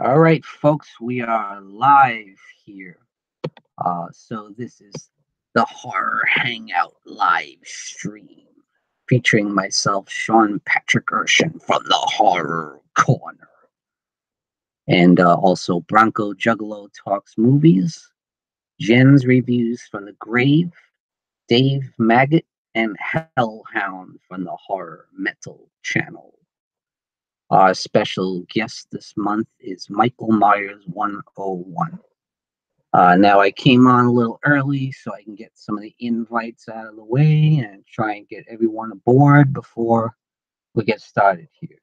All right, folks, we are live here. So this is the Horror Hangout live stream featuring myself, Sean Erschen from the Horror Corner. And also Bronco Juggalo Talks Movies, Jen's Reviews from the Grave, Dave Maggot, and Hellhound from the Horror Metal channel. Our special guest this month is Michael Myers 101. Now I came on a little early so I can get some of the invites out of the way and try and get everyone aboard before we get started here.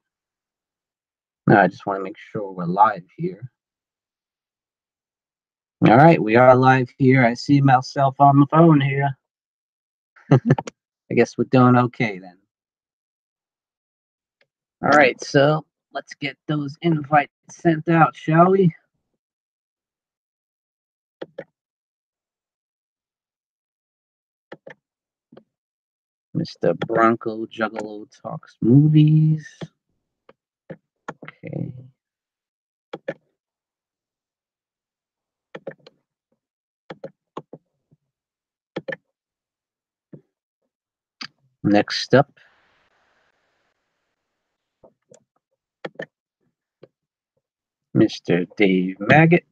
Now I just want to make sure we're live here. All right, we are live here. I see myself on the phone here. I guess we're doing okay then. All right, so let's get those invites sent out, shall we? Mr. Bronco Juggalo Talks Movies. Okay. Next up, Mr. Dave Maggot.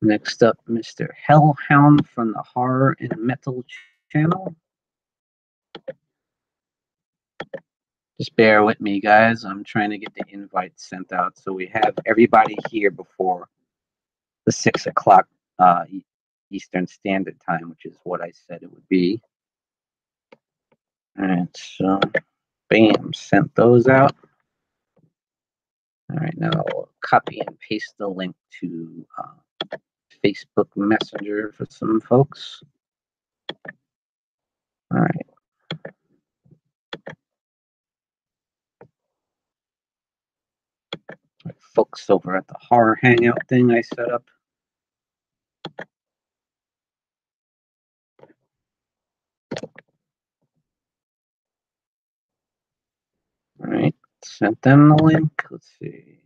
Next up, Mr. Hellhound from the Horror and Metal channel. Just bear with me, guys. I'm trying to get the invites sent out so we have everybody here before the 6 o'clock Eastern Standard Time, which is what I said it would be. All right, so bam, sent those out. All right, now I'll copy and paste the link to Facebook Messenger for some folks. All right. Folks over at the Horror Hangout thing I set up. All right, sent them the link. Let's see.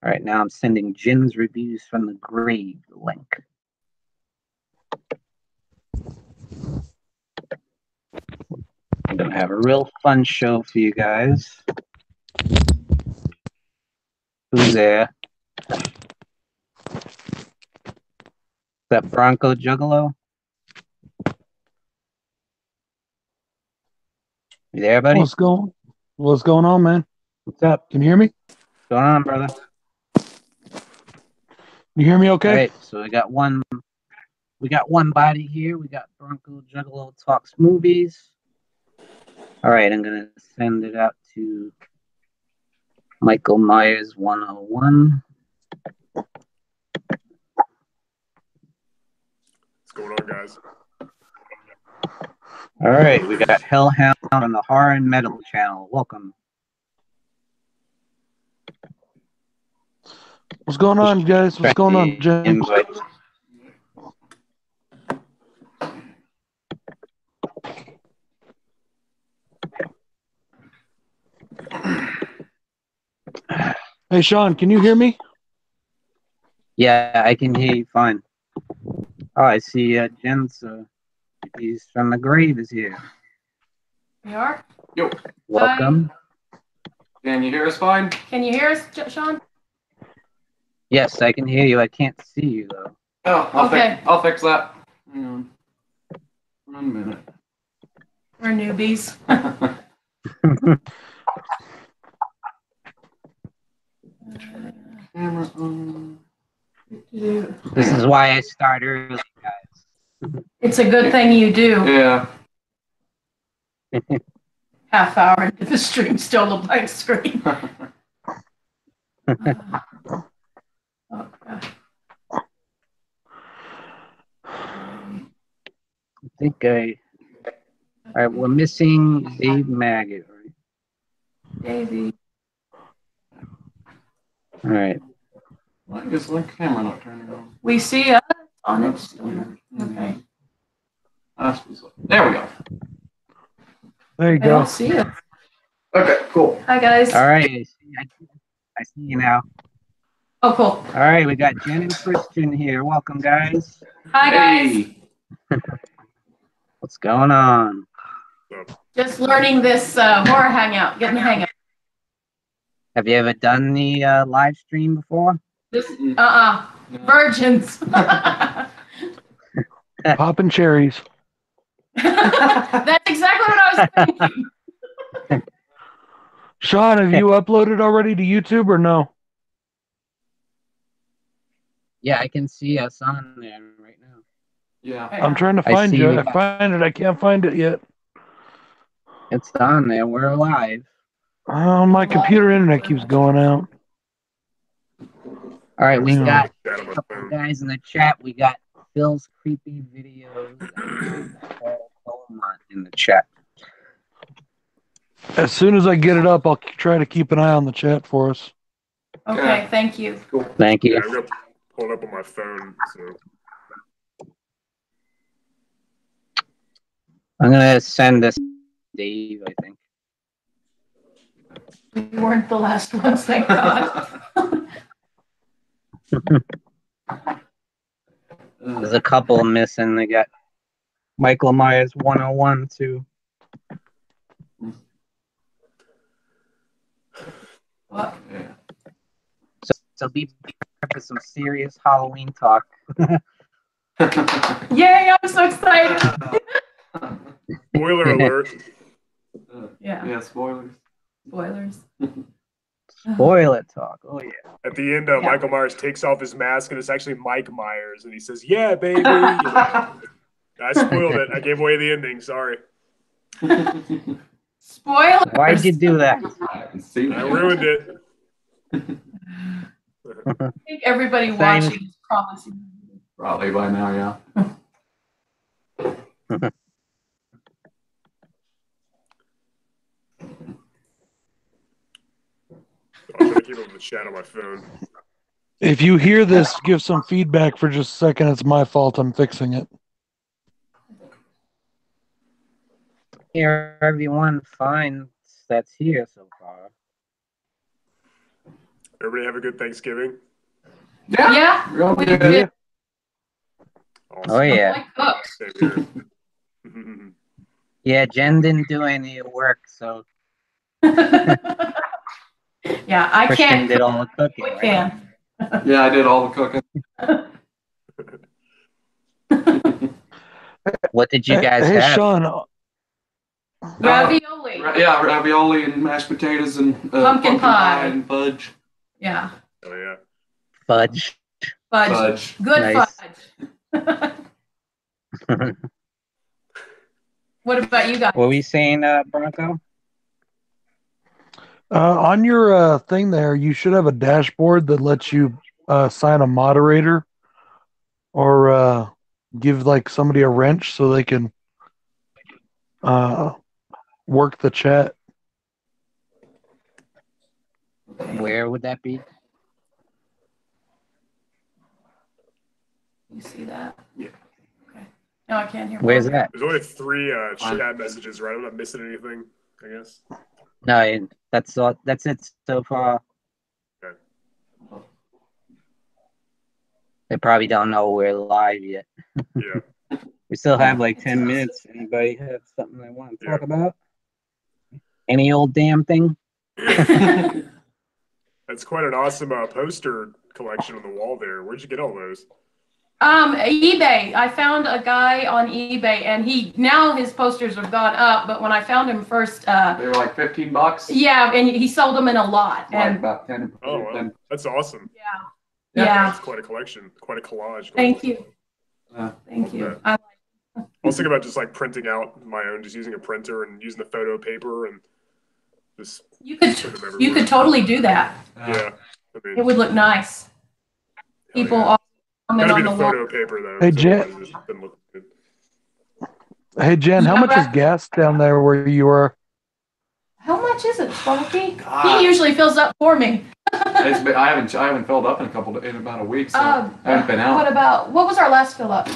All right, now I'm sending Jen's Reviews from the Grave link. I'm gonna have a real fun show for you guys. Who's there? Is that Bronco Juggalo? You there, buddy? What's going on, man? What's up? Can you hear me? What's going on, brother? You hear me okay? All right, so we got one body here. We got Bronco Juggalo Talks Movies. All right, I'm gonna send it out to Michael Myers 101. What's going on, guys? All right, we got Hellhound on the Horror and Metal channel. Welcome. What's going on, guys? What's going on, Jen? Hey, Sean, can you hear me? Yeah, I can hear you fine. Oh, I see Jen's he's from the Grave is here. You are? Yo. Welcome. Hi. Can you hear us fine? Can you hear us, Sean? Yes, I can hear you. I can't see you, though. Oh, I'll fix that. Hang on. 1 minute. We're newbies. Camera on. This is why I start early, guys. It's a good thing you do. Yeah. Half hour into the stream, still a blank screen. Oh, God. I think all right, we're missing Dave Maggot, right? Davey. All right. Why is the camera not turning on? We see us. On it. Okay. There we go. There you I go. don't see it. Okay, cool. Hi, guys. All right. I see you now. Oh, cool. All right. We got Jen and Christian here. Welcome, guys. Hi, guys. Hey. What's going on? Just learning this horror hangout, getting the hang of it. Have you ever done the live stream before? This, virgins. Popping cherries. That's exactly what I was thinking. Sean, have you uploaded already to YouTube or no? Yeah, I can see us on there right now. Yeah. I'm trying to I find see you. we I got- find it. I can't find it yet. It's on there. We're live. Oh, my computer internet keeps going out. All right, we Yeah. got a couple guys in the chat. We got Phil's creepy videos and Paul Beaumont in the chat. As soon as I get it up, I'll try to keep an eye on the chat for us. Okay, thank you. Cool. Thank you. Yeah, I'm gonna pull it up on my phone. So I'm gonna send this to Dave, I think. We weren't the last ones, thank God. There's a couple missing. They got Michael Myers 101 too. What? Yeah. So be prepared for some serious Halloween talk. Yay, I'm so excited. spoiler alert. Yeah, Yeah, spoilers. spoilers. Spoiler talk. Oh yeah. At the end, Yeah. Michael Myers takes off his mask and it's actually Mike Myers, and he says, "Yeah, baby." Yeah. I spoiled it. I gave away the ending. Sorry. Spoilers. Why'd you do that? I haven't seen it. I ruined it. I think everybody watching is probably. Probably by now, yeah. I'll try to keep up with the chat on my phone. If you hear this, give some feedback for just a second. It's my fault. I'm fixing it. Here, everyone finds that's here so far. Everybody have a good Thanksgiving. Yeah, Real we good. did. Awesome. Oh yeah. Like cooks. Same here. Yeah, Jen didn't do any work, so Yeah, I Christian can't. did all the cooking. We Right? can. Yeah, I did all the cooking. What did you guys Hey, have? Sean. Ravioli. Yeah, ravioli and mashed potatoes and Pumpkin pie. and fudge. Yeah, Oh yeah. Fudge. fudge. Fudge. Good Nice. fudge. What about you guys? What were you saying, Bronco? On your thing there, you should have a dashboard that lets you sign a moderator or give like somebody a wrench so they can work the chat. Where would that be? You see that? Yeah. Okay. No, I can't hear. Where's that? There's only 3 chat messages, right? I'm not missing anything, I guess. No, that's all. That's it so far. Okay. They probably don't know we're live yet. Yeah. We still have like 10 minutes. Anybody have something they want to talk about? Any old damn thing? That's quite an awesome poster collection on the wall there. Where'd you get all those? eBay. I found a guy on eBay, and now his posters have gone up. But when I found him first, They were like $15. yeah, and he sold them in a lot. Like And about 10. Oh, wow. 10. That's awesome. yeah, That's quite a collection, quite a collage. thank you, Yeah. thank you. Yeah. I I was thinking about just like printing out my own, just using a printer and using the photo paper and just You put could them everywhere. you could totally do that. Yeah. I mean, It would look nice. hell People yeah. all comment Gotta be on the the wall. photo paper though. Hey, 'cause Jen. otherwise it doesn't look good. Hey, Jen, how Yeah, much is Brad? gas down there where you are? How much is it, Sparky? God. He usually fills up for me. I haven't filled up in about a week, so I haven't been out. What was our last fill up?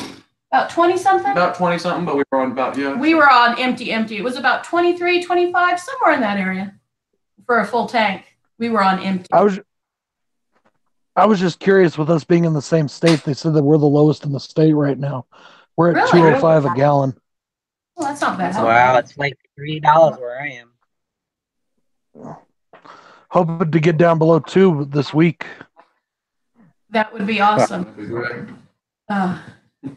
About 20 something? About 20 something, but we were on about We were on empty. It was about 23, 25, somewhere in that area for a full tank. We were on empty. I was just curious, with us being in the same state, they said that we're the lowest in the state right now. We're at Really? $2.05 a gallon. Well, that's not bad. Wow, it's like $3 where I am. Hoping to get down below 2 this week. That would be awesome.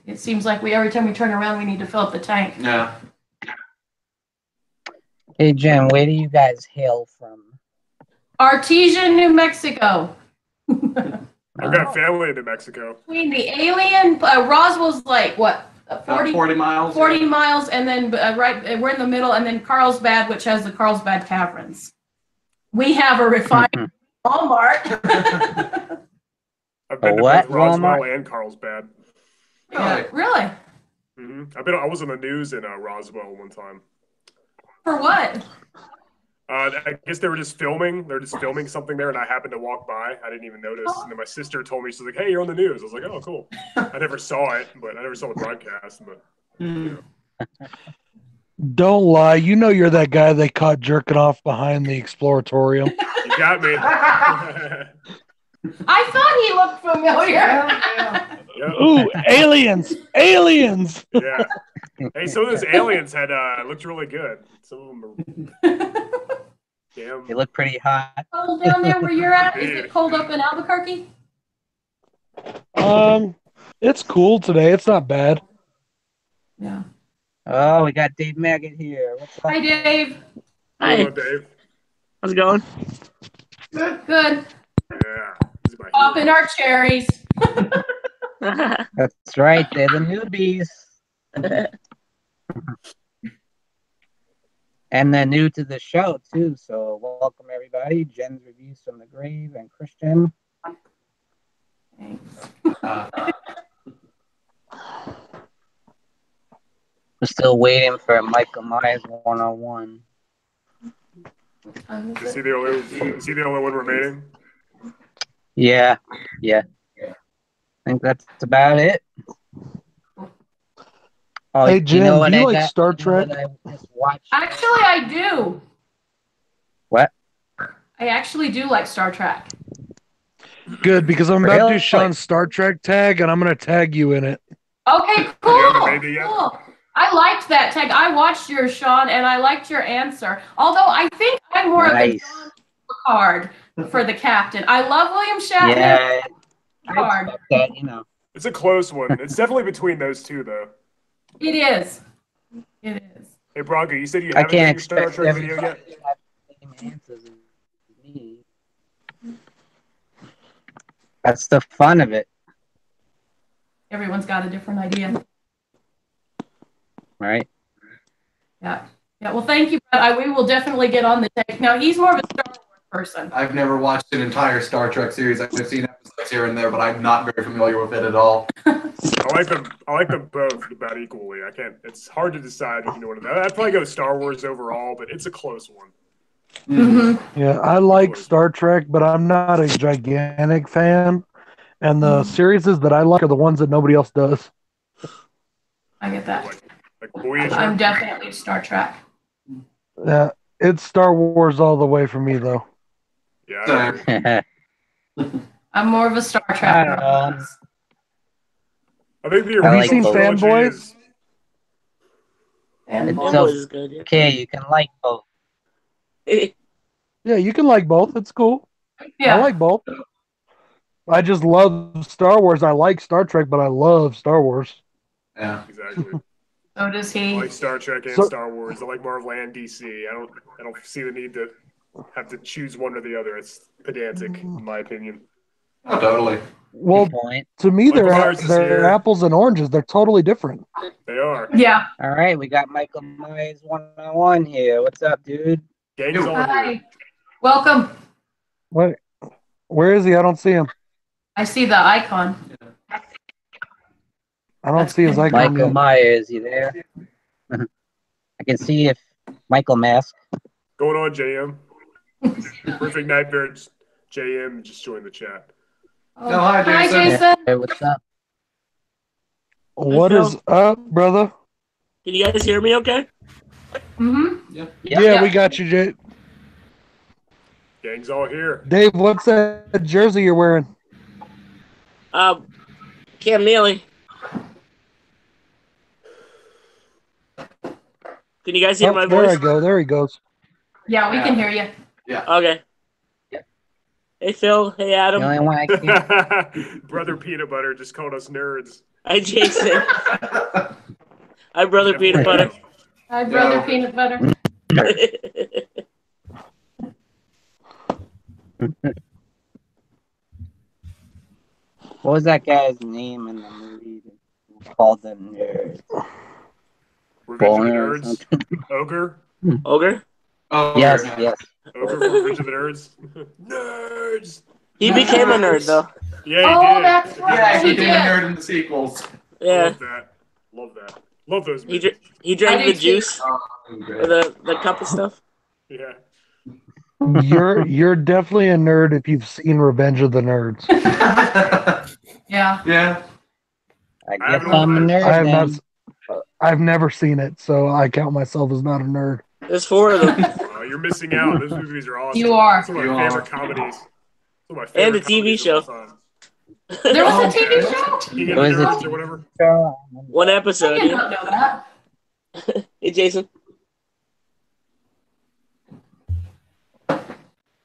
It seems like every time we turn around, we need to fill up the tank. Yeah. Hey, Jim, where do you guys hail from? Artesian, New Mexico. I've got family in New Mexico. Between the alien, Roswell's like, what, 40 miles. 40 miles, and then we're in the middle, and then Carlsbad, which has the Carlsbad Caverns. We have a refined Walmart. I've been to what? both Roswell Walmart? and Carlsbad. Yeah, really? Mm-hmm. I was on the news in Roswell one time. For what? I guess they were just filming. They're just filming something there, and I happened to walk by. I didn't even notice. And then my sister told me, she's like, "Hey, you're on the news." I was like, "Oh, cool." I never saw it, but I never saw the broadcast. But Don't lie. You know you're that guy they caught jerking off behind the Exploratorium. You got me. I thought he looked familiar. Yep. Ooh, aliens! Aliens! Yeah. Hey, some of those aliens had looked really good. Some of them are damn. They look pretty hot. Cold down there where you're at? Is it cold up in Albuquerque? It's cool today. It's not bad. Yeah. Oh, we got Dave Maggot here. What's up? Hi, Dave. Hello, Dave. How's it going? Good. Yeah. This is my Popping our cherries. That's right. They're the newbies. And they're new to the show, too. So welcome, everybody. Jen's Reviews from the Grave and Christian. We're still waiting for Michael Myers 101. Is he the only one remaining? Yeah. I think that's about it. Oh, Hey, Jen, you know do you I like got- Star you know Trek? what I just watched? Actually, I do. What? I actually do like Star Trek. Good, because I'm about to Really? do Sean's Star Trek tag, and I'm going to tag you in it. Okay, cool. You haven't made it yet? Cool. I liked that tag. I watched yours, Sean, and I liked your answer. Although I think I'm more of a Nice. John card for the captain. I love William Shatner. Yeah. Card. I expect that, you know. It's a close one. It's definitely between those two, though. It is. It is. Hey, Bronco, you said you I haven't can't made your Star expect Trek video everybody yet? to have the same answers as me. That's the fun of it, Everyone's got a different idea. right? Yeah. Yeah. Well, thank you. But we will definitely get on the tag. Now, he's more of a Star Wars person. I've never watched an entire Star Trek series. I've seen episodes here and there, but I'm not very familiar with it at all. I like them both about equally. I can't. It's hard to decide if you know what I'd probably go Star Wars overall, but it's a close one. Mm-hmm. Yeah, I like Star Trek, but I'm not a gigantic fan. And the series that I like are the ones that nobody else does. I get that. Like Voyager. I'm definitely Star Trek. Yeah, it's Star Wars all the way for me, though. Yeah. I agree. I'm more of a Star Trek. I don't know. I think the Have you original seen trilogy Fanboys? is- And It's That so- was good. Okay, you can like both. Yeah, you can like both. It's cool. yeah. I like both. I just love Star Wars. I like Star Trek, but I love Star Wars. Yeah. Exactly. So does I he. like Star Trek and So- Star Wars. I like Marvel and DC. I don't see the need to have to choose one or the other. It's pedantic, in my opinion. Oh, totally. Well, Good point. to me, Michael Myers is they're here. apples and oranges. They're totally different. They are. Yeah. All right, we got Michael Myers 101 here. What's up, dude? Gang's all here. Hi. Welcome. What? Where is he? I don't see him. I see the icon. I don't see his icon Michael yet. Myers, you there? I can see if Michael Mask. Going on, JM. Perfect night bear JM just joined the chat. Oh, hi, hi, Jason. Jason. Hey, what's up? What is up, brother? Can you guys hear me okay? Mm-hmm. Yeah, we got you, Jay. Gang's all here. Dave, what's that jersey you're wearing? Cam Neely. Can you guys hear my There voice? I go. There he goes. Yeah, we can hear you. Okay. Hey, Phil. Hey, The Adam. only one I can't. Brother Peanut Butter just called us nerds. Hi, Jason. Hi, Brother Peanut Butter. Hi, brother Peanut Butter. What was that guy's name in the movie that called them nerds? Revenge Boner or of the something? Nerds? Ogre? Ogre? Oh, Yes, yeah. yes. Ogre from Revenge of the Nerds? Nerds! He became a nerd, though. Yeah, he Oh, did. that's right. Yeah, he He became a did. nerd in the sequels. Yeah. Love that. Love that. Love those He, movies. he drank I do the juice, Oh, or the cup of stuff. Yeah. You're definitely a nerd if you've seen Revenge of the Nerds. Yeah. yeah. I I guess haven't I'm a watched nerd I have then. not. I've never seen it, so I count myself as not a nerd. There's 4 of them. Oh, you're missing out. Those movies are awesome. You are. Some of You my are. favorite comedies. Some of my And favorite a TV comedies show. of all time. There was Oh, a TV okay. show? King of What the is it? Nerds or whatever. One I episode. did Yeah. not know that. Hey, Jason.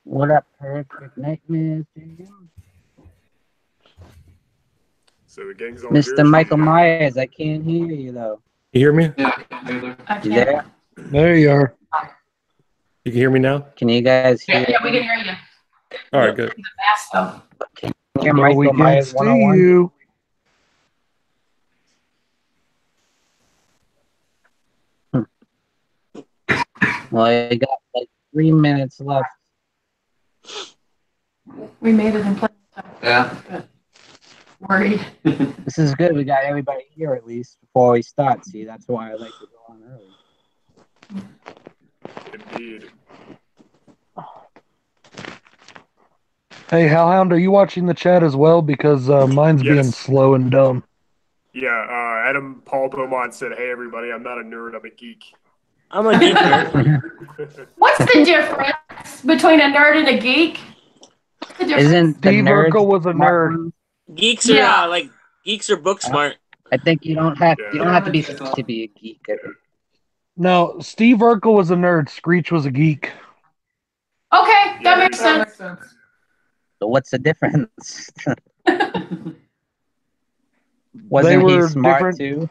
What up, Perfect Nightmares? So the gang's all here. Mr. Michael Myers, I can't hear you though. You hear me? Yeah, I can't either. I You can't. there? There you are. You can hear me now? Can you guys hear? Yeah, we can hear you. All right, good. The fast though. Hear No, we Michael can't Myers see 101? you. Well, I got like 3 minutes left. We made it in plenty of time. Yeah. Worried. This is good. We got everybody here at least before we start. See, that's why I like to go on early. Indeed. Hey, Hellhound, are you watching the chat as well? Because mine's Yes. being slow and dumb. Yeah, Adam Paul Beaumont said, "Hey everybody, I'm not a nerd, I'm a geek." I'm a geek nerd. What's the difference between a nerd and a geek? What's the difference? Isn't the Steve nerds Urkel was a smart nerd. ones? Geeks are Yeah. geeks are book smart. I think you don't have to be Yeah. to be a geek. I think. No, Steve Urkel was a nerd. Screech was a geek. Okay, that makes That sense. makes sense. So what's the difference? They Wasn't he were smart different. too?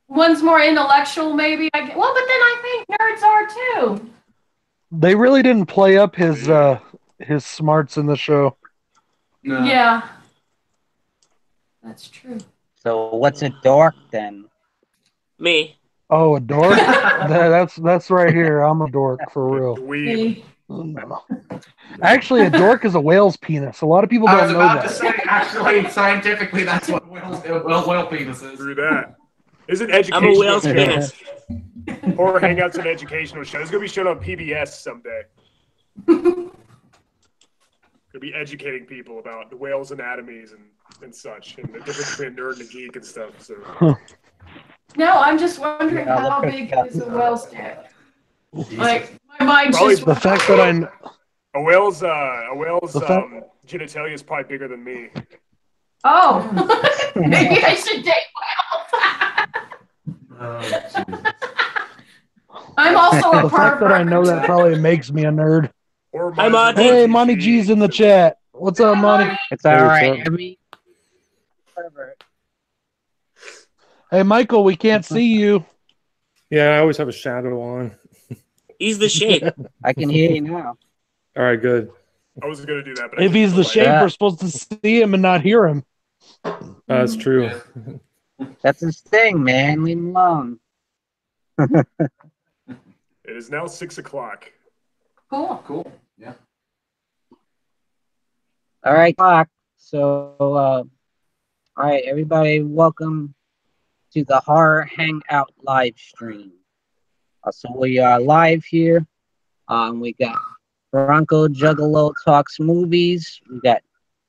One's more intellectual, maybe. Well, but then I think nerds are too. They really didn't play up his smarts in the show. No. Yeah. That's true. So what's a dork then? Me. Oh, a dork? that's right here. I'm a dork for real. Dweeb. Actually, a dork is a whale's penis. A lot of people I don't was know about to that. say, actually, scientifically, that's what whale penis is. Through that. Isn't I'm a educational? whale's penis. Horror Hangout's an educational show. It's gonna be shown on PBS someday. Gonna be educating people about the whales' anatomies and such, and the difference between a nerd and a geek and stuff. So No, I'm just wondering Yeah, how look big at is a whale's dick? Like, my mind Probably just The fact that I a whale's The fact- genitalia is probably bigger than me. Oh, maybe I should date whales. Oh, I'm also a the fact that I know that pervert. probably makes me a nerd. Or Hi, Monty. Hey, Monty G's in the chat. What's up, Monty? It's all Hey, right. what's up? Every pervert. Hey, Michael, we can't see you. Yeah, I always have a shadow on. He's the shape. I can hear you now. All right, good. I was gonna do that, but I If didn't he's the feel like shape, it. Yeah. we're supposed to see him and not hear him. That's true. That's his thing, man. Leave him alone. It is now 6 o'clock. Cool. cool. Yeah. All right, clock. So, all right, everybody, welcome to the Horror Hangout live stream. So we are live here. We got Bronco Juggalo Talks Movies. We got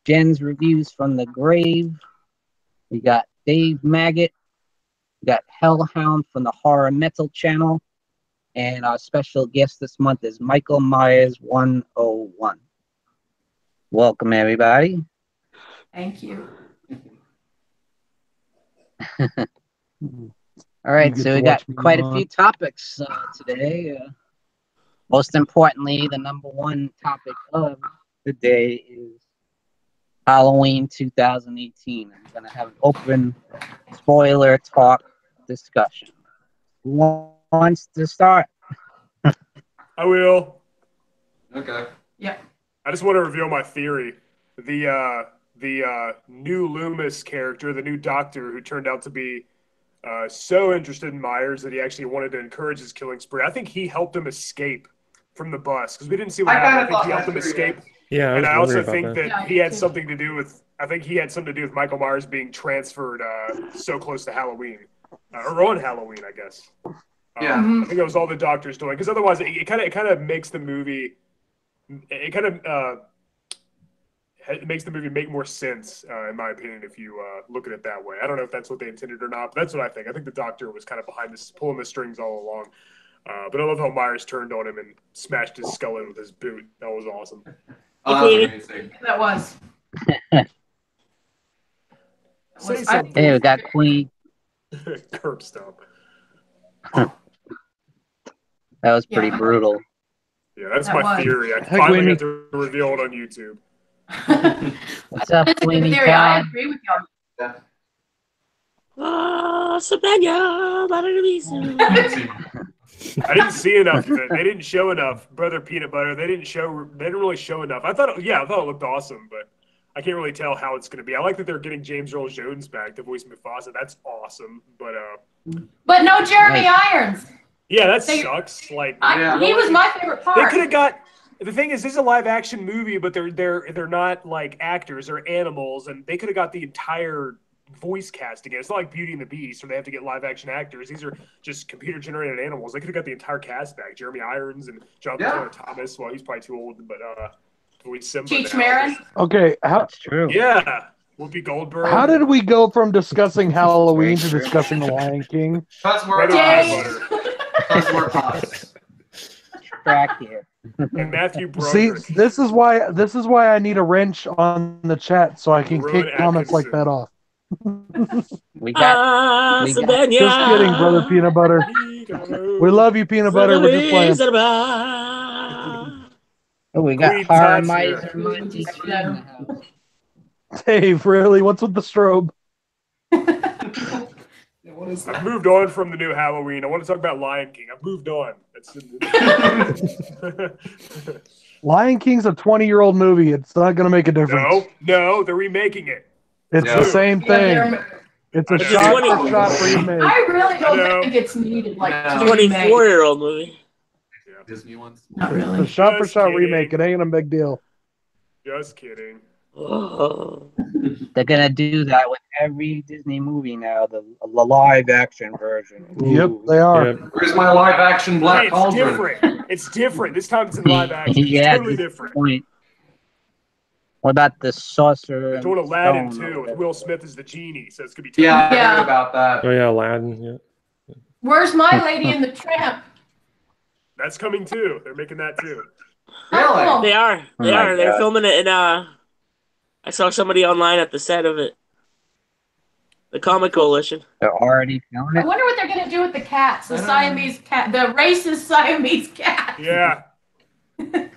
Jen's Reviews from the Grave. We got Dave Maggot. We got Hellhound from the Horror Metal channel. And our special guest this month is Michael Myers 101. Welcome, everybody. Thank you. All right, so we got quite a few topics today. Most importantly, the number one topic of the day is Halloween 2018. I'm going to have an open spoiler talk discussion. Who wants to start? I will. Okay. Yep. I just want to reveal my theory. The new Loomis character, the new doctor who turned out to be so interested in Myers that he actually wanted to encourage his killing spree. I think he helped him escape from the bus because we didn't see what happened. I think he helped him escape. Yeah, and I also think that. that he had something to do with. I think he had something to do with Michael Myers being transferred so close to Halloween, or on Halloween, I guess. Yeah. I think it was all the doctor's doing because otherwise it kind of makes the movie. It kind of makes the movie make more sense, in my opinion, if you look at it that way. I don't know if that's what they intended or not, but that's what I think. I think the doctor was kind of behind this, pulling the strings all along. But I love how Myers turned on him and smashed his skull in with his boot. That was awesome. Oh, that was amazing. That was. Say something. Hey, we got Queen. Curb stomp. That was pretty brutal. Yeah, that's That my was. theory. I Hey, finally Queenie. got to reveal it on YouTube. What's up, That's a good Queenie? theory. I Todd? agree with you. I didn't see enough of it. They didn't show enough. Brother Peanut Butter. They didn't really show enough. I thought it looked awesome, but I can't really tell how it's going to be. I like that they're getting James Earl Jones back to voice Mufasa. That's awesome. But But no Jeremy Irons. yeah, that They- sucks. Like He was my favorite they part. could have got. The thing is, this is a live action movie, but they're not like actors or animals, and they could have got the entire voice cast again. It's not like Beauty and the Beast, where they have to get live action actors. These are just computer generated animals. They could have got the entire cast back. Jeremy Irons and Jonathan Taylor Thomas. Well, he's probably too old, but voice Simba. Cheech now. Marin. Okay, That's true. Yeah, Whoopi Goldberg. how did we go from discussing Halloween to discussing The Lion King? That's more Brother Dave. Peanut That's more costs. Track here. Butter and Matthew See, Broderick. this is why I need a wrench on the chat so I can Rowan kick comments like Atkinson. that off. We got Just kidding, brother Peanut Butter. We love you, Peanut Butter. We're just playing. we got Queen Horror Todd's Miser here. Monty G in the house. Dave, really? What's with the strobe? I've moved on from the new Halloween. I want to talk about Lion King. I've moved on. Lion King's a 20-year-old movie. It's not going to make a difference. No, they're remaking it. It's No. the same thing. It's a It's shot-for-shot remake. I really don't No. think it's needed. Like No. to be remade. 24-year-old movie. Disney ones. Not It's a really. shot-for-shot Just remake. It kidding. ain't a big deal. Just kidding. Oh. They're gonna do that with every Disney movie now, the live action version. Yep, Ooh. they are. Yeah. Where's my live action Black Hey, it's Cauldron? different. It's different. This time it's in live action. It's Yeah, totally good different. point. What about the Sorcerer? They're and doing Aladdin Stone or too, with whatever? Will Smith as the genie, so it's gonna be Yeah, I Yeah. heard about that. Oh yeah, Aladdin. Yeah. Where's my Lady and the Tramp? That's coming too. They're making that too. Really? Oh, They are. They Oh my are. They're God. filming it in I saw somebody online at the set of it. The Comic Coalition. They're already filming I it. wonder what they're gonna do with the cats, the Siamese cat, the racist Siamese cat. Yeah. Yeah,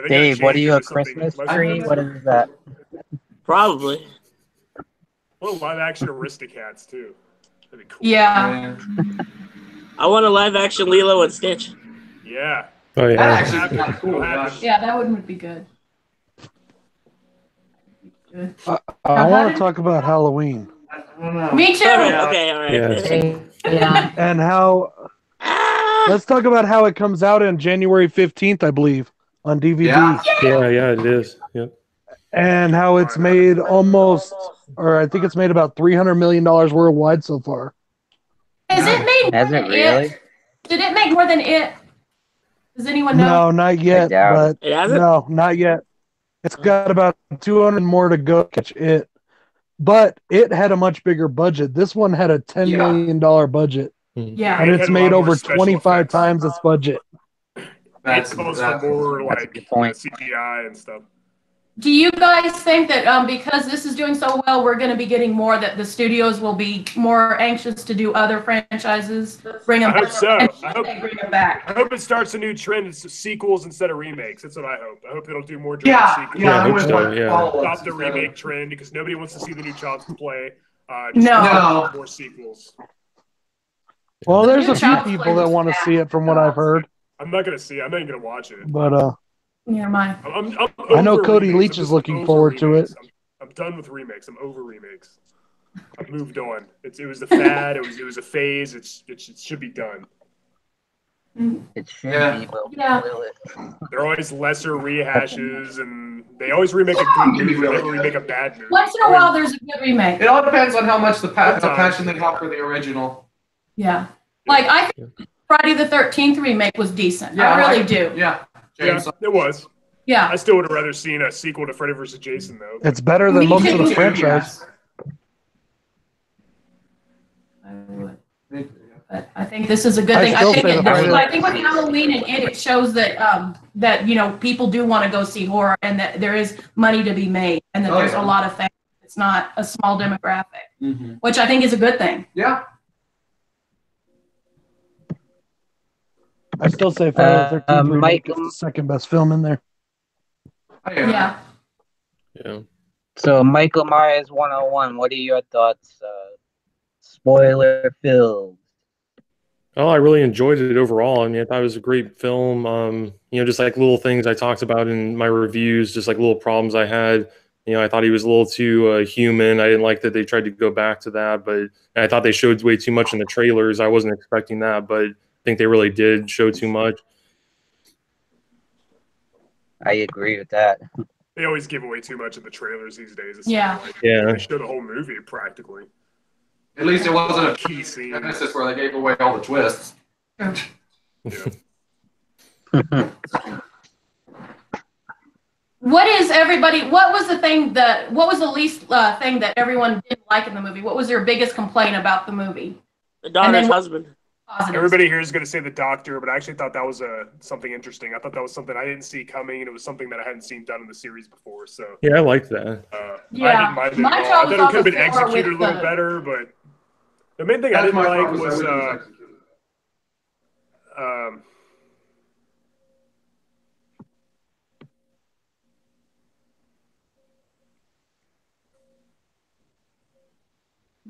they gotta Dave, what are change you, it a to something Christmas less tree? offensive. What is that? Probably. Well, live action Aristocats too. That'd be cool. Yeah. I want a live action Lilo and Stitch. Yeah. Oh yeah. That actually is kind of cool. It'll Yeah. happen. Yeah, that one would be good. Good. I want to talk about Halloween I don't know. Me too. All right. Okay. All right. Yeah. Yeah. and how. Let's talk about how it comes out on January 15th, I believe, on DVD. Yeah. Yeah, it is. Yep. And how it's made almost, or I think it's made about $300 million worldwide so far. Has it made more Has it than really? It? Did it make more than It? Does anyone know? No, not yet. doubt But It hasn't? no, not yet. It's got about 200 more to go to catch it. But it had a much bigger budget. This one had a $10 million budget, Yeah. and It it's had a lot made more over special 25 effects. times its budget. It calls for more That's a like good point. CGI and stuff. Do you guys think that because this is doing so well, we're going to be getting more, that the studios will be more anxious to do other franchises, bring them I hope back? so. And I hope- they bring them back. I hope it starts a new trend. It's sequels instead of remakes. That's what I hope. I hope it'll do more Yeah, sequels. yeah, I I'm hope with so, like yeah. follow-ups Stop the instead of- remake trend because nobody wants to see the new Child's Play. No. More sequels. Well, there's new a few Child's Play people that was want to bad. see it from what I've heard. I'm not gonna see it. I'm not even gonna watch it. But Yeah, mine. I'm I know over Cody remakes. Leach I'm is just looking over forward to remakes. it. I'm done with remakes. I'm over remakes. I've moved on. It was a fad. It was a phase. It should be done. It should Yeah. be, but Yeah. will it? They're always lesser rehashes, and they always remake a good movie. They never remake a bad movie. Once in a while, there's a good remake. It all depends on how much the Sometimes. passion they have for the original. Yeah. Like, I think Friday the 13th remake was decent. I really do. Yeah. Yeah, James, it was. Yeah. I still would have rather seen a sequel to Freddy vs. Jason, though. it's better than Me most too. of the too, franchise. I would. yes. But I think this is a good I thing. still I think, say the Friday- I think with Halloween and it shows that that people do want to go see horror and that there is money to be made and that Oh, there's yeah. a lot of fans. It's not a small demographic, Mhm. which I think is a good thing. Yeah. I still say Friday the 13th remake is Michael- the second best film in there. Yeah. Yeah. So, Michael Myers 101, what are your thoughts? Spoiler filled. Oh, I really enjoyed it overall. I mean, I thought it was a great film. Just like little things I talked about in my reviews, just like little problems I had. I thought he was a little too human. I didn't like that they tried to go back to that, but I thought they showed way too much in the trailers. I wasn't expecting that, but I think they really did show too much. I agree with that. They always give away too much in the trailers these days. It's Yeah. like, Yeah. They show the whole movie practically. At least it wasn't a Key scene. Genesis where they gave away all the twists. Yeah. What was the least thing that everyone didn't like in the movie? What was your biggest complaint about the movie? The daughter's then what- husband. Positives. Everybody here is going to say the doctor, but I actually thought that was something interesting. I thought that was something I didn't see coming, and it was something that I hadn't seen done in the series before. So Yeah, I liked that. I Yeah. didn't mind it My at all. I trouble thought it was could have been on the floor executed a with little the- better, but the main thing I That's didn't my like problem, was is I wish it was executed.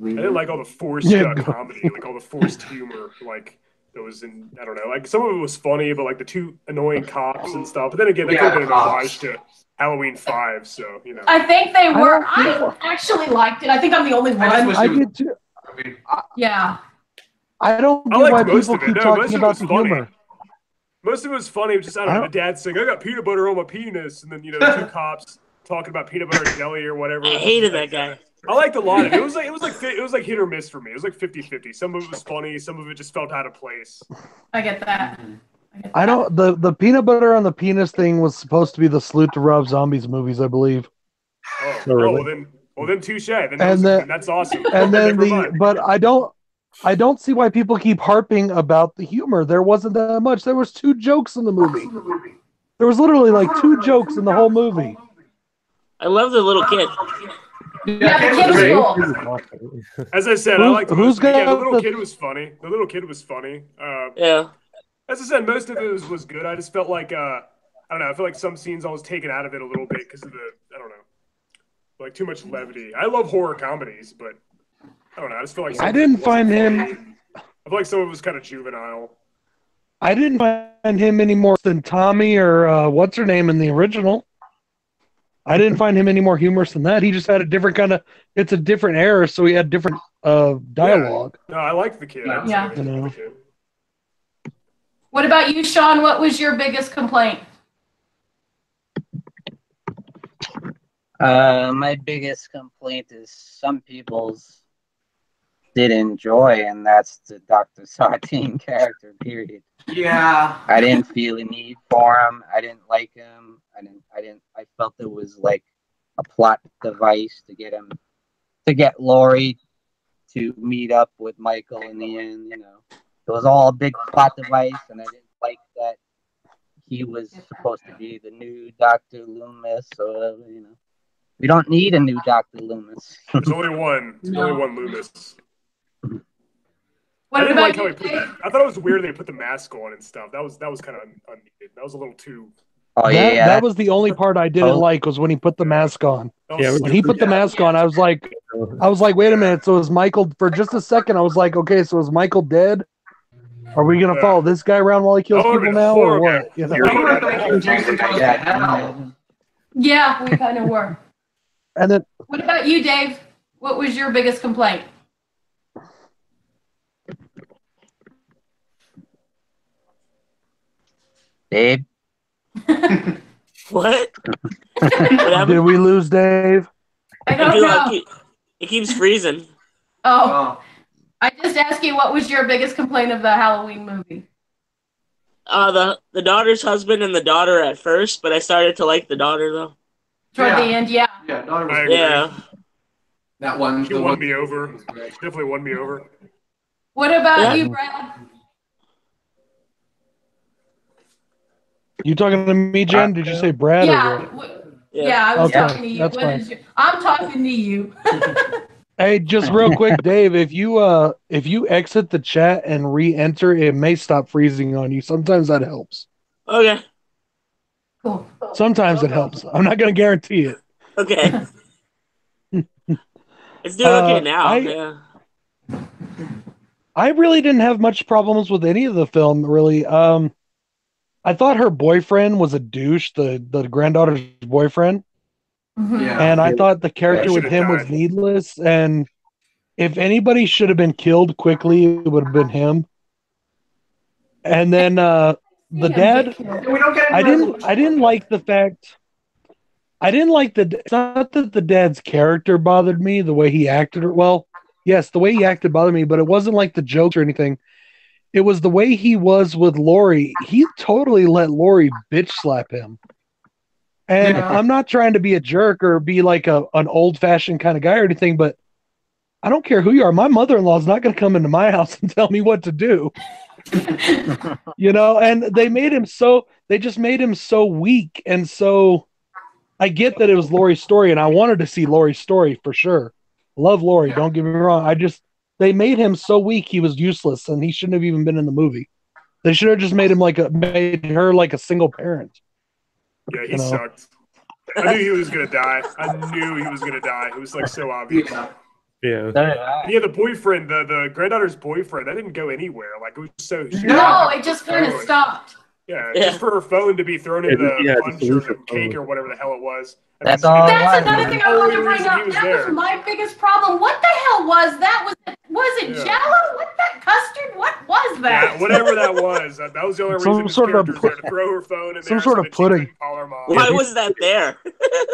I didn't like all the forced Yeah, go. comedy, like all the forced humor, like that was in. I don't know, like some of it was funny, but like the two annoying cops and stuff. But then again, they could have been an homage to Halloween 5, so I think they were. don't I think- actually liked it. I think I'm the only I just one. wish I it was- did too. I mean, Yeah. I don't I get why liked most people of it. keep No, talking most of it about was the funny. humor. Most of it was funny. It was just I don't know. I The dad saying, "I got peanut butter on my penis," and then the two cops talking about peanut butter and jelly or whatever. I hated that guy. I liked a lot of it. It was like hit or miss for me. It was like 50-50. Some of it was funny. Some of it just felt out of place. I get that. I don't. The peanut butter on the penis thing was supposed to be the salute to Rob Zombie's movies, I believe. Oh, Oh, really? well then, touche. Then, then- that's awesome. And then Never mind. but I don't see why people keep harping about the humor. There wasn't that much. There was 2 jokes in the movie. There was literally like 2 jokes in the whole movie. I love the little kid. Yeah, the kid was cool. As I said, I Who's- liked who's most of it. Yeah, the got little the- kid was funny. The little kid was funny. Yeah. As I said, most of it was good. I just felt like I don't know. I feel like some scenes I was taken out of it a little bit because of I don't know, like too much levity. I love horror comedies, but I don't know. I just feel like some I of it didn't wasn't find him- funny. I feel like some of it was kind of juvenile. I didn't find him any more than Tommy or what's her name in the original. I didn't find him any more humorous than that. He just had a different kind of. It's a different era, so he had different dialogue. No, I liked the kid. I Yeah. liked the kid. What about you, Sean? What was your biggest complaint? My biggest complaint is some people's did enjoy, and that's the Dr. Sartain character, period. Yeah. I didn't feel a need for him. I didn't like him. I felt it was like a plot device to get Laurie to meet up with Michael in the end, you know. It was all a big plot device, and I didn't like that he was supposed to be the new Dr. Loomis, or whatever, you know. We don't need a new Dr. Loomis. There's only one. There's only one Loomis. What I didn't about like how you, he put. Dave? I thought it was weird they put the mask on and stuff. That was kind of unneeded. That was a little too. Oh That was the only part I didn't like, was when he put the mask on. That was When he put the mask on, I was like, wait a minute. So is Michael, for just a second, I was like, okay, so is Michael dead? Are we going to follow this guy around while he kills people now, or what? You know? Yeah, we kind of were. And then, What about you, Dave? What was your biggest complaint? Dave? What? What happened? did we lose Dave? I don't know. It keeps freezing. Oh, I just asked you, what was your biggest complaint of the Halloween movie? The daughter's husband and the daughter at first, but I started to like the daughter though. Toward the end, yeah. Yeah, daughter was I agree. Yeah. That one. She won me over. Definitely won me over. What about Yeah. you, Brad? You talking to me, Jen? Did you say Brad? Yeah. Or what? Yeah, I was Okay, talking to you. that's What fine. is I'm talking to you. Hey, just real quick, Dave, if you exit the chat and re-enter, it may stop freezing on you. Sometimes that helps. Okay. Cool. Sometimes it helps. I'm not going to guarantee it. Okay. It's doing okay now. Yeah. I really didn't have much problems with any of the film, really. I thought her boyfriend was a douche, the granddaughter's boyfriend. Mhm. Yeah. And I thought the character he with should've him was died. needless. And if anybody should have been killed quickly, it would have been him. And then the dad, We don't get I didn't like the fact. It's not that the dad's character bothered me, the way he acted. Well, yes, the way he acted bothered me, but it wasn't like the jokes or anything. It was the way he was with Lori. He totally let Lori bitch slap him. And Yeah. I'm not trying to be a jerk or be like an old fashioned kind of guy or anything, but I don't care who you are. My mother-in-law is not going to come into my house and tell me what to do. You know, and they just made him so weak. And so I get that it was Lori's story, and I wanted to see Lori's story for sure. Love Lori, don't get me wrong. They made him so weak he was useless, and he shouldn't have even been in the movie. They should have just made her like a single parent. Yeah, he You know. sucked. I knew he was gonna die. It was like so obvious. Yeah. Yeah. Yeah, the boyfriend, the granddaughter's boyfriend, that didn't go anywhere. Like it was so. No, it just kind of stopped. Yeah, Yeah. just for her phone to be thrown in the Yeah, punch just or lose the her cake phone. or whatever the hell it was. And That's then all. That's Right, another man. thing I wanted to Only bring reason up. he was That there. was my biggest problem. What the hell was that? Was it Yeah. Jello? What that custard? What was that? Yeah, whatever that was. That was the only Some reason his sort of character was there to throw her phone in some there sort so of that she pudding. couldn't call her mom. Why was that there?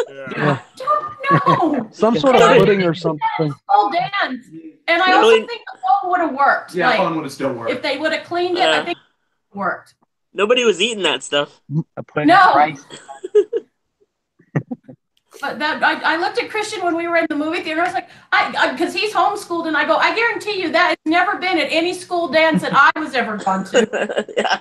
Yeah. Don't know. Some sort of pudding or something. Full dance. And I also Really? think the phone would have worked. Yeah, Like, phone would have still worked. if they would have cleaned it, I Yeah. think it worked. Nobody was eating that stuff. I put No. rice. But that I looked at Christian when we were in the movie theater. I was like, because he's homeschooled, and I go, I guarantee you that has never been at any school dance that I was ever gone to. Yeah.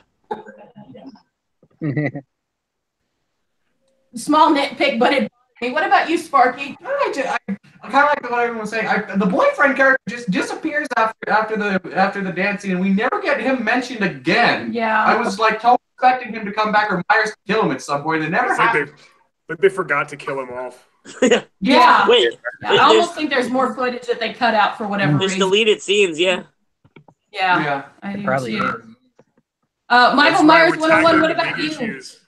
Small nitpick, but it. Hey, what about you, Sparky? I kind of like what everyone was saying. The boyfriend character just disappears after the dance scene, and we never get him mentioned again. Yeah. I was like totally expecting him to come back or Myers to kill him at some point. It never It's like happened. they forgot to kill him off. Yeah. Wait, I almost think there's more footage that they cut out for whatever there's reason. deleted scenes, yeah. Yeah. Yeah. I do Probably too. is. Michael That's why Myers we're 101, tackling what the about big you? issues.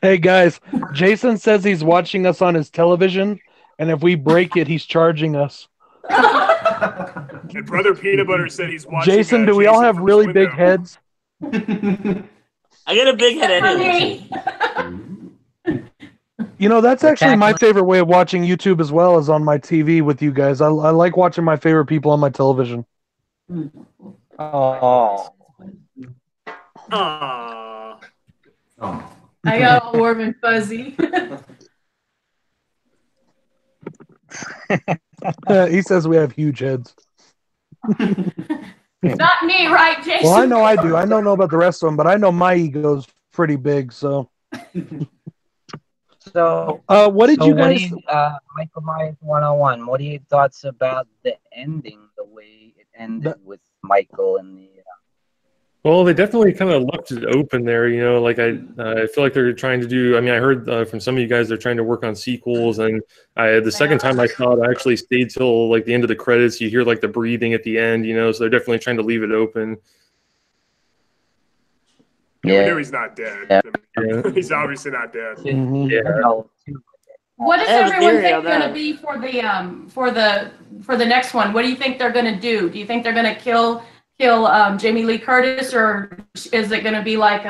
Hey guys, Jason says he's watching us on his television, and if we break it, he's charging us. And Brother Peanut Butter said he's watching. Jason, do we all Jason have from really his big window. heads? I got a big head For anyway. me. You know, that's actually my Spectacular. favorite way of watching YouTube as well as on my TV with you guys. I like watching my favorite people on my television. Oh, Ah. Oh. I got all warm and fuzzy. He says we have huge heads. Not me, right, Jason? Well, I know I do. I don't know about the rest of them, but I know my ego's pretty big. So, so what did so you what guys? do you, Michael Myers 101? What are your thoughts about the ending, the way it ended with Michael and the? Well, they definitely kind of left it open there, you know. Like I feel like they're trying to do. I mean, I heard from some of you guys they're trying to work on sequels, and the second time I saw it, I actually stayed till like the end of the credits. You hear like the breathing at the end, you know. So they're definitely trying to leave it open. Yeah, we know he's not dead. Yeah. I mean, he's obviously not dead. Mhm. Yeah. What does I have a everyone theory think on going to that. be for the next one? What do you think they're going to do? Do you think they're going to kill Jamie Lee Curtis, or is it going to be like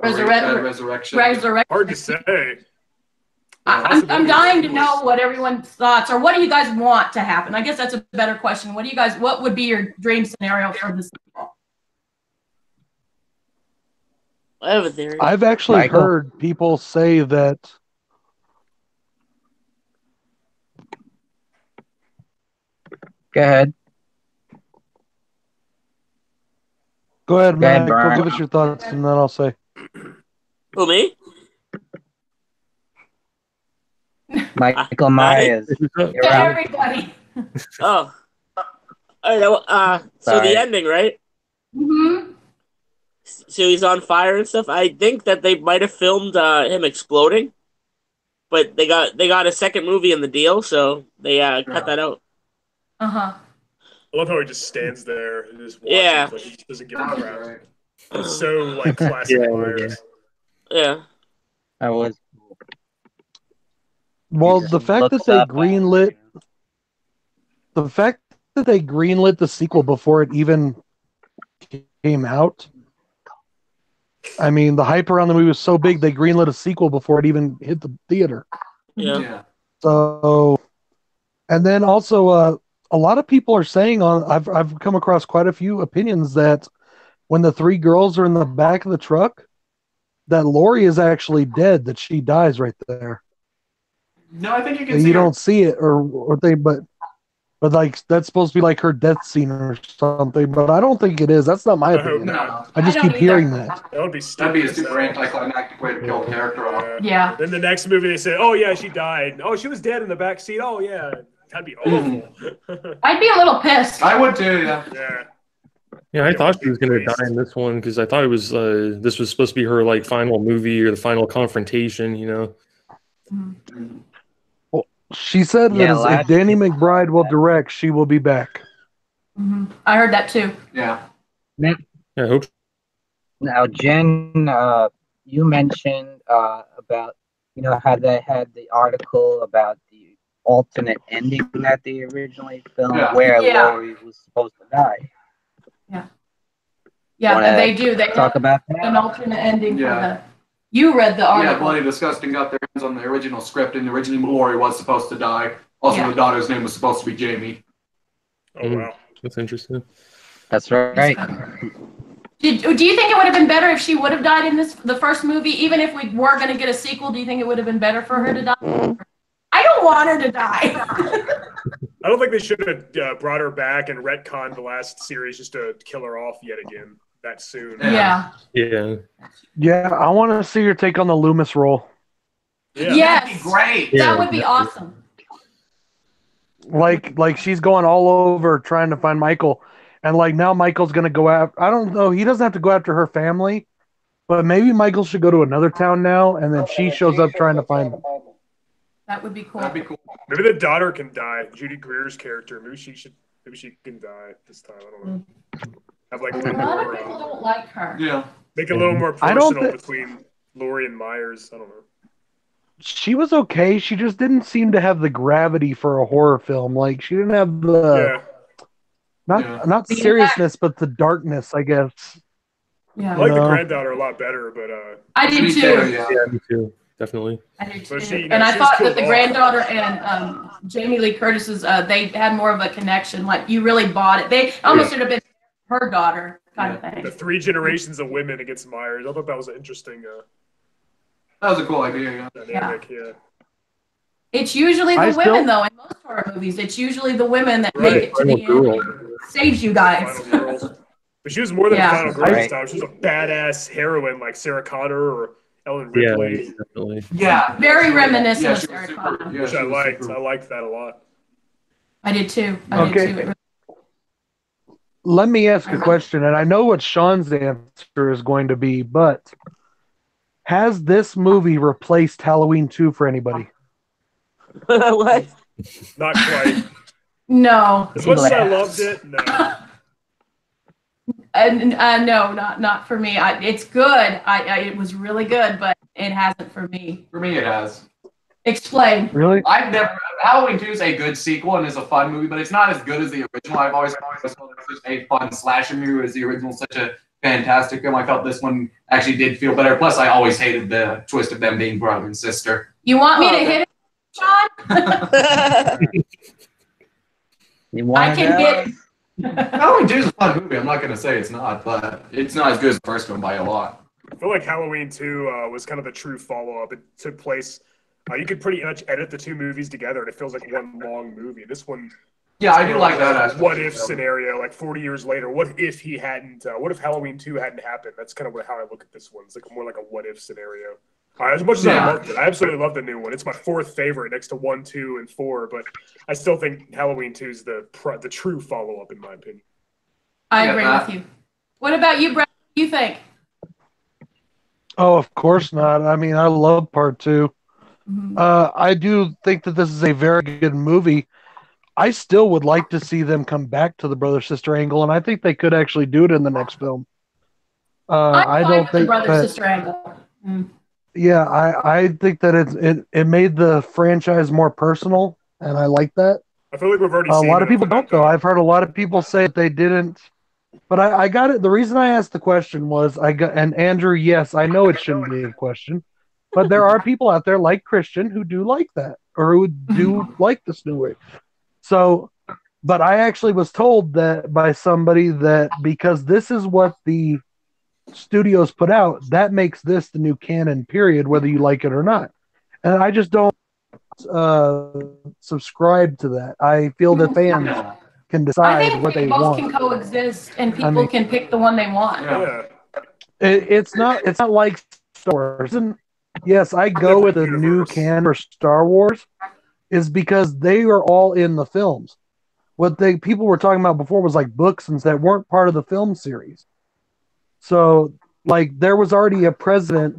Resurrection. resurrection? Hard to say. I'm dying to know what everyone's thoughts, or what do you guys want to happen? I guess that's a better question. What would be your dream scenario for this? I have a theory. I've actually Michael? heard people say that. Go ahead. Go ahead, Go ahead, Matt. Brian. Give us your thoughts, and then I'll say. Who, me? Michael Myers. You're To out. everybody. Oh. All right. So Sorry. the ending, right? Mm-hmm. So he's on fire and stuff. I think that they might have filmed him exploding, but they got a second movie in the deal, so they cut that out. Uh-huh. I love how he just stands there and just watches. Yeah. Like he just doesn't give a crap. It's so like classic Yeah, Myers. Yeah. I was. Well, You the just fact looked that they up greenlit the sequel before it even came out. I mean, the hype around the movie was so big they greenlit a sequel before it even hit the theater. Yeah. So, and then also, a lot of people are saying I've come across quite a few opinions that when the three girls are in the back of the truck, that Lori is actually dead. That she dies right there. No, I think you can You see her. don't see it, but like that's supposed to be like her death scene or something. But I don't think it is. That's not my I hope opinion. not. I just I keep don't hearing either. that. That would be stupid. That'd be a as super hell. anticlimactic way to kill the character off. Yeah. Then the next movie they say, "Oh yeah, she died. Oh, she was dead in the back seat. Oh yeah, that'd be awful." I'd be a little pissed. I would too, yeah. Yeah. Yeah, I thought she was going to die in this one because I thought it was this was supposed to be her like final movie or the final confrontation. You know. Mhm. She said Yeah, that if Danny McBride will direct, she will be back. Mhm. I heard that too. Yeah. Yeah, I hope. Now, Jen, you mentioned about how they had the article about the alternate ending that they originally filmed, Yeah. where Yeah. Lori was supposed to die. Yeah, Wanna they do. They Talk have about an that. alternate ending Yeah. for the. You read the Yeah, article. Bloody Disgusting got their hands on the original script, and originally Lori was supposed to die. Also, Yeah. the daughter's name was supposed to be Jamie. Oh wow. That's interesting. That's right. Do you think it would have been better if she would have died in the first movie? Even if we were going to get a sequel, do you think it would have been better for her to die? I don't want her to die. I don't think they should have brought her back and retconned the last series just to kill her off yet again that soon. Yeah. Yeah. Yeah, I want to see her take on the Loomis role. Yeah. Yes. That'd be great. Yeah. That would be awesome. Like she's going all over trying to find Michael, and like now Michael's gonna go after. I don't know. He doesn't have to go after her family, but maybe Michael should go to another town now, and then she shows up trying to find him. That would be cool. That'd be cool. Maybe the daughter can die. Judy Greer's character. Maybe she can die this time. I don't know. Have like a A little lot of more, people don't like her. Yeah. make it a little more I don't personal thi- between Lori and Myers. I don't know. She was okay. She just didn't seem to have the gravity for a horror film. Like she didn't have the not The seriousness, but the darkness. I guess. I Yeah. like the No. granddaughter a lot better, but I did Me too. too, yeah. Yeah, me too. definitely. I do too. But she, you know, and I she was thought that killed the off. granddaughter and Jamie Lee Curtis's, they had more of a connection. Like, you really bought it. They almost should have been her daughter kind of thing. The 3 generations of women against Myers. I thought that was an interesting That was a cool idea. Yeah. dynamic. Yeah. It's usually the women, though, in most horror movies. It's usually the women that make it to the end. Saves you guys. Final girl. But she was more than a final girl Right. this time. She was a badass heroine like Sarah Connor or Ellen Yeah, Ripley, definitely. Yeah. Very reminiscent Yeah, of she was Sarah super- Connor. yeah, which she I was liked. super- I liked that a lot. I did too. Okay. Let me ask a question, and I know what Sean's answer is going to be, but has this movie replaced Halloween 2 for anybody? What? Not quite. No. As much as I loved it, no. No, not for me. It's good. It was really good, but it hasn't for me. For me, it has. Explain. Really? Halloween 2 is a good sequel and is a fun movie, but it's not as good as the original. I've always thought this was such a fun slasher movie as the original, such a fantastic film. I felt this one actually did feel better. Plus, I always hated the twist of them being brother and sister. You want me to hit it, Sean? I can get. Halloween 2 is a fun movie. I'm not going to say it's not, but it's not as good as the first one by a lot. I feel like Halloween 2 was kind of the true follow-up. It took place. You could pretty much edit the 2 movies together, and it feels like one long movie. This one, Yeah, I do like that aspect. what if scenario, like 40 years later. What if he hadn't? What if Halloween 2 hadn't happened? That's kind of how I look at this one. It's like more like a what if scenario. As much as I loved it, I absolutely love the new one. It's my 4th favorite, next to 1, 2, and 4. But I still think Halloween 2 is the true follow-up, in my opinion. I agree with you. What about you, Brad? What do you think? Oh, of course not. I mean, I love part 2. I do think that this is a very good movie. I still would like to see them come back to the brother-sister angle, and I think they could actually do it in the next film. I don't think brother-sister angle. Yeah, I think that it made the franchise more personal, and I like that. I feel like we've already A seen lot of it. people don't, though. I've heard a lot of people say they didn't. But I got it. The reason I asked the question was and Andrew, yes, I know it shouldn't be a question, but there are people out there like Christian who do like that or who do like this new way. So, but I actually was told that by somebody that because this is what the studios put out, that makes this the new canon, period, whether you like it or not. And I just don't subscribe to that. I feel that fans can decide what they both want. can coexist, and people can pick the one they want. Yeah. It's not like Star Wars. And yes, I go with the new canon for Star Wars is because they are all in the films. What people were talking about before was like books and that weren't part of the film series. So, like, there was already a president.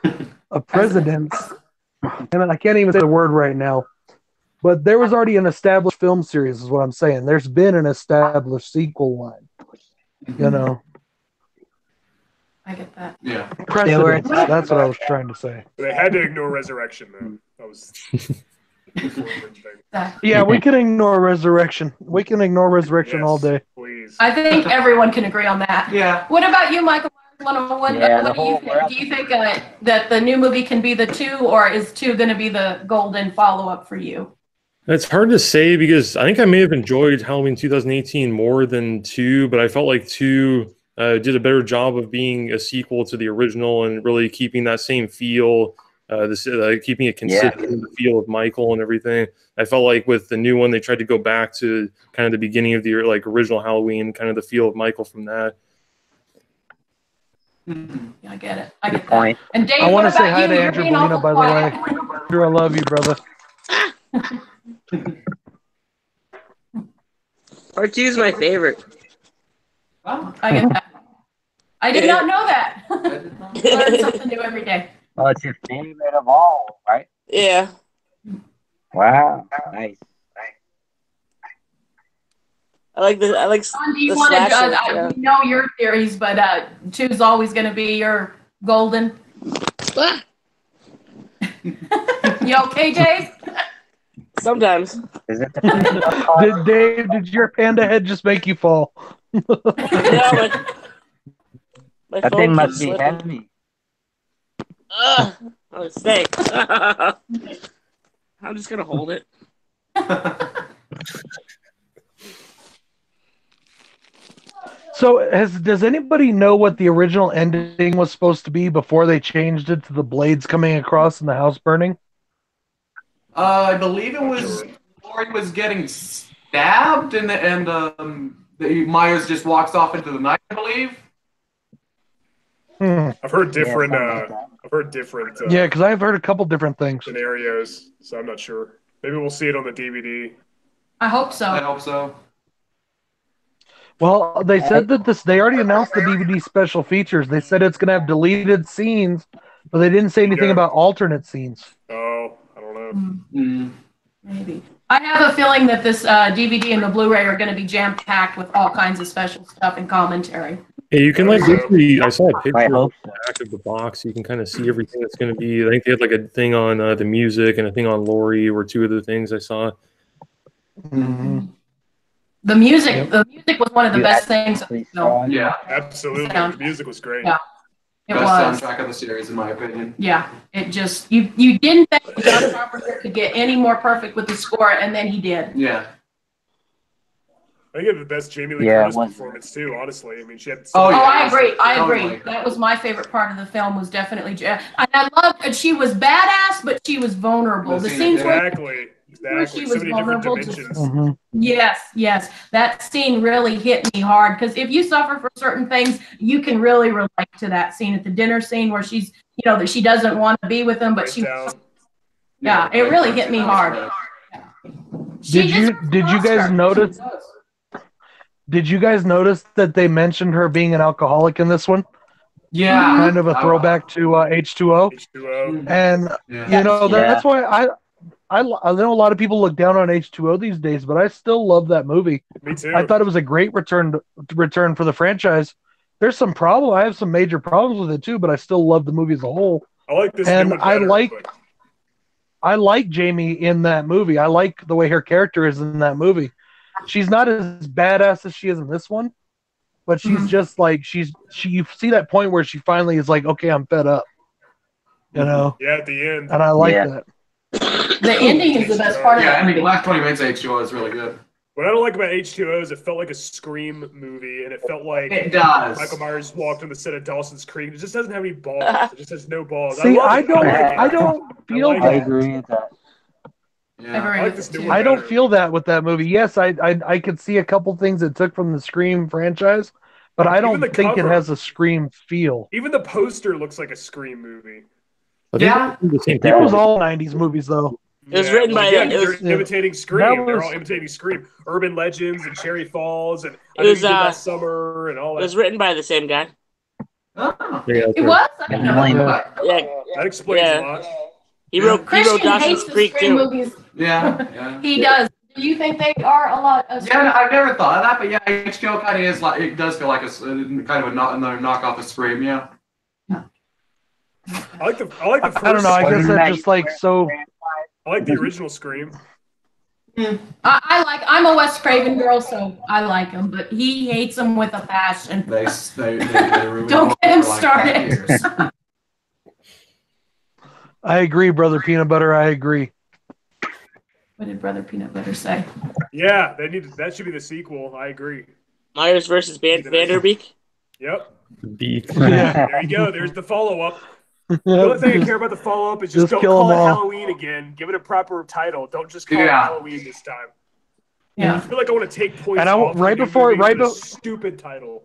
And I can't even say the word right now. But there was already an established film series, is what I'm saying. There's been an established sequel line. You know? I get that. Yeah. Precedence. That's what I was trying to say. They had to ignore Resurrection, though. That was. Yeah, we can ignore Resurrection. We can ignore Resurrection all day. Please. I think everyone can agree on that. Yeah. What about you, Michael? What do you think? Do you think that the new movie can be the 2, or is 2 going to be the golden follow-up for you? It's hard to say because I think I may have enjoyed Halloween 2018 more than 2, but I felt like 2 did a better job of being a sequel to the original and really keeping that same feel, keeping it consistent with the feel of Michael and everything. I felt like with the new one, they tried to go back to kind of the beginning of the original Halloween, kind of the feel of Michael from that. Yeah, I get it. I get Point. that. And Dave, I want to say hi you? to You're Andrew being Molina, awful by the way. quiet. Andrew, I love you, brother. Part 2 is my favorite. Oh, I get that. I did not know that. Learn something new every day. Oh, it's your favorite of all, right? Yeah. Wow, nice. I like Sean, do you the want to? slasher, We know your theories, but 2 is always going to be your golden. You okay, Dave? Sometimes. Is it the Dave, did your panda head just make you fall? Yeah, my that phone thing keeps must be slipping. heavy. Oh, stay. I'm just gonna hold it. So, does anybody know what the original ending was supposed to be before they changed it to the blades coming across and the house burning? I believe it was Laurie was getting stabbed, and Myers just walks off into the night. I believe. I've heard different. Yeah, I've heard different. Yeah, because I've heard a couple different things. Scenarios, so I'm not sure. Maybe we'll see it on the DVD. I hope so. I hope so. Well, they said that they already announced the DVD special features. They said it's going to have deleted scenes, but they didn't say anything about alternate scenes. Oh, I don't know. Maybe. I have a feeling that this DVD and the Blu-ray are going to be jam-packed with all kinds of special stuff and commentary. Yeah, you can I saw a picture I of hope the back of the box. You can kind of see everything that's going to be. I think they had like a thing on the music and a thing on Laurie were two of the things I saw. Mm-hmm. The music was one of the best things of the film. Yeah, Absolutely, the music was great. Yeah. It best was. soundtrack of the series, in my opinion. Yeah, it just you didn't think John Carpenter could get any more perfect with the score, and then he did. Yeah. I think it had the best Jamie Lee Yeah, Curtis it was. performance too. Honestly, I mean, she had. Oh, Oh, yeah. I agree. I Totally. agree. That was my favorite part of the film. Was definitely, and I loved that she was badass, but she was vulnerable. The scenes where Exactly. she So was many vulnerable different to- dimensions. yes, that scene really hit me hard because if you suffer for certain things, you can really relate to that scene at the dinner scene where she's, that she doesn't want to be with him, but Breakdown. yeah, it really hit me hard. Did you guys notice? Did you guys notice that they mentioned her being an alcoholic in this one? Yeah. Kind of a throwback to H2O. H2O. And that's why I know a lot of people look down on H2O these days, but I still love that movie. Me too. I thought it was a great return for the franchise. There's some problem. I have some major problems with it too, but I still love the movie as a whole. I like this. And new one better, I like Jamie in that movie. I like the way her character is in that movie. She's not as badass as she is in this one, but she's just like you see that point where she finally is like, okay, I'm fed up. Yeah, at the end. And I like that. The ending is the best part of Yeah, the I mean, movie. last 20 minutes of H2O is really good. What I don't like about H2O is it felt like a Scream movie, and it felt like It does. Michael Myers walked on the set of Dawson's Creek. It just doesn't have any balls. It just has no balls. See, love I it. don't like it. I don't feel like I that. agree with that. Yeah. I like this new one I don't better. feel that with that movie. Yes, I could see a couple things it took from the Scream franchise, but I don't the think it cover. has a Scream feel. Even the poster looks like a Scream movie. I think Yeah. the same That was people. all 90s movies, though. It was written by- Yeah, it was- they're imitating That Scream. They're was- all imitating Scream. Urban Legends and Cherry Falls and It was, Last Summer and all It that. was written by the same guy. Oh. Yeah, that's It right. was. I didn't know Really? that. Yeah, That explains Yeah. a lot. he wrote Christian Dawson's hates the Creek Scream too. movies. Yeah. He does. Do you think they are a lot of Yeah, I've never thought of that, but yeah, H2O kind of is like, it does feel like kind of another knockoff of Scream, yeah. I like the first. I don't know. I guess that's just like so. I like the original Scream. I'm a Wes Craven girl, so I like him, but he hates him with a passion. They ruined Don't it get him for like started. 5 years. I agree, brother Peanut Butter. I agree. What did Brother Peanut Butter say? Yeah, that should be the sequel. I agree. Myers versus Vanderbeek. Yep. Beak. Yeah. There you go. There's the follow-up. The only thing I care about the follow-up is just don't kill call it 'em all. Halloween again. Give it a proper title. Don't just call it Yeah. Halloween this time. I Yeah. feel like I want to take points And off right the new before- movie right with a be- stupid title.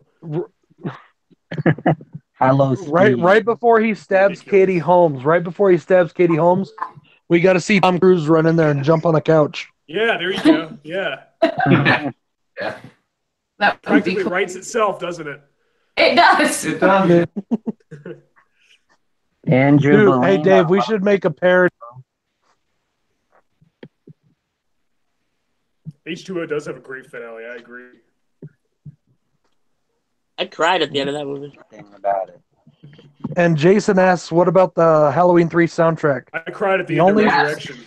Hello, Steve. Right before he stabs Katie Holmes. Right before he stabs Katie Holmes, we got to see Tom Cruise run in there and jump on a couch. Yeah, there you go. Yeah. Yeah. That would be Practically cool. writes itself, doesn't it? It does. It does. Andrew Dude, Bolena. hey Dave, we should make a parody. H2O does have a great finale. I agree. I cried at the end of that movie. Thing about it. And Jason asks, what about the Halloween 3 soundtrack? I cried at the The end only- of Resurrection.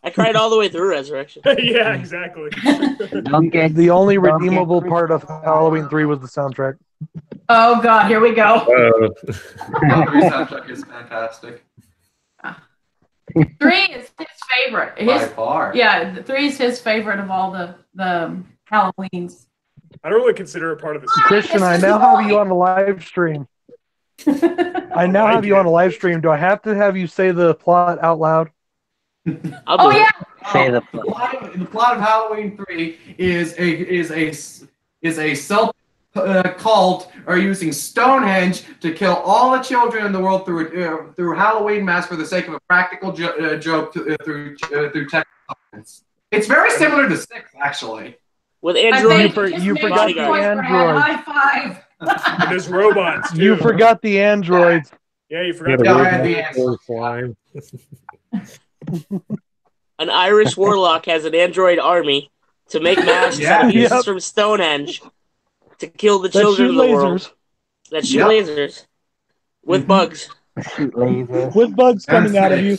I cried all the way through Resurrection. Yeah, exactly. Don't get The only Don't get redeemable Chris part of wrong. Halloween 3 was the soundtrack. Oh God, here we go. The soundtrack is fantastic. 3 is his favorite. By far. Yeah, 3 is his favorite of all the Halloweens. I don't really consider it part of the series. Christian, I now have you on the live stream. I now have you on a live stream. Do I have to have you say the plot out loud? Oh yeah. Say the The plot of Halloween 3 is a self cult are using Stonehenge to kill all the children in the world through Halloween mask for the sake of a practical joke through technology. It's very similar to 6, actually. With I Android, think you just forgot made the some points for android. High five. And there's robots, too. You forgot the androids. Yeah, you Yeah, forgot. the Yeah, I the had the robot answer. slime. an Irish warlock has an android army to make masks Yeah. and pieces Yep. from Stonehenge to kill the That children shoot of the world. lasers. That shoot Yep. lasers with bugs shoot lasers. With bugs coming out of you.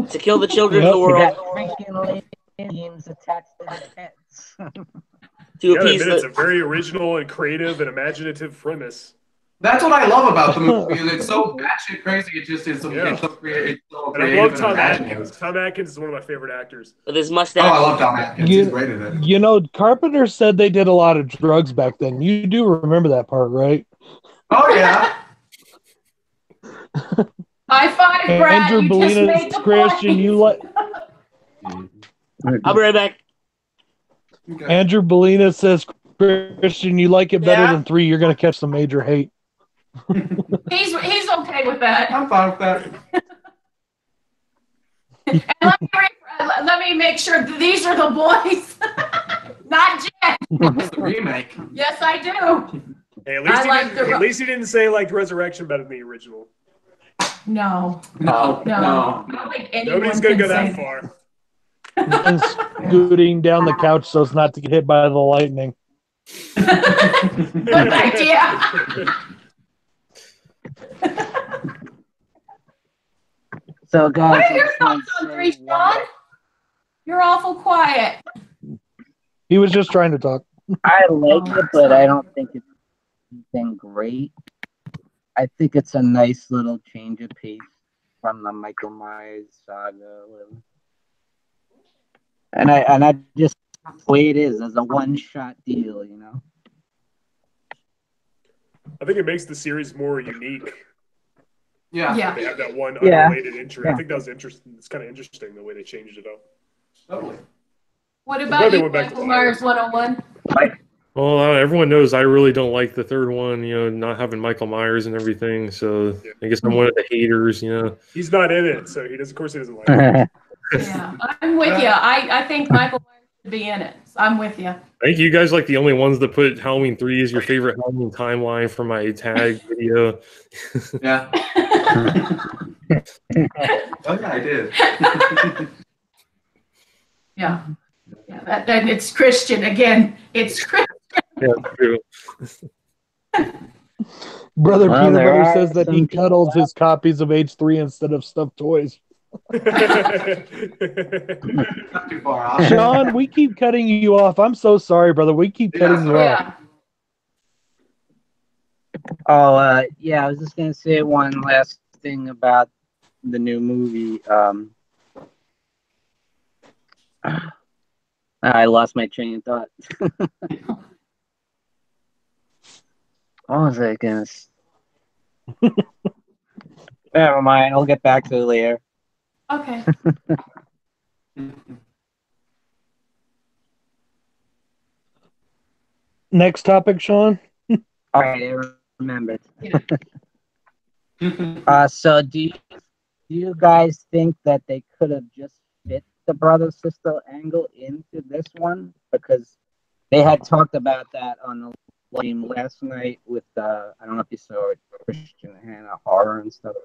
to kill the children Yep. of the They world got freaking beams attached to their heads. to You gotta appease admit, it's a the. very original and creative and imaginative premise. That's what I love about the movie. It's so batshit crazy. It just is. Yeah. It's so creative. It's so And I creative love and Tom imaginative. Atkins. Tom Atkins is one of my favorite actors. With his Oh, mustache. I love Tom Atkins. You- He's great at it. You know, Carpenter said they did a lot of drugs back then. You do remember that part, right? Oh yeah. High five, Brad. Andrew You just made Bellina, the Christian, point. you like I'll be right back. Okay. Andrew Bellina says, Christian, you like it better Yeah. than 3. You're gonna catch some major hate. He's okay with that. I'm fine with that. And let me make sure that these are the boys, not Jen. It's the remake. Yes, I do. Hey, I at least he didn't say he liked Resurrection better than the original. No, No. no. I don't think anyone Nobody's gonna can go that say far. And scooting down the couch so as not to get hit by the lightning. Good idea. So, guys, What are I your just want thoughts to on say 3, one- Sean? You're awful quiet. He was just trying to talk. I like it, but I don't think it's anything great. I think it's a nice little change of pace from the Michael Myers saga. And I just the way it is as a one-shot deal, you know. I think it makes the series more unique. Yeah. Yeah. They have that one Yeah. unrelated intro. I Yeah. think that was interesting. It's kind of interesting the way they changed it up. Totally. What glad about they you, went back to Michael fire. Myers 101? Well, everyone knows I really don't like the third one, not having Michael Myers and everything. So I guess I'm one of the haters. He's not in it, so of course he doesn't like it. Yeah, I'm with you. I think Michael Myers should be in it. I'm with you. I think you guys like the only ones that put Halloween 3 as your favorite Halloween timeline for my tag video. Yeah. Oh yeah, I did. Yeah. Yeah, that it's Christian again. It's Christian. Yeah, true. Brother Well, Peanut there Butter are says that he some people cuddles his copies of H3 instead of stuffed toys. Not too far off. Sean, we keep cutting you off. I'm so sorry, brother. We keep cutting you off. Yeah. Oh, yeah, I was just gonna say one last thing about the new movie. I lost my train of thought. What was I gonna Never mind, I'll get back to it later. Okay. Next topic, Sean. Alright, I remembered. Yeah. So do you guys think that they could have just fit the brother sister angle into this one? Because they had talked about that on the stream last night with I don't know if you saw it, Christian Hannah horror and stuff.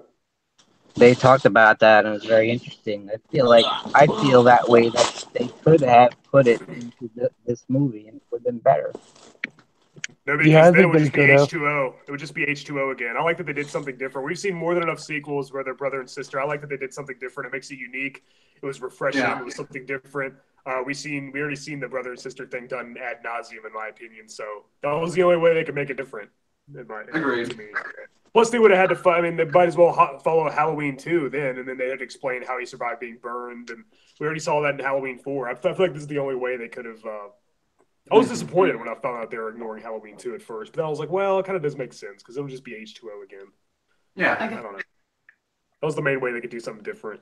They talked about that and it was very interesting. I feel that way that they could have put it into this movie and it would have been better. No, because Yeah, I then it think would they just be could have. H2O. It would just be H2O again. I like that they did something different. We've seen more than enough sequels where they're brother and sister. I like that they did something different. It makes it unique. It was refreshing. Yeah. It was something different. We already seen the brother and sister thing done ad nauseum, in my opinion. So that was the only way they could make it different. Agreed. To me. Plus, they would have had to. I mean, they might as well follow Halloween 2 then, and then they had to explain how he survived being burned. And we already saw that in Halloween 4. I feel like this is the only way they could have. I was disappointed when I found out they were ignoring Halloween 2 at first, but then I was like, well, it kind of does make sense because it'll just be H2O again. Yeah, I don't know. That was the main way they could do something different.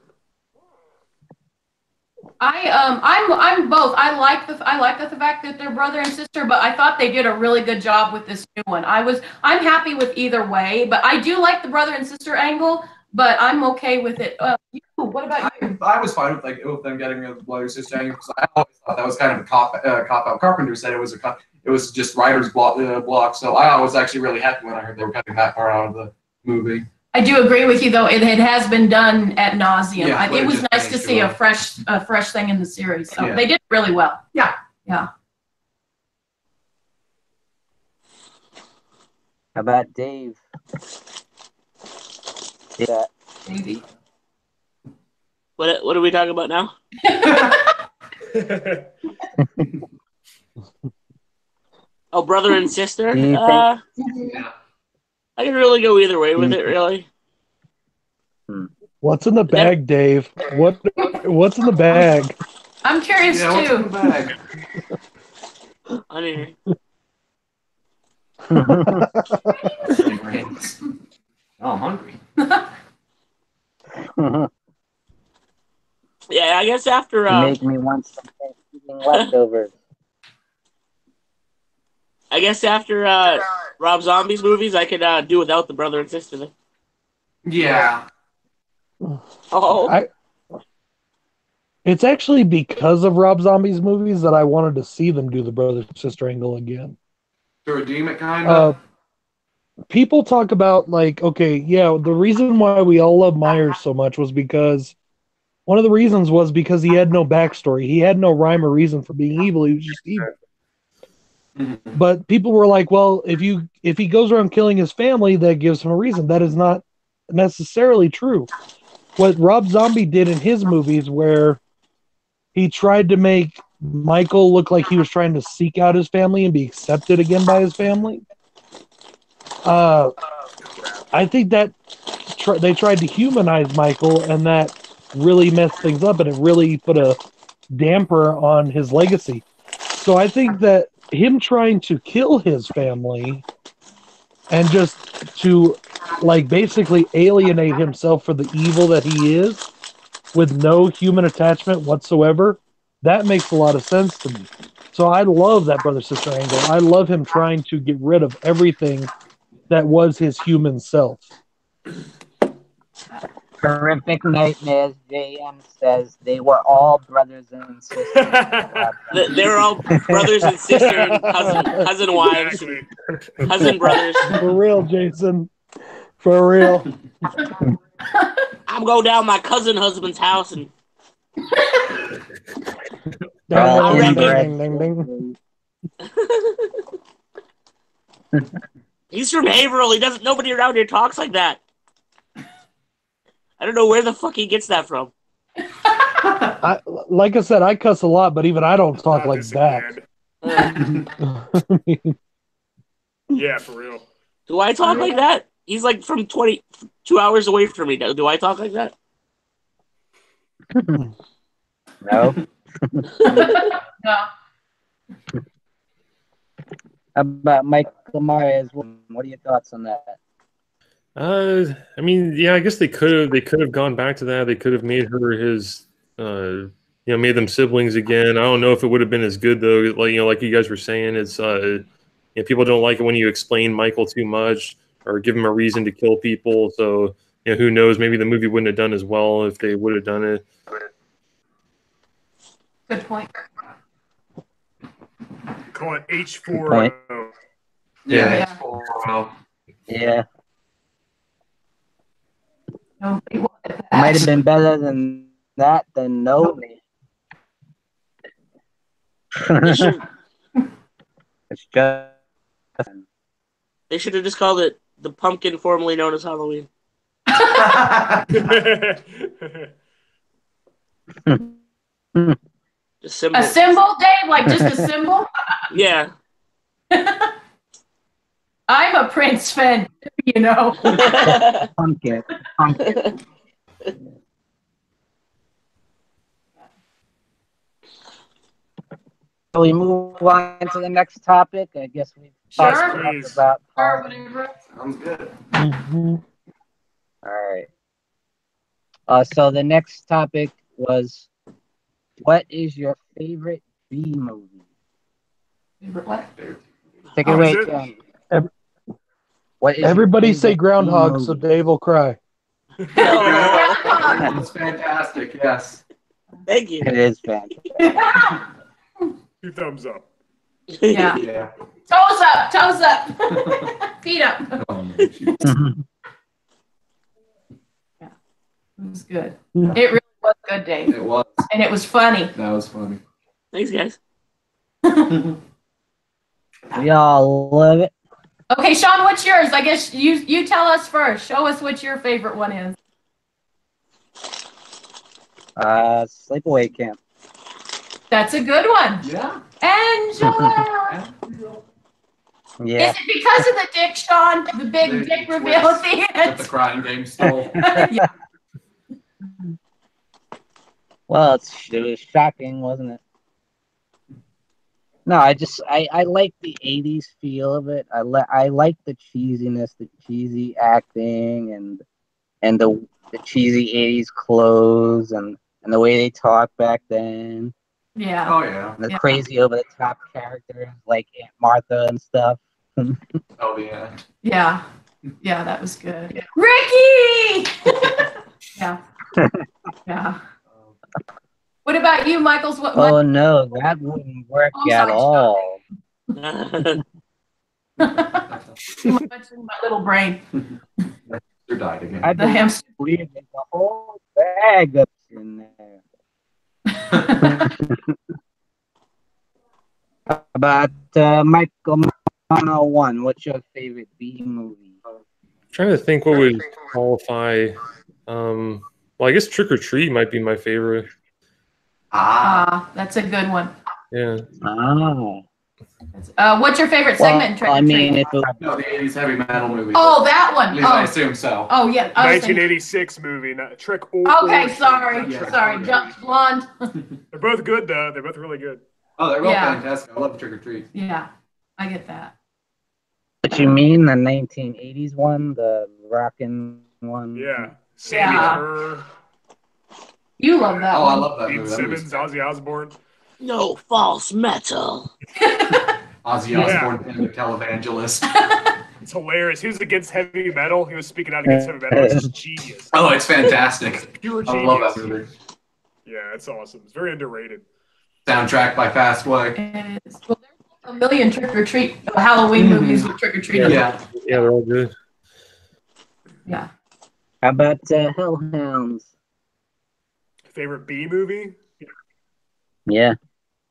I'm both. I like the fact that they're brother and sister, but I thought they did a really good job with this new one. I'm happy with either way, but I do like the brother and sister angle, but I'm okay with it. What about you? I was fine with them getting a brother sister angle because I always thought that was kind of a cop out. Carpenter said it was just writer's block, so I was actually really happy when I heard they were cutting that part out of the movie. I do agree with you, though. It has been done ad nauseum. Yeah, it was nice to see a fresh thing in the series. So they did really well. Yeah. How about Dave? Yeah. Maybe. What are we talking about now? Oh, brother and sister? I can really go either way with it, really. What's in the bag, Dave? What's in the bag? I'm curious too. What's in the bag? Honey. Oh, I'm hungry. Yeah, I guess after You make me want some Thanksgiving leftovers. I guess after Rob Zombie's movies, I could do without the brother and sister then. Yeah. Oh. It's actually because of Rob Zombie's movies that I wanted to see them do the brother-sister angle again. To redeem it, kind of? People talk about, the reason why we all love Myers so much was because one of the reasons was because he had no backstory. He had no rhyme or reason for being evil. He was just evil. Mm-hmm. But people were like, well, if he goes around killing his family, that gives him a reason. That is not necessarily true. What Rob Zombie did in his movies, where he tried to make Michael look like he was trying to seek out his family and be accepted again by his family, I think that they tried to humanize Michael, and that really messed things up, and it really put a damper on his legacy. So I think that him trying to kill his family and just to basically alienate himself for the evil that he is with no human attachment whatsoever, that makes a lot of sense to me. So I love that brother-sister angle. I love him trying to get rid of everything that was his human self. Horrific Nightmares, JM says they were all brothers and sisters. They were all brothers and sisters, and cousin wives, cousin brothers. For real, Jason. For real. I'm going down my cousin husband's house and Ding. He's from Haverhill. Nobody around here talks like that. I don't know where the fuck he gets that from. Like I said, I cuss a lot, but even I don't talk like that. Yeah, for real. Do I talk like that? He's like from 2 hours away from me. Do I talk like that? No. No. How about Michael Myers? What are your thoughts on that? I mean, yeah, I guess they could have gone back to that. They could have made her his, made them siblings again. I don't know if it would have been as good though. Like you guys were saying, it's people don't like it when you explain Michael too much or give him a reason to kill people. So who knows? Maybe the movie wouldn't have done as well if they would have done it. Good point. Call it H4O. Yeah. Yeah. No, Might have been better than that than no. It's just. They should have just called it the pumpkin, formerly known as Halloween. Just symbol. A symbol, Dave? Like just a symbol? Yeah. I'm a Prince fan, you know. Pumpkin. So we move on to the next topic. I guess we've talked Sure. enough Please. about Sure, horror. whatever. Sounds good. Mhm. All right. So the next topic was, what is your favorite B movie? What? Take it Oh, away, is it? Ken. Ev- What is your Everybody say favorite groundhog B so movie? Dave will cry. That's fantastic. Yes. Thank you. It is fantastic. 2 thumbs up. Yeah. Yeah. Toes up, toes up. Feet up. It was good. It really was good, Dave. It was. And it was funny. That was funny. Thanks, guys. We all love it. Okay, Sean, what's yours? I guess you tell us first. Show us what your favorite one is. Sleepaway Camp. That's a good one. Yeah. Angela. Yeah. Is it because of the dick, Sean? The big The dick twist reveal at the That end? the crying game stole. Yeah. Well, it was shocking, wasn't it? No, I like the '80s feel of it. I like the cheesiness, the cheesy acting, and the cheesy '80s clothes, and the way they talk back then. Yeah. Oh yeah. The Yeah. crazy over the top characters like Aunt Martha and stuff. Oh yeah. Yeah. Yeah, that was good. Ricky! Yeah. Yeah. What about you, Michaels? What? Oh no, that wouldn't work Oh, at sorry, all. Too much in my little brain. You died again. I The hamster. believe there's a whole bag of in there. How about Michael 101? What's your favorite B movie? Trying to think what would qualify. Well, I guess Trick or Treat might be my favorite. That's a good one. Yeah. What's your favorite Well, segment in Trick or I mean, Treat? if it, No, the 80s heavy metal movie. Oh, that At one. least I Oh, assume so. oh yeah. I was thinking- 1986 movie, not Trick or Okay, Treat. sorry. Yeah. Sorry. Jump blonde. They're both good though. They're both really good. Oh, they're real Yeah. fantastic. I love Trick or Treat. Yeah, I get that. what you mean, the 1980s one, the rockin' one? Yeah. Sammy Yeah. Kerr, You love that Oh, I one. love that Gene movie. That movie's Simmons, Ozzy Osbourne. No false metal. Ozzy Yeah. Osbourne, the televangelist. It's hilarious. He was against heavy metal. He was speaking out against heavy metal. It's just genius. Oh, it's fantastic. Pure I genius. love that movie. Yeah, it's awesome. It's very underrated. Soundtrack by Fastway. It is. Well, there's a million Trick or Treat Halloween movies with Trick or Treat. Yeah. Yeah, they're all good. Yeah. How about Hellhounds? Favorite B movie? Yeah.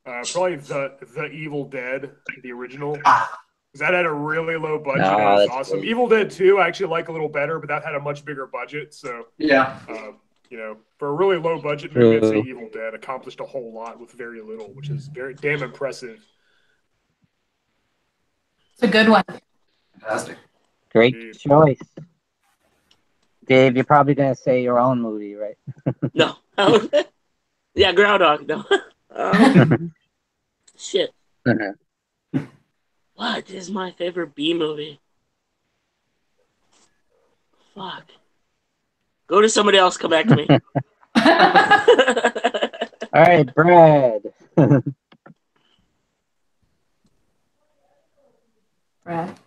Probably the Evil Dead, the original. Ah. 'Cause that had a really low budget. Oh, and it was that's awesome. great. Evil Dead 2, I actually like a little better, but that had a much bigger budget. So, Yeah. for a really low budget movie, I'd say True. Evil Dead accomplished a whole lot with very little, which is very damn impressive. It's a good one. Fantastic. Great Indeed. choice. Dave, you're probably going to say your own movie, right? No. Yeah, Groundhog. No. Shit. What is my favorite B movie? Fuck. Go to somebody else. Come back to me. All right, Brad. Brad.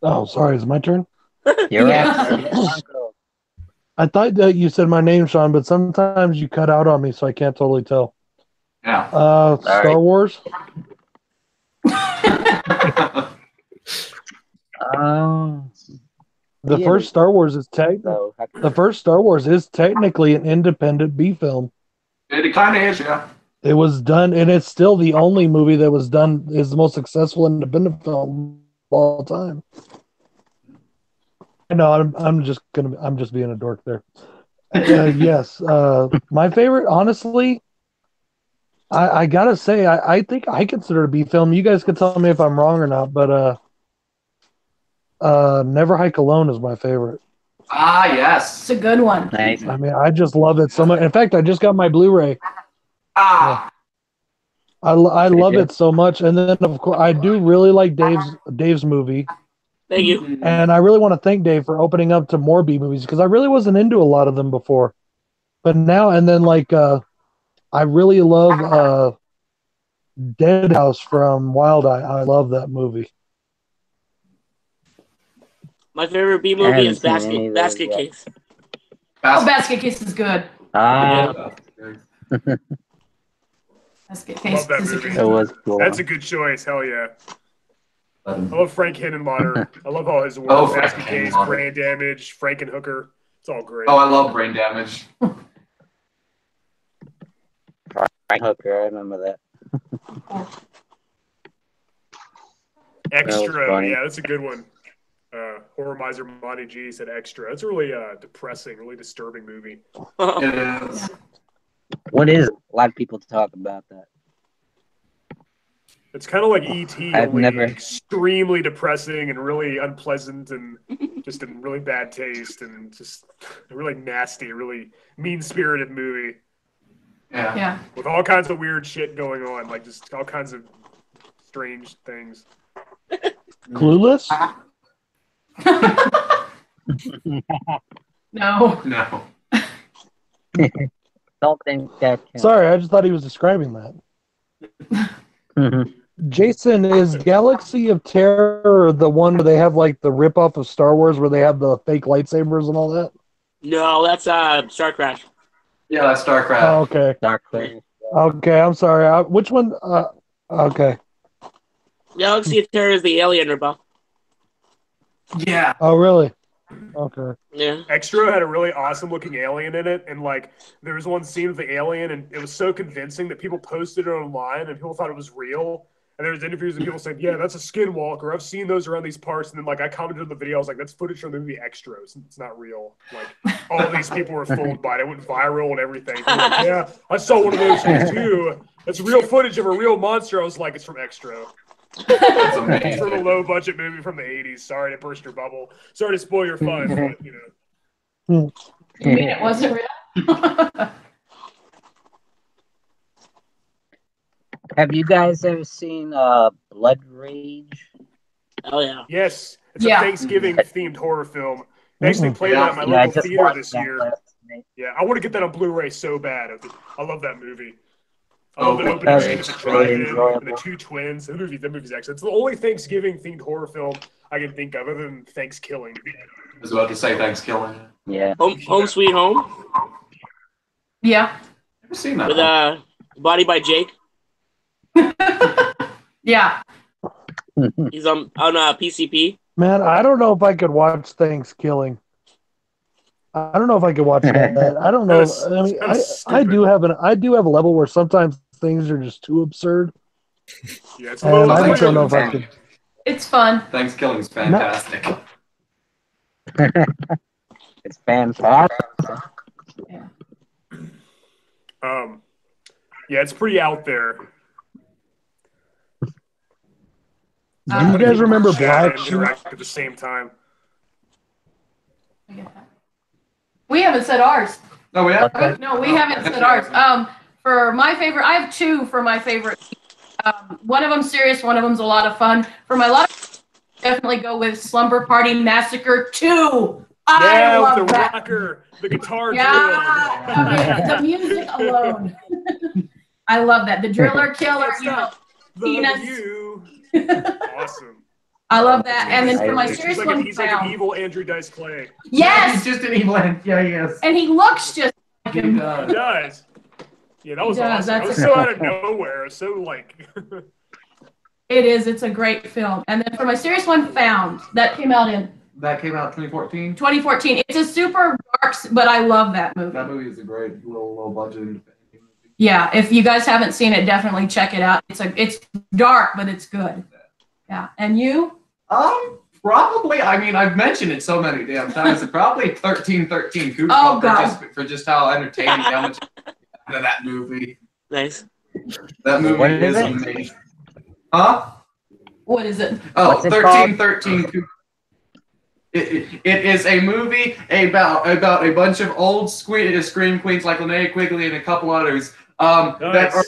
Oh, sorry. Is it my turn? You're Yeah. up. I thought that you said my name, Sean, but sometimes you cut out on me, so I can't totally tell. Yeah. Star right. Wars. The Yeah. first Star Wars is So, the first Star Wars is technically an independent B film. It kind of is, yeah. It was done, and it's still the only movie that was done is the most successful independent film of all time. No, I'm just being a dork there. Yes, my favorite, honestly, I gotta say, I think I consider it a B film. You guys could tell me if I'm wrong or not, but Never Hike Alone is my favorite. Ah, yes. It's a good one. Nice. I mean, I just love it so much. In fact, I just got my Blu-ray. Ah. I love it so much, and then of course I do really like Dave's movie, Thank you. and I really want to thank Dave for opening up to more B movies because I really wasn't into a lot of them before, but now and then I really love Dead House from Wild Eye. I love that movie. My favorite B movie is Basket Case. Oh, Basket Case is good. Ah, Basket I Case love that is a movie. good it was cool. That's a good choice. Hell yeah. I love Frank Henenlotter. I love all his work. Oh, Frank Basket Case, Henenlotter. Brain Damage, Frankenhooker. It's all great. Oh, I love Brain Damage. Frank Hooker, I remember that. Extra. funny. Yeah, that's a good one. Horror Miser Monty G said Extra. That's a really depressing, really disturbing movie. It is. What is it? A lot of people talk about that. It's kind of like E.T., I've only never- extremely depressing and really unpleasant and just in really bad taste and just a really nasty, really mean-spirited movie Yeah. Yeah. with all kinds of weird shit going on, like just all kinds of strange things. Clueless? No. No. Don't think that counts. Sorry, I just thought he was describing that. Jason, is Galaxy of Terror the one where they have like the ripoff of Star Wars where they have the fake lightsabers and all that? No, that's Star Crash. Yeah, that's StarCraft. Oh, okay. Dark Thing. Okay, I'm sorry. Which one? Okay. Galaxy of Terror is the alien ripoff. Yeah. Oh, really? Okay. Yeah. Extra had a really awesome looking alien in it, and like there was one scene with the alien, and it was so convincing that people posted it online, and people thought it was real. And there was interviews and people saying, "Yeah, that's a skinwalker. I've seen those around these parts." And then like I commented on the video, I was like, "That's footage from the movie Extra. It's not real." Like all these people were fooled by it. It went viral and everything. They were like, "Yeah, I saw one of those things too. That's real footage of a real monster." I was like, "It's from Extra." That's It's amazing. from a low budget movie from the 80s. Sorry to burst your bubble. Sorry to spoil your fun, but you know. You mean it wasn't real? Have you guys ever seen Blood Rage? Oh yeah. Yes, it's Yeah. a Thanksgiving themed horror film. They actually played that at my Yeah, I local just theater watched this that year. last night. Yeah, I want to get that on Blu-ray so bad. I love that movie. I Oh, love the opening that scene was with the really drive-in and the enjoyable. two twins. The movie's excellent. It's the only Thanksgiving themed horror film I can think of other than Thanksgiving. I was about to say Thanksgiving. Yeah. Home Sweet Home Yeah. Never seen that. with Body by Jake. Yeah. He's on PCP. Man, I don't know if I could watch Thanksgiving. I don't know if I could watch that. I don't know. I mean, I do have a level where sometimes things are just too absurd. Yeah, it's a little. And I Thanksgiving just don't know if I could. It's fun. Thanksgiving's fantastic. It's fantastic. Yeah, it's pretty out there. Do you guys remember Black and Sheep? interact at the same time? We haven't said ours. No, we have. Okay. No, we haven't said ours. For my favorite, I have two for my favorite. One of them's serious, one of them's a lot of fun. For my lot of definitely go with Slumber Party Massacre 2. I Yeah, love with the that. rocker, the guitar Yeah, drill. the music alone. I love that. The driller killer, you know. Love Peanuts. you. Awesome. I love that. And then for my He's serious He's one, like an found. evil Andrew Dice Clay. Yes, He's just an evil end. Yeah, he is. and he looks just like He him. He does. does. Yeah, that was He does, awesome. That that's was a- so out of nowhere. So like. It is. It's a great film. And then for my serious one, Found, that came out in That came out 2014. 2014. It's a super dark, but I love that movie. That movie is a great low budget independent movie. Yeah, if you guys haven't seen it, definitely check it out. It's dark, but it's good. Yeah, and you? Probably. I mean, I've mentioned it so many damn times. Probably 1313 Oh, God. for just how entertaining, how much out of that movie. Nice. That movie What is is it? amazing. Huh? What is it? Oh, What's it called? 1313. It is a movie about a bunch of old scream queens like Linnea Quigley and a couple others that are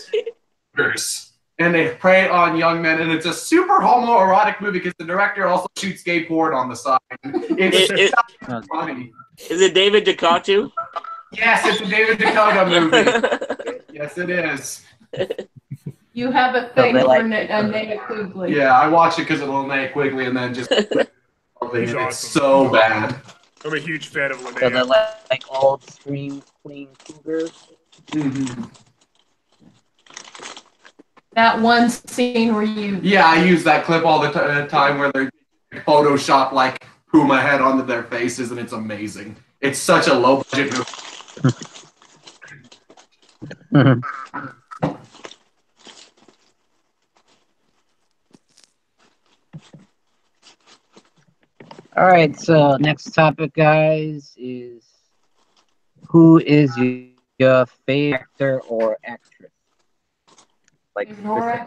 murderers, and they prey on young men. And it's a super homoerotic movie because the director also shoots gay porn on the side. It's funny. Is it David Duchovny? Yes, it's a David Duchovny movie. Yes, it is. You have a thing for Linnea Quigley. Yeah, I watched it because of Linnea Quigley, and then just He's it's awesome. so bad. I'm a huge fan of So Linnea. they're like old scream queen cougars. Mm-hmm. That one scene where you. Yeah, I use that clip all the time where they Photoshop like Puma head onto their faces, and it's amazing. It's such a low budget movie. All right, so next topic, guys, is who is your favorite actor or actress? Like horror.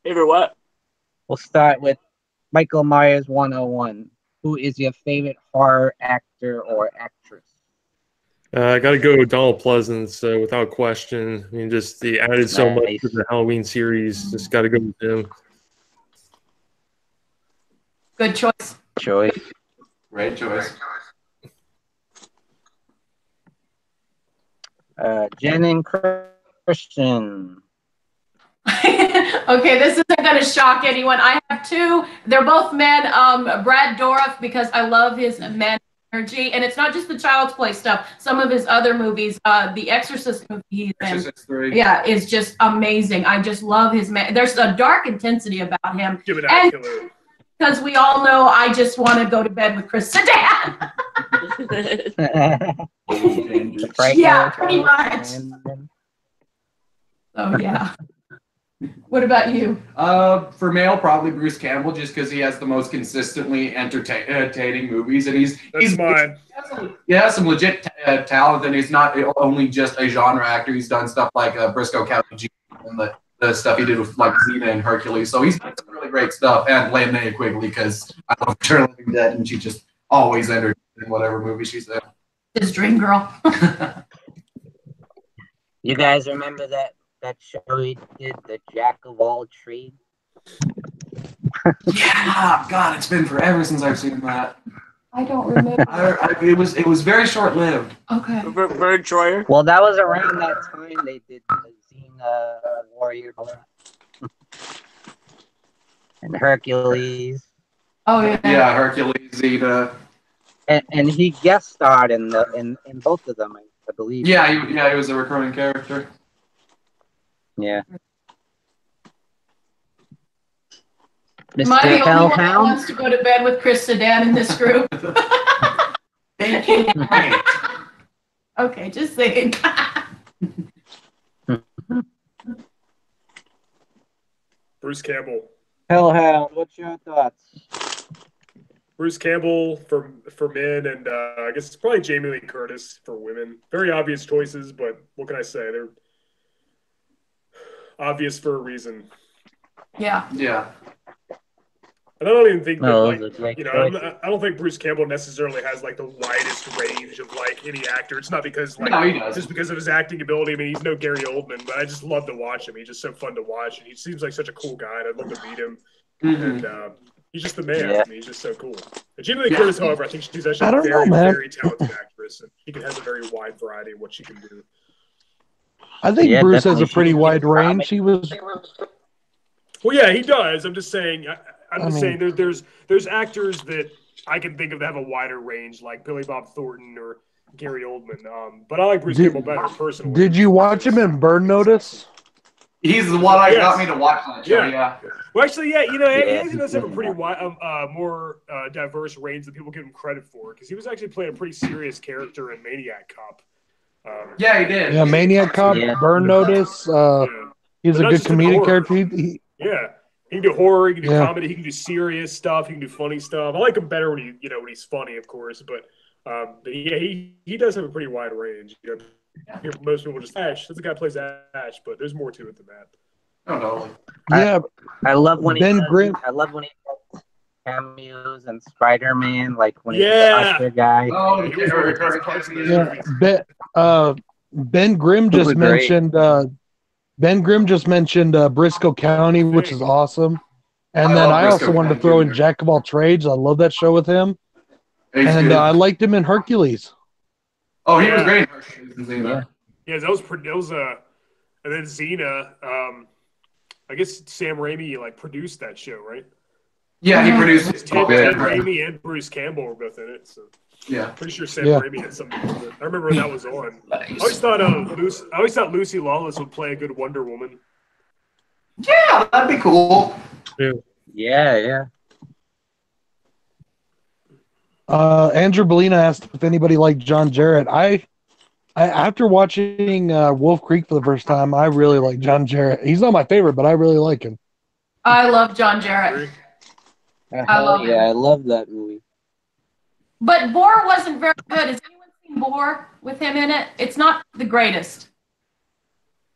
Favorite what? We'll start with Michael Myers 101. Who is your favorite horror actor or actress? I got to go with Donald Pleasance without question. I mean, just he added so much to the Halloween series. Just got to go with him. Good choice. Great choice. Jen and Christian. Okay, this isn't going to shock anyone. I have two. They're both men. Brad Dourif, because I love his man energy, and it's not just the Child's Play stuff. Some of his other movies, the Exorcist movie he's in, Exorcist 3. yeah, is just amazing. I just love his man. There's a dark intensity about him. Give it out, killer. Because we all know I just want to go to bed with Chris Sedan. Yeah, pretty much. Oh, yeah. What about you? For male, probably Bruce Campbell, just because he has the most consistently entertaining movies, and he's mine. He has some legit talent, and he's not only just a genre actor. He's done stuff like Briscoe County G and the stuff he did with like Xena and Hercules. So he's done some really great stuff. And Linnea Quigley, because I love Return of the Living Dead, and she just always entered in whatever movie she's in. His dream girl. You guys remember that show he did, The Jack of All Trades? Yeah, God, it's been forever since I've seen that. I don't remember. It was very short lived. Okay. Bird Troyer. Well, that was around that time they did the Xena Warrior and Hercules. Oh yeah. Yeah, Hercules, Xena. And he guest starred in both of them, I believe. Yeah, he was a recurring character. Yeah. Am I the only one that Hellhound? wants to go to bed with Chris Sedan in this group? Thank you. Okay, just saying. Bruce Campbell. Hellhound, what's your thoughts? Bruce Campbell for men, and I guess it's probably Jamie Lee Curtis for women. Very obvious choices, but what can I say? They're obvious for a reason. Yeah. Yeah. And I don't even think that, I I don't think Bruce Campbell necessarily has like the widest range of like any actor. It's not because No, he does. just because of his acting ability. I mean, he's no Gary Oldman, but I just love to watch him. He's just so fun to watch, and he seems like such a cool guy. And I'd love to meet him. Mm-hmm. And he's just the man. Yeah. I mean, he's just so cool. And Jamie Lee Curtis, however, I think she's actually I a don't very, know, man. very talented actress, and she has a very wide variety of what she can do. I think Yeah, Bruce has a definitely. pretty wide range. He was Well, yeah, he does. I'm just saying. I'm just saying. There's actors that I can think of that have a wider range, like Billy Bob Thornton or Gary Oldman. But I like Bruce Campbell better personally. Did you watch him in Burn Notice? He's the one that got me to watch that show. Yeah. Well, actually, yeah, Yeah, he does have a pretty wide, more diverse range than people give him credit for, because he was actually playing a pretty serious character in Maniac Cop. Yeah, he did. Yeah, Maniac Cop, Yeah. Burn Notice. He's But a not good just in comedic horror. character. He He can do horror, he can do Yeah. comedy, he can do serious stuff, he can do funny stuff. I like him better when when he's funny, of course, but yeah, he does have a pretty wide range. Most people just Ash. That's the guy who plays Ash, but there's more to it than that. I don't know. Yeah, I love when Ben he does, Grimm. I love when he does cameos and Spider-Man, like when he's Yeah. the Usher guy. Oh, He was one of the best parts of those Yeah, movies. Ben Grimm just Those are great. mentioned Briscoe County, which is awesome. And I then love I Briscoe also wanted to County throw in Jr. Jack of all trades. I love that show with him, He's and good. I liked him in Hercules. Oh, he was Yeah. great. in Xena. Yeah. Yeah, that was and then Xena. I guess Sam Raimi like produced that show, right? Yeah, he produced it. Ted Raimi and Bruce Campbell were both in it. So Yeah. pretty sure Sam Yeah. Raimi had something to do with it. I remember when that was on. I Nice. always thought Lucy Lawless would play a good Wonder Woman. Yeah, that'd be cool. Yeah. Andrew Bellina asked if anybody liked John Jarrett. I after watching Wolf Creek for the first time, I really like John Jarrett. He's not my favorite, but I really like him. I love John Jarrett. I love him. I love that movie. But Boar wasn't very good. Has anyone seen Boar with him in it? It's not the greatest.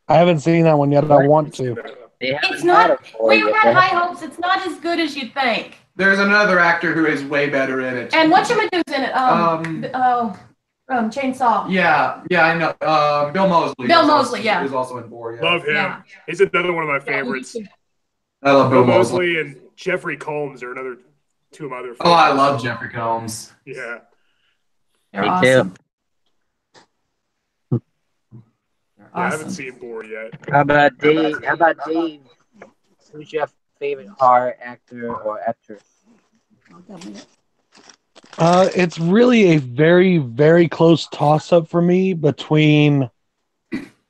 I haven't seen that one yet. I want to. They haven't It's not. had it for We yet. had high hopes. It's not as good as you'd think. There's another actor who is way better in it. And whatchamadood's in it? Chainsaw. Yeah, I know. Bill Moseley. Bill is Moseley, also, yeah. is also in Boar. Yeah. Love him. Yeah. He's another one of my Yeah, favorites. I love Bill Bill Moseley. Moseley and Jeffrey Combs are another two of my other favorites. Oh, I love Jeffrey Combs. Yeah. They're Me awesome. too. They're I haven't awesome. seen Boar yet. How about Dave? Who's your favorite horror actor or actress? It's really a very, very close toss-up for me between.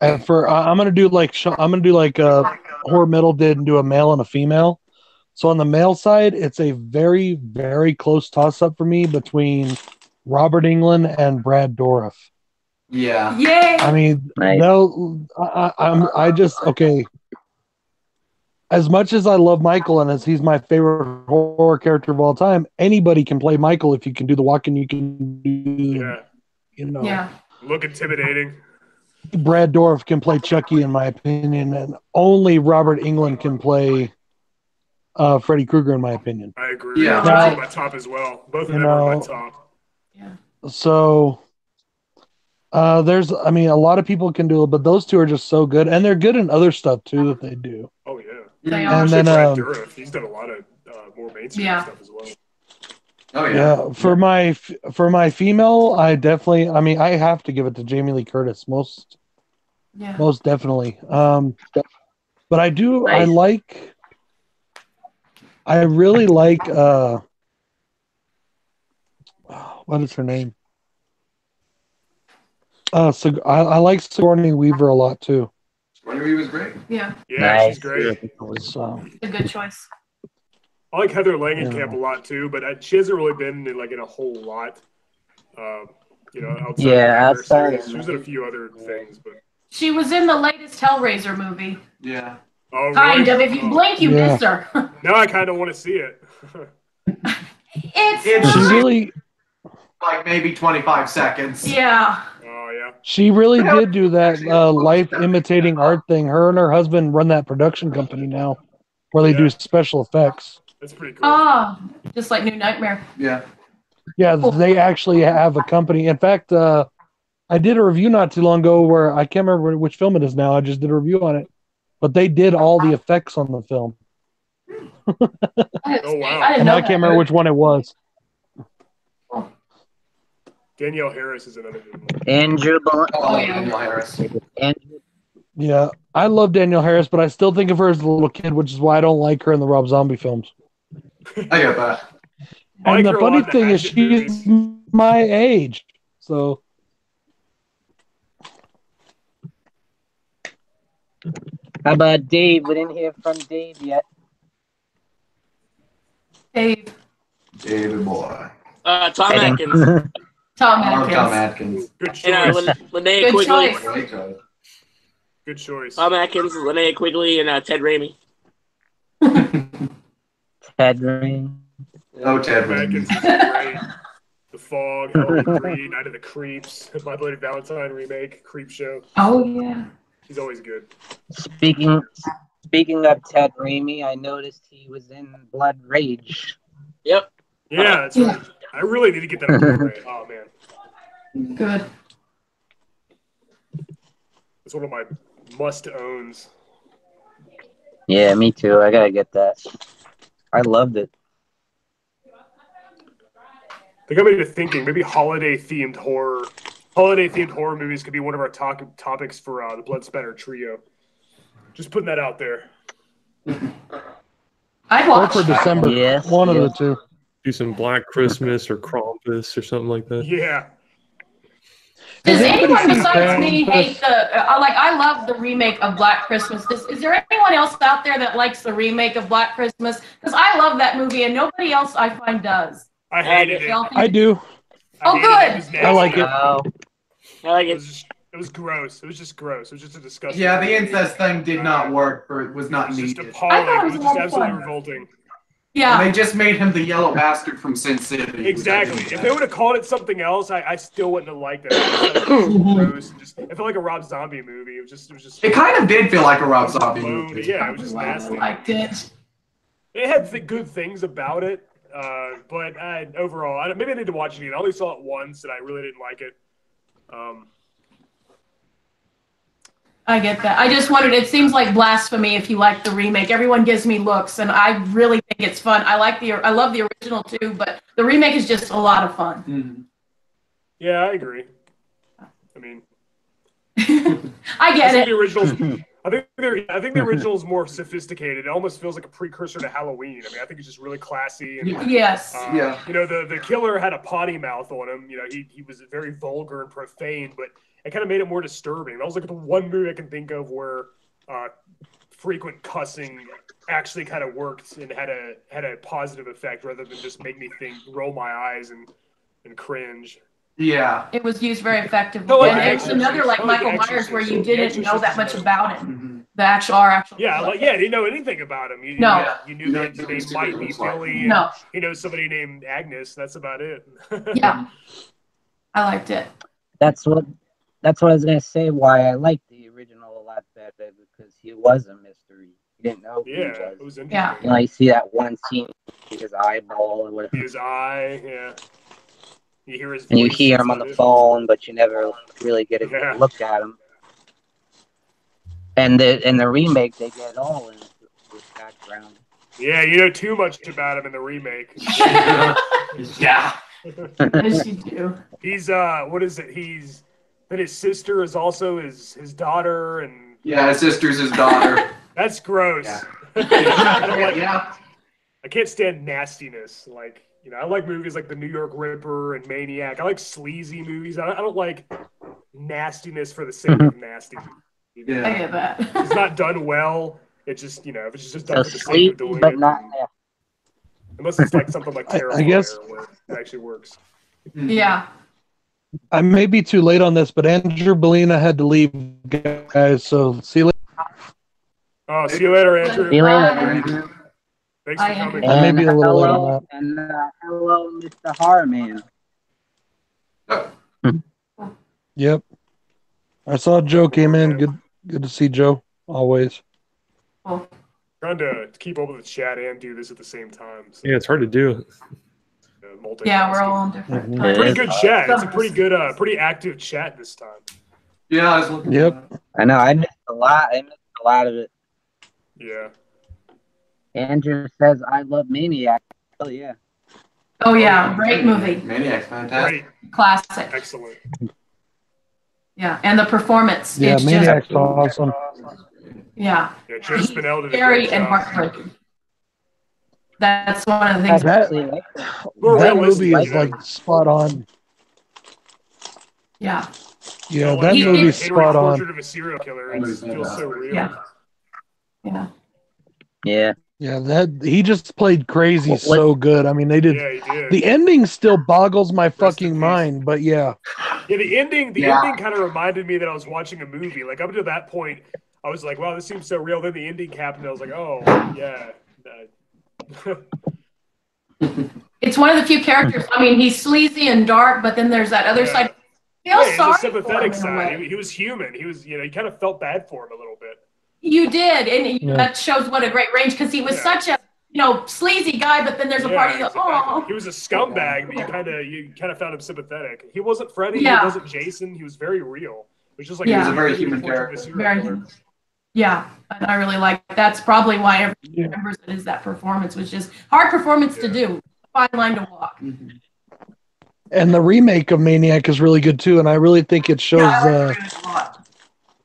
I'm gonna do like Horror Metal did and do a male and a female. So on the male side, it's a very, very close toss-up for me between Robert Englund and Brad Dourif. Yeah. Yay! I mean, Nice. no, I just okay. As much as I love Michael and as he's my favorite horror character of all time, anybody can play Michael if you can do the walking. You can do, Yeah. you know. Yeah. Look intimidating. Brad Dourif can play Chucky, in my opinion, and only Robert Englund can play Freddy Krueger, in my opinion. I agree. Yeah. That's on my top as well. Both of You them are on my know, top. Yeah. So there's, I mean, a lot of people can do it, but those two are just so good, and they're good in other stuff too that they do. Oh yeah. They And are. then, Brad Dourif, he's done a lot of more mainstream Yeah. stuff as well. Oh yeah. Yeah, for my female, I have to give it to Jamie Lee Curtis most definitely. But I do Nice. I really like what is her name? So I like Sigourney Weaver a lot too. Sigourney was great. Yeah. Yeah, Nice. she's great. So A good choice. I like Heather Langenkamp Yeah. a lot too, but she hasn't really been in a whole lot. Outside Yeah, of the outside series. of- She was in a few other things, but She was in the latest Hellraiser movie. Yeah. oh, really? Kind of. If you blink, you Yeah. miss her. Now I kind of want to see it. It's It's she not. really Like maybe 25 seconds. Yeah. Oh yeah. She really did do that life imitating art thing. Her and her husband run that production company now where they do special effects. That's pretty cool. Oh, just like New Nightmare. Yeah. Yeah, they actually have a company. In fact, I did a review not too long ago where I can't remember which film it is now. I just did a review on it. But they did all the effects on the film. Oh, wow. I didn't And know I can't remember which one it was. Danielle Harris is another good one. Andrew Oh, yeah. Danielle Harris. Andrew Yeah, I love Danielle Harris, but I still think of her as a little kid, which is why I don't like her in the Rob Zombie films. I get that. I And like the her a funny lot in the thing is, Hatchet she's movies. my age. So, How about Dave? We didn't hear from Dave yet. Dave. David boy. Tom Atkins. Tom I love Tom Atkins. Atkins. Good choice. And Linnea Good Quigley. choice. Great choice. Good choice. Tom Atkins, Linnea Quigley, and Ted Raimi. Ted Raimi. Oh, Ted Atkins Raimi. is great. The Fog, Halloween 3, Night of the Creeps, My Bloody Valentine remake, Creep Show. Oh yeah. He's always good. Speaking of Ted Raimi, I noticed he was in Blood Rage. Yep. Yeah, that's right. I really need to get that on Blu-ray. Oh man, Good. it's one of my must-owns. Yeah, me too. I gotta get that. I loved it. They got me to thinking. Maybe holiday-themed horror movies could be one of our topics for the Blood Spatter Trio. Just putting that out there. I'd Or watch. for December. Yes, One of yeah. the two. Do some Black Christmas or Krampus or something like that. Yeah. Does Has anybody anyone seen besides me Krampus? hate I love the remake of Black Christmas. Is there anyone else out there that likes the remake of Black Christmas? Because I love that movie and nobody else I find does. I hated it. Y'all think I do. Oh, hated it. good. It was nasty. I like it. Oh, I like It it. was gross. It was just gross. It was just a disgusting. Yeah, the movie. incest thing did not work, or it was It not was just needed. appalling. I thought It it was was a just lot of absolutely fun. revolting. Yeah. They just made him the yellow bastard from Sin City. which I Exactly. didn't If like. they would have called it something else, I still wouldn't have liked it. It was so gross. And just, it felt like a Rob Zombie movie. It was just. It kind of did feel like a Rob it was Zombie blown. movie. Yeah, it was just I nasty. liked it. It had good things about it, but overall, maybe I need to watch it again. I only saw it once, and I really didn't like it. I get that. I just wondered, it seems like blasphemy if you like the remake. Everyone gives me looks and I really think it's fun. I love the original too, but the remake is just a lot of fun. Mhm. Yeah, I agree. I mean, I get think it. the originals. I think the original is more sophisticated. It almost feels like a precursor to Halloween. I mean, I think it's just really classy. And, Yes. Yeah. You know, the killer had a potty mouth on him. You know, he was very vulgar and profane, but it kind of made it more disturbing. That was like the one movie I can think of where frequent cussing actually kind of worked and had a positive effect rather than just make me roll my eyes and cringe. Yeah. It was used very effectively. Oh, And The it was another like Exorcist. Michael The Myers where you Exorcist. didn't The know that much Exorcist. about it. Mhm. The actual. Yeah, like didn't know anything about him. No. You knew that his name might be Billy. And No. he knows somebody named Agnes. That's about it. Yeah. I liked it. that's what I was gonna say. Why I liked the original a lot better because he was a mystery. You didn't know who Yeah, he it was. was interesting. Yeah. You know, you see that one scene, his eyeball or whatever, His eye, yeah. You hear his voice. and you hear him on that's the about it. phone, but you never really get a good Yeah. look at him. And the remake, they get all in his background. Yeah, you know too much about him in the remake. Yeah. Yes, you do. He's what is it? That his sister is also his daughter, and Yeah, his sister's his daughter. that's gross. Yeah. I don't like. Yeah. I can't stand nastiness. Like, you know, I like movies like The New York Ripper and Maniac. I like sleazy movies. I don't like nastiness for the sake of nasty. You know? I Yeah. get that. It's not done well. It's just, you know, if it's just done So for the sake sweet, of doing but it. not nasty. Unless it's like something like I Terrifier guess- where it actually works. Yeah. I may be too late on this, but Andrew Bellina had to leave, guys. So see you later. Oh, see you later, Andrew. See you later, Bye. Andrew. Thanks for Bye, coming. Andrew. I may And be a little late hello, on and hello, Mr. Horror Man. Yep. I saw Joe came in. Good to see Joe. Always. Trying to keep up with the chat and do this at the same time. So, Yeah, it's hard to do. multitasking. Yeah, we're all on different Mhm. times. Pretty good chat. It's a pretty active chat this time. Yeah, I was looking. Yep. I know, I missed a lot. I missed a lot of it. Yeah. Andrew says, I love Maniac. Oh, yeah. Oh yeah, great movie. Maniac's fantastic. Great. Classic. Excellent. Yeah, and the performance. Yeah, it's Maniac's just, awesome. yeah, Yeah, Joe Spinell did a scary great and job. heartbreaking. That's one of the things. That, Actually, like More that realistic, movie is you know? like spot on. Yeah, Yeah, Like, that He- movie's Henry spot on. Portrait of a Serial Killer. It feels so real. yeah, yeah. yeah. Yeah, that he just played crazy What- so good. I mean, they did. Yeah, he did. The ending still boggles my in fucking peace. mind, but yeah. Yeah, the ending Yeah. kind of reminded me that I was watching a movie. Like up to that point, I was like, "Wow, this seems so real." Then the ending happened. I was like, "Oh, yeah." It's one of the few characters. I mean, he's sleazy and dark, but then there's that other side. Yeah, Feel sorry a sympathetic for him in a side. way. He was human. He was, you kind of felt bad for him a little bit. You did, and that shows what a great range because he was such a sleazy guy. But then there's a part of you, oh, he was a scumbag, but you kind of found him sympathetic. He wasn't Freddy. He wasn't Jason. He was very real. It was just like he was a very human character. Very human. Yeah, and I really like it. That's probably why everyone remembers it is that performance, which is hard performance to do, fine line to walk. Mm-hmm. And the remake of Maniac is really good too, and I really think it shows.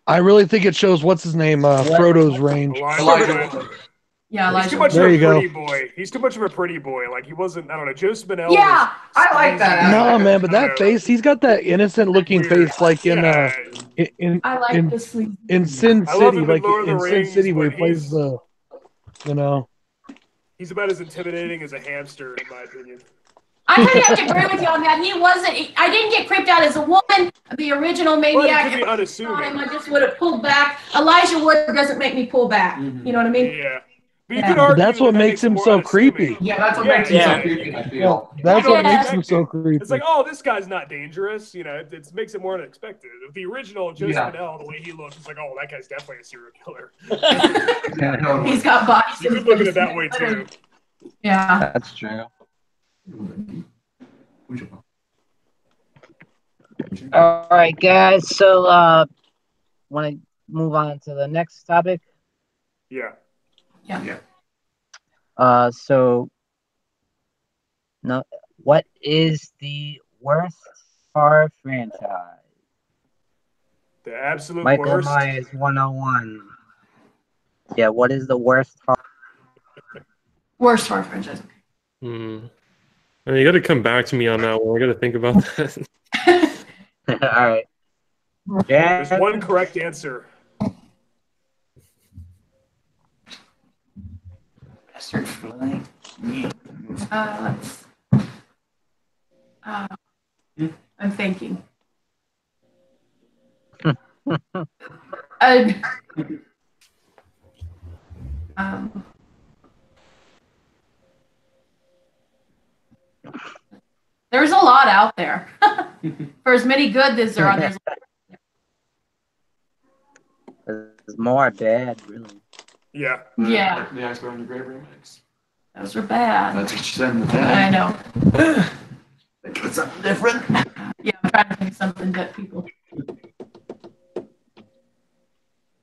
I really think it shows what's his name, Frodo's range. Elijah. Yeah, Elijah. He's too much There of a you go. pretty boy. He's too much of a pretty boy. Like he wasn't. I don't know. Joseph Manel. Yeah, I like that. No, man, but that face, he's got that innocent looking face like in I like this sleazy. in Sin I love City, him in like Lord of the in Sin Rings, City where he but plays the, He's about as intimidating as a hamster, in my opinion. I kind of have to agree with you on that. He wasn't. I didn't get creeped out as a woman. The original Maniac. Well, he could be unassuming. I just would have pulled back. Elijah Wood doesn't make me pull back. Mm-hmm. You know what I mean? Yeah. But you could argue that's what that makes him more so unassuming. creepy. Yeah, that's what makes him so creepy, I feel. That's what Yeah. makes him so creepy. It's like, oh, this guy's not dangerous. It makes it more unexpected. With the original Joseph Manel, the way he looks, it's like, oh, that guy's definitely a serial killer. He's got bodies. You could look at it that way too. Yeah. That's true. All right, guys. So, want to move on to the next topic? Yeah. So, no, what is the worst horror franchise? The absolute Michael worst. Myers 101. Yeah, what is the worst horror? Worst horror franchise. I mean, you got to come back to me on that one. I got to think about that. All right. Yeah. There's one correct answer. I'm thinking. There's a lot out there. For as many good as there are, There's more bad, really. Yeah. Yeah. The Iceberg and the Grave remix. Those are bad. That's what you said in the I tag. know. Think of something different. Yeah, I'm trying to think of something that people.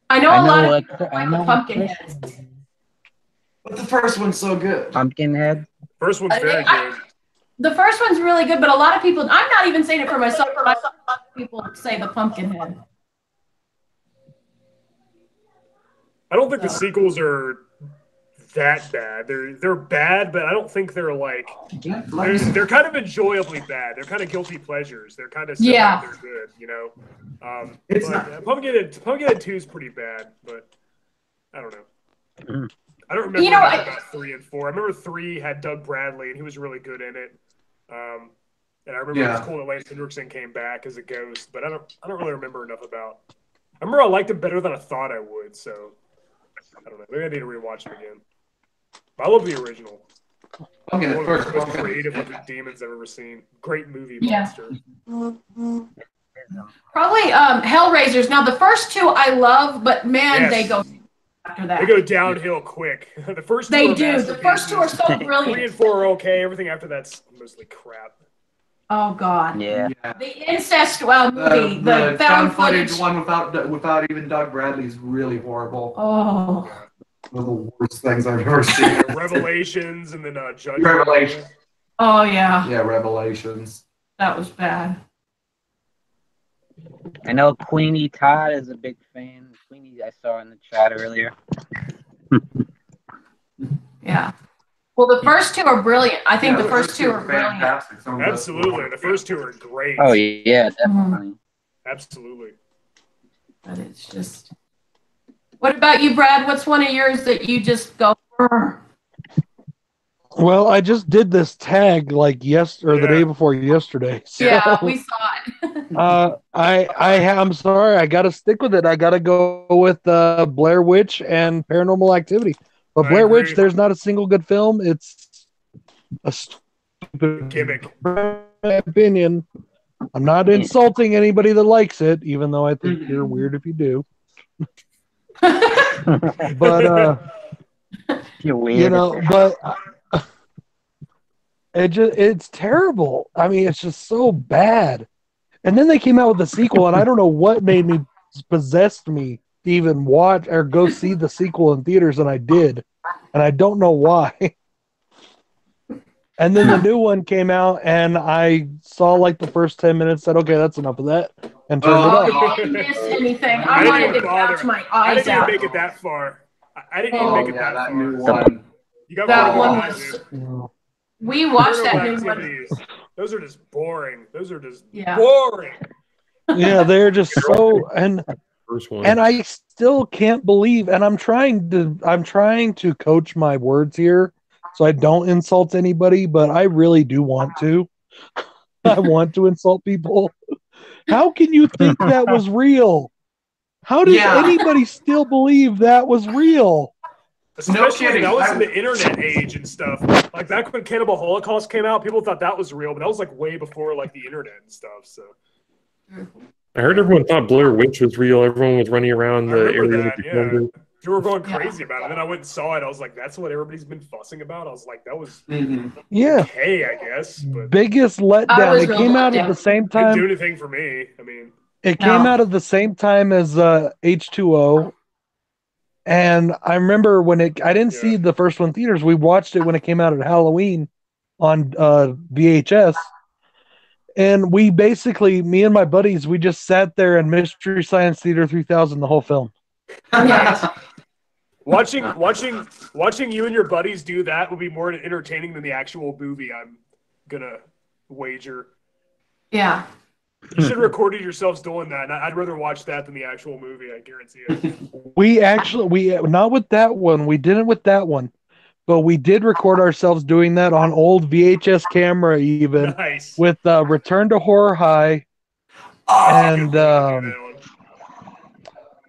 I know a lot of people like the Pumpkinhead. But the first one's so good. Pumpkinhead. First one's very good. The first one's really good, but a lot of people, I'm not even saying it for myself, but a lot of people say the Pumpkinhead. I don't think the sequels are that bad. They're bad, but I don't think they're like they're kind of enjoyably bad. They're kind of guilty pleasures. They're kind of they're good, It's not Pumpkinhead 2 is pretty bad, but I don't know. I don't remember about 3 and 4. I remember 3 had Doug Bradley and he was really good in it. And I remember it was cool that Lance Hendrickson came back as a ghost, but I don't really remember enough about. I remember I liked him better than I thought I would, so I don't know. Maybe I need to rewatch it again. But I love the original. Okay, the One first of the most one. creative looking demons I've ever seen. Great movie, Yeah. monster. Probably Hellraisers. Now, the first 2 I love, but man, they go after that. They go downhill quick. The first 2 They are do. The first 2 are so 3 brilliant. and 4 are okay. Everything after that's mostly crap. Oh, God. Yeah. The incest movie, the found footage. one without even Doug Bradley is really horrible. Oh. One of the worst things I've ever seen. Revelations and then Judgment. Revelations. Oh, yeah. Yeah, Revelations. That was bad. I know Queenie Todd is a big fan. Queenie, I saw in the chat earlier. Yeah. Well, the first 2 are brilliant. I think the first 2 are brilliant. fantastic. Some of the best Absolutely. The first 2 are great. Oh, yeah, definitely. Absolutely. But it's just. What about you, Brad? What's one of yours that you just go? "Brr"? Well, I just did this tag like the day before yesterday. So, Yeah, we saw it. I'm sorry, I gotta stick with it. I gotta go with Blair Witch and Paranormal Activity. But I Blair agree. Witch, there's not a single good film. It's a stupid Gimmick. opinion. I'm not insulting anybody that likes it, even though I think you're weird if you do. But You're weird. you know, but it's terrible. I mean, it's just so bad. And then they came out with the sequel, and I don't know what made me possessed me to even watch or go see the sequel in theaters, and I did, and I don't know why. And then the new one came out, and I saw like the first 10 minutes, said, "Okay, that's enough of that," and turned it off. I didn't miss anything. I I didn't wanted even to bother. gouge my I eyes didn't even out. make it that far. I didn't Oh, even make it yeah, that that new far. one. You got That one one was. was. We watched that new one. Activities. Those are just boring. Those are just Yeah. boring. Yeah, they're just so First one. and I still can't believe, and I'm trying to coach my words here so I don't insult anybody, but I really do want to. I want to insult people. How can you think that was real? How does Yeah. anybody still believe that was real? Especially kidding. that was in the internet age and stuff. Like back when Cannibal Holocaust came out, people thought that was real, but that was like way before like the internet and stuff. So I heard everyone thought Blair Witch was real. Everyone was running around I the remember area. that, with the yeah. thunder. You were going crazy about it. Then I went and saw it. I was like, that's what everybody's been fussing about. I was like, that was Yeah. okay, I guess. But Biggest I letdown. was It real came out let at the down. same didn't do time. anything for me. I mean, It came No. out at the same time as H2O. And I remember when I didn't see the first one in theaters. We watched it when it came out at Halloween on VHS. And we basically, me and my buddies, we just sat there in Mystery Science Theater 3000 the whole film. Yes. watching you and your buddies do that would be more entertaining than the actual movie. I'm gonna wager. Yeah. You should have recorded yourselves doing that. I'd rather watch that than the actual movie. I guarantee it. We not with that one. We didn't with that one, but we did record ourselves doing that on old VHS camera, even Nice. with Return to Horror High, and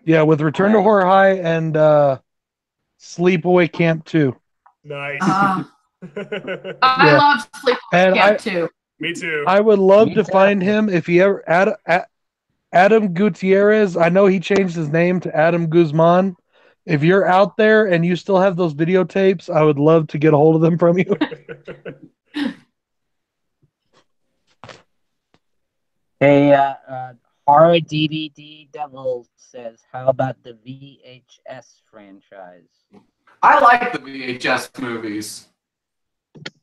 yeah, with Return to Horror High and Sleepaway Camp 2. Nice. I Yeah. love Sleepaway And Camp too. Me too. I would love Me to too. find him if he ever Adam Gutierrez. I know he changed his name to Adam Guzman. If you're out there and you still have those videotapes, I would love to get a hold of them from you. Hey, Horror DVD Devil says, how about the VHS franchise? I like the VHS movies.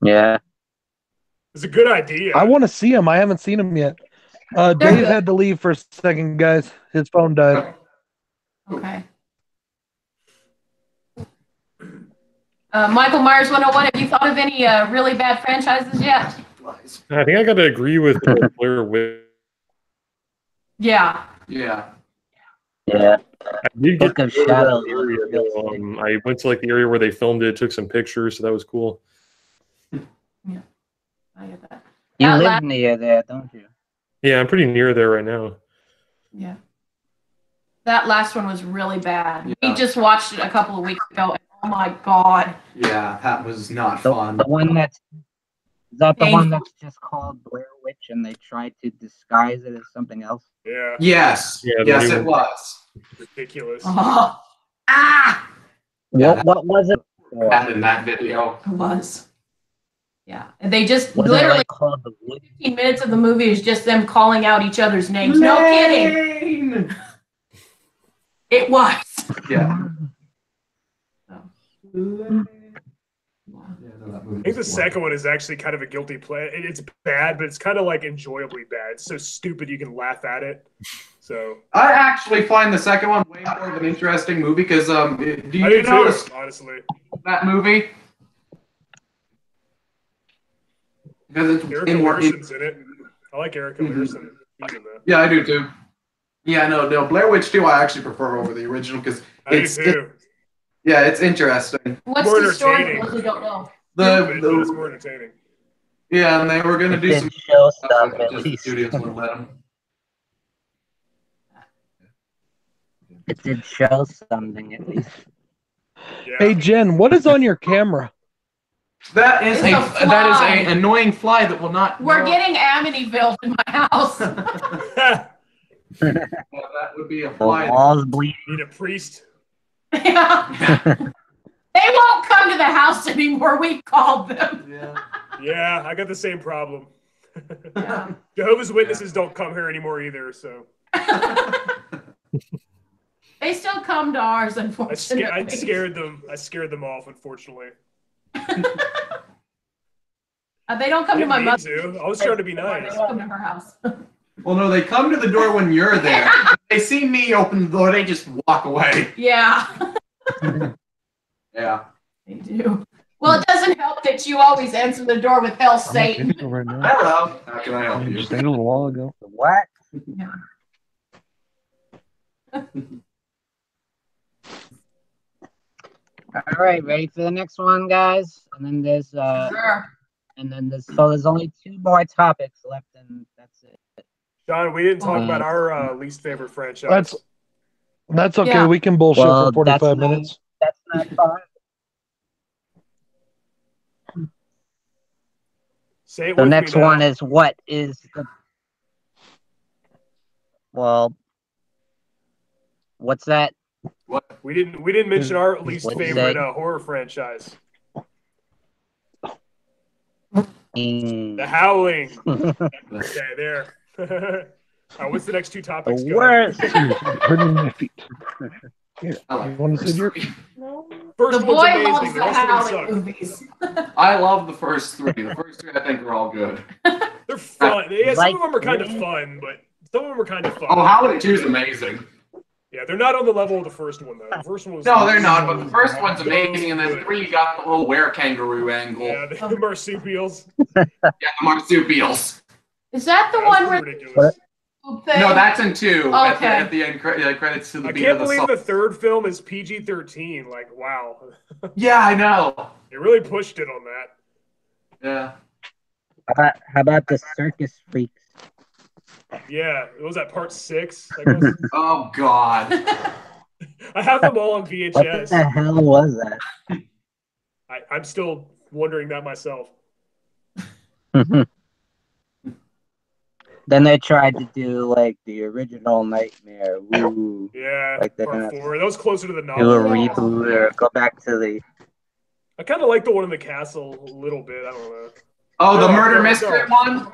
Yeah. It's a good idea. I want to see him. I haven't seen him yet. Dave good. had to leave for a second, guys. His phone died. Okay. Michael Myers 101, have you thought of any really bad franchises yet? I think I got to agree with Blair Witch. Yeah. Yeah. Yeah. I did Book get of to that Shadows. area, though. I went to like the area where they filmed it, took some pictures, so that was cool. Yeah. I get that. You That live last- near there, don't you? Yeah, I'm pretty near there right now. Yeah. That last one was really bad. Yeah. We just watched it a couple of weeks ago. And oh my God. Yeah, that was not The, fun. the one that's is that the Painful. one that's just called Blair Witch and they tried to disguise it as something else? Yeah. Yes. Yeah, the Yes, new it one. was. Ridiculous. Oh. Ah! Yeah, What was it? for? that in that video. It was. Yeah. And they just Was it literally like called the Wood? 15 minutes of the movie is just them calling out each other's names. No kidding. Lane! It was. Yeah. I think the second one is actually kind of a guilty play. It's bad, but it's kind of like enjoyably bad. It's so stupid you can laugh at it. So I actually find the second one way more of an interesting movie because do I you do notice too, honestly. that movie? Because it's Erica in more. Larson's in it. I like Erica Larson. She's in that. Yeah, I do too. Yeah, no, Blair Witch 2 I actually prefer over the original because I do it's too. yeah, it's interesting. What's More the story for entertaining. those who don't know? But it's The more entertaining. yeah, and they were gonna do It some did show stuff, stuff but at just least. studios wouldn't let them. It did show something at least. Yeah. Hey, Jen, what is on your camera? That is It's a fly. that is an annoying fly that will not. We're getting Amityville in my house. That would be a The fly. walls bleed. Need a priest. Yeah. They won't come to the house anymore. We called them. Yeah. Yeah, I got the same problem. Yeah. Jehovah's Witnesses don't come here anymore either, so They still come to ours, unfortunately. I scared them. I scared them off, unfortunately. They don't come to my mother. I was trying to be They nice. don't come to her house. Well, no, they come to the door when you're there. They see me open the door, they just walk away. Yeah. Yeah. They do. Well, it doesn't help that you always answer the door with "Hell, Satan." Right now. Hello. How can I help I you? just ate a little while ago. What? Yeah. All right, ready for the next one, guys? And then there's Sure. so there's only 2 more topics left, and that's it. John, we didn't talk about our least favorite franchise. That's okay. Yeah. We can bullshit Well, for 45 that's not- minutes. That's not fun. Say it The with next me now. one is what is the what's that? We didn't mention our least What'd you favorite say? horror franchise. Mm. The Howling. Okay, there. What's the next 2 topics? The Go worst. Hurting my feet. Here, I you want to sit here? First The one's boy amazing. loves The the rest of them Howling suck. movies. I love the first 3. The first 3 I think are all good. They're fun. Yeah, some Like of them are kind of three? fun, but some of them are kind of fun. Oh, Howling 2 is amazing. Yeah, they're not on the level of the first one though. The first one was No, they're not, but the first one's amazing, and then 3 got the whole were-kangaroo angle. Yeah, the marsupials. Yeah, the marsupials. Is that the That's one where ridiculous. thing? No, that's in 2. Okay. At the end, credits to the I beat can't of the believe song. the third film is PG-13. Like, wow. Yeah, I know. They really pushed it on that. Yeah. How about the circus freaks? Yeah, what was that, part 6? I guess. Oh, God. I have them all on What VHS. the hell was that? I'm still wondering that myself. Then they tried to do like the original Nightmare. Ooh. Yeah, Like they're part gonna 4. That was closer to the Do novel. a reboot or go back to the I kind of like the one in the castle a little bit. I don't know. Oh, the No, murder no, mystery no. one?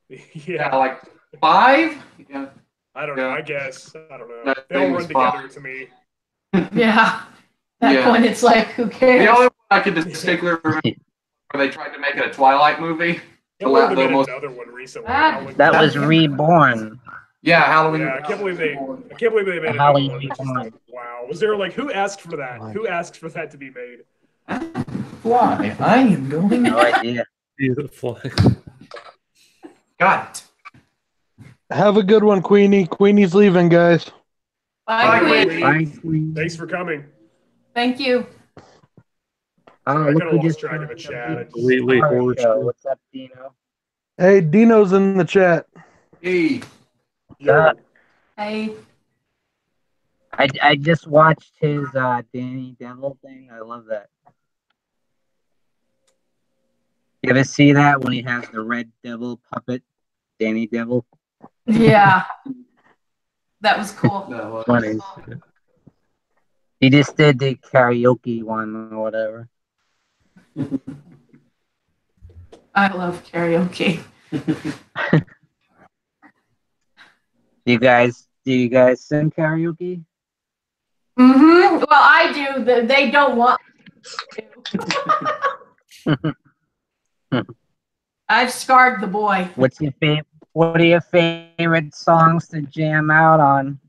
Yeah, Yeah, like 5? Yeah. I don't know. I guess I don't know. That They all thing run was together fun. to me. Yeah. That Yeah. point, it's like, who The cares? only one I could distinctly remember where they tried to make it a Twilight movie. It would have the been most- another one recently. Ah. Howling- that was Reborn. Yeah, Halloween. Yeah, I can't believe they made another Howling one. It's just Reborn. like, wow. Was there like who asked for that? Who asked for that to be made? Why? I am going. No idea. Beautiful. Got it. Have a good one, Queenie. Queenie's leaving, guys. Bye, Bye, Queen. Queen. Bye, Queen. Thanks for coming. Thank you. Oh, I look kinda who lost just track of the chat. Completely horror show. show. What's up, Dino? Hey, Dino's in the chat. Hey. Yo, Hey. I just watched his Danny Devil thing. I love that. You ever see that when he has the red devil puppet, Danny Devil? Yeah. That was cool. No, Funny. He just did the karaoke one or whatever. I love karaoke. Do you guys sing karaoke? Mm-hmm. Well, I do. They don't want to. I've scarred the boy. What are your favorite songs to jam out on?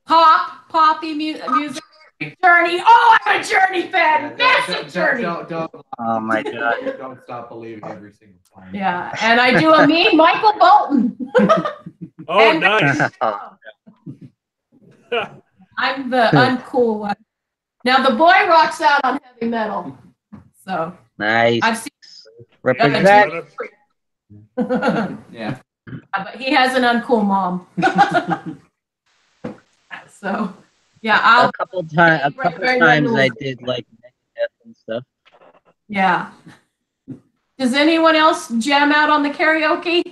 Poppy music. Journey. Oh, I'm a Journey fan. Massive Journey. Don't Oh my god. don't stop believing every single time. Yeah, and I do a mean Michael Bolton. oh And- nice. I'm the uncool one. Now the boy rocks out on heavy metal. So Nice. I've seen Represent. Yeah. but he has an uncool mom. So yeah, I'll A couple times I did like Megadeth and stuff. Yeah. Does anyone else jam out on the karaoke?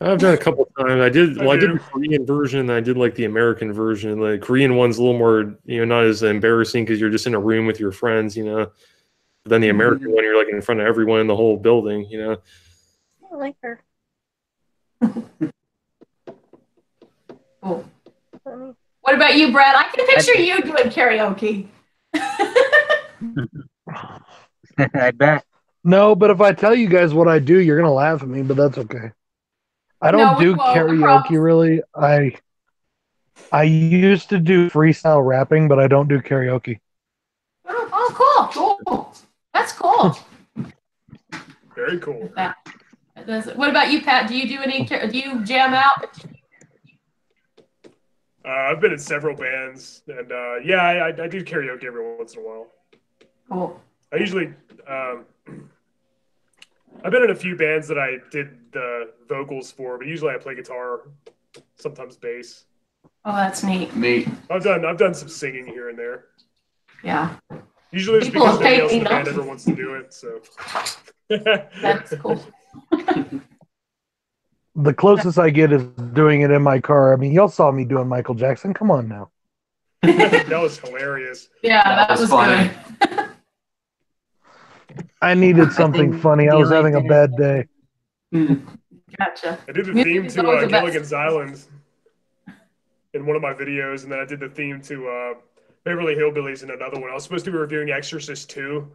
I've done a couple times. I did I do. the Korean version, and I did like the American version. The Korean one's a little more, not as embarrassing because you're just in a room with your friends, But then the American one, you're like in front of everyone in the whole building, I like her. Cool. What about you, Brad? I can picture you doing karaoke. I bet. No, but if I tell you guys what I do, you're gonna laugh at me, but that's okay. I don't No, we do won't, I karaoke promise. really. I used to do freestyle rapping, but I don't do karaoke. Oh, cool. That's cool. Very cool. What about you, Pat? Do you do any? Do you jam out? I've been in several bands, and yeah, I do karaoke every once in a while. Cool. I usually, I've been in a few bands that I did the vocals for, but usually I play guitar, sometimes bass. Oh, that's neat. Neat. I've done some singing here and there. Yeah. Usually it's People because nobody take else in me the band notes. ever wants to do it. So That's cool. The closest I get is doing it in my car. I mean, y'all saw me doing Michael Jackson. Come on now. that was hilarious. Yeah, that was funny. good. I needed something think funny. I the was only having a thing- bad day. Gotcha. I did the Music theme is to always the best. Gilligan's Island in one of my videos, and then I did the theme to Beverly Hillbillies in another one. I was supposed to be reviewing Exorcist 2,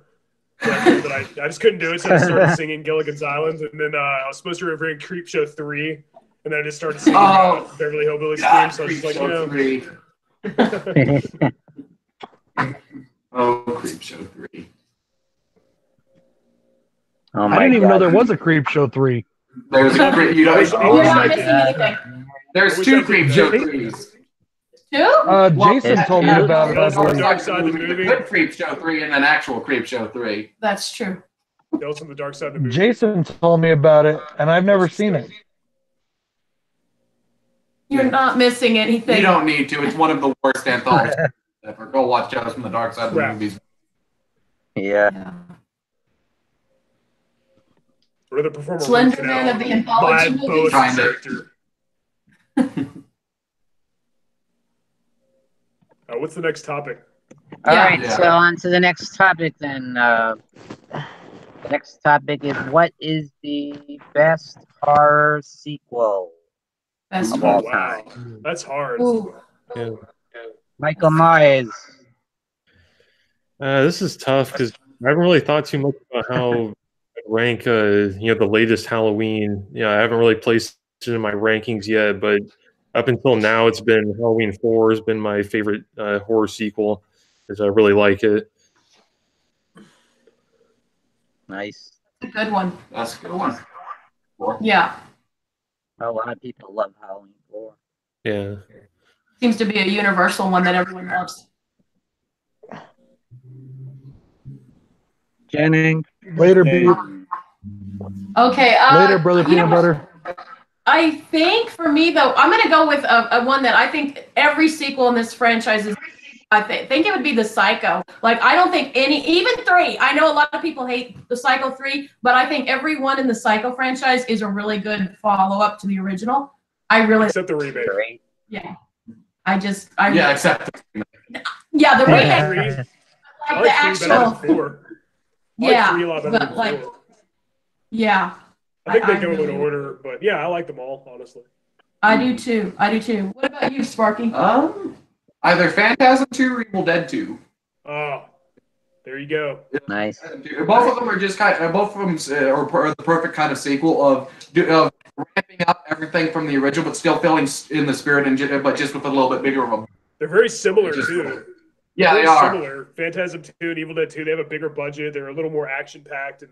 but I just couldn't do it, so I started singing Gilligan's Island, and then I was supposed to be reviewing Creepshow 3, and then I just started singing Beverly Hillbillies theme, so I was just like, Creepshow 3. Oh my I didn't even know God. there was a Creep Show 3. There's a creep. You're not Oh, missing anything. There's two Creepshow 3s. Two? Jason told me about it. I Tales from the believe. Dark Side of the Movie. Good Creepshow 3 and an actual Creepshow 3. That's true. Tales from the Dark Side of the Movie. Jason told me about it, and I've never seen it. You're not missing anything. You don't need to. It's one of the worst anthologies ever. Go watch Tales from the Dark Side of the Crap. Movies. Yeah. Yeah. Or the performer Slenderman of the anthology Bad movies. Bones Kinda. character. What's the next topic? All Yeah. right, Yeah. so on to the next topic then. The next topic is what is the best horror sequel That's of cool. all Wow, time? that's hard. Ooh. Yeah. Michael Myers. This is tough because I haven't really thought too much about how I rank, the latest Halloween. Yeah, I haven't really placed it in my rankings yet, but up until now, it's been Halloween 4 has been my favorite horror sequel because I really like it. Nice. That's a good one. That's a good one. Yeah. A lot of people love Halloween 4. Yeah. Seems to be a universal one that everyone loves. Jennings. Later, B. Okay. Later, brother you peanut know, butter. I think for me though, I'm gonna go with a one that I think every sequel in this franchise is. I think it would be the Psycho. Like I don't think even 3. I know a lot of people hate the Psycho 3, but I think every one in the Psycho franchise is a really good follow up to the original. I really Except the remake. Great. yeah. Yeah, except Yeah, the I like remake, 3. like I the like 3 better actual than 4. I yeah, like 3 a lot better but than like 4. yeah. I think they I go in really- order, but yeah, I like them all, honestly. I do too. What about you, Sparky? either Phantasm 2 or Evil Dead 2. Oh, there you go. Nice. Both of them are just both of them are the perfect kind of sequel of ramping up everything from the original, but still feeling in the spirit, but just with a little bit bigger of them. They're very similar, too. Yeah, Very they are. similar. Phantasm 2 and Evil Dead 2, they have a bigger budget. They're a little more action-packed and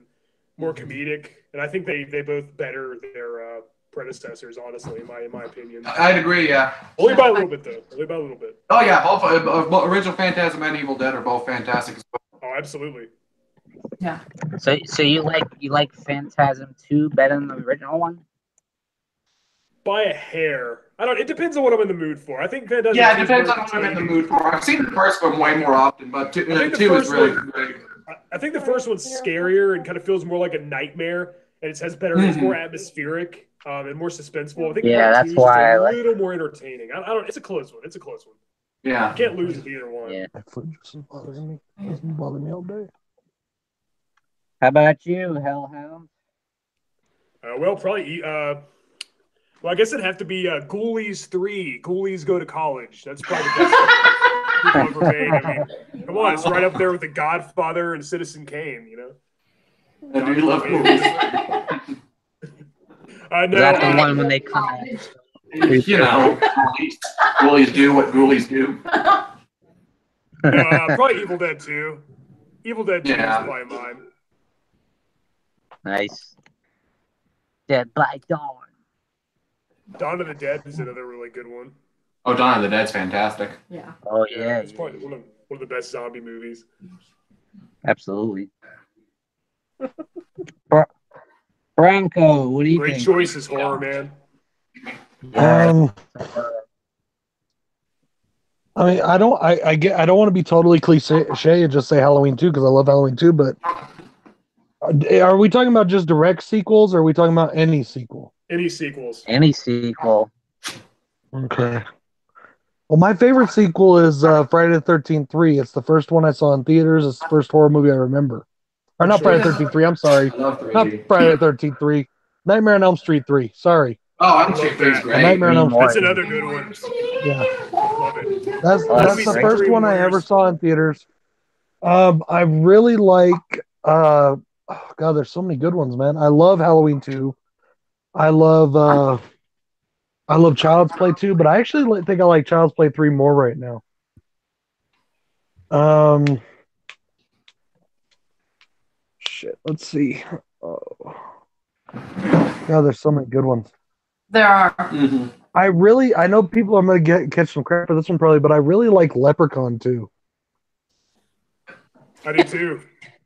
more comedic. And I think they both better their predecessors, honestly, in my opinion. I'd agree, yeah. Only by a little bit, though. Only by a little bit. Oh, yeah, both original Phantasm and Evil Dead are both fantastic as well. Oh, absolutely. Yeah. So you like Phantasm 2 better than the original one? By a hair. It depends on what I'm in the mood for. I think Phantasm Yeah, it 2 is depends more on what I'm in the entertaining. mood for. I've seen the first one way more often, but I think the 2 is first really one- great. I think the first one's scarier and kind of feels more like a nightmare, and it has better, it's more atmospheric and more suspenseful. I think part that's two is why I just a like little more entertaining. I don't. It's a close one. It's a close one. Yeah. You can't lose with either one. Yeah. My foot just is bothering me. It doesn't bother me all day. How about you, Hellhound? Well, probably. Well, I guess it'd have to be Ghoulies 3. Ghoulies Go to College. That's probably the best people ever made. I mean, come on, it's right up there with The Godfather and Citizen Kane. You know. I do love movies. Is that the one when they come out? You know, ghoulies do what ghoulies do. Probably Evil Dead 2. Evil Dead 2 is probably mine. Nice. Dead by Dawn. Dawn of the Dead is another really good one. Oh, Dawn of the Dead's fantastic. Yeah. Oh yeah. It's probably one of the best zombie movies. Absolutely. Bronco, what do you Great think? choices, horror man. I mean, I don't want to be totally cliche and just say Halloween 2 because I love Halloween 2, but are we talking about just direct sequels or are we talking about any sequel? Any sequels? Any sequel. Okay. Well, my favorite sequel is Friday the 13th 3. It's the first one I saw in theaters. It's the first horror movie I remember. Or not Friday the 13th 3, I'm sorry. I love 3D. Not Friday the 13th 3. Nightmare on Elm Street 3. Sorry. Oh, I think Chick-fil-A's great. Nightmare on Elm Street. That's another good one. Yeah. Love it. That's the great. first one I ever saw in theaters. I really like oh God, there's so many good ones, man. I love Halloween 2. I love Child's Play 2, but I actually think I like Child's Play 3 more right now. Shit, let's see. Oh. God, there's so many good ones. There are. Mm-hmm. I know people are going to catch some crap for this one probably, but I really like Leprechaun 2. I do too.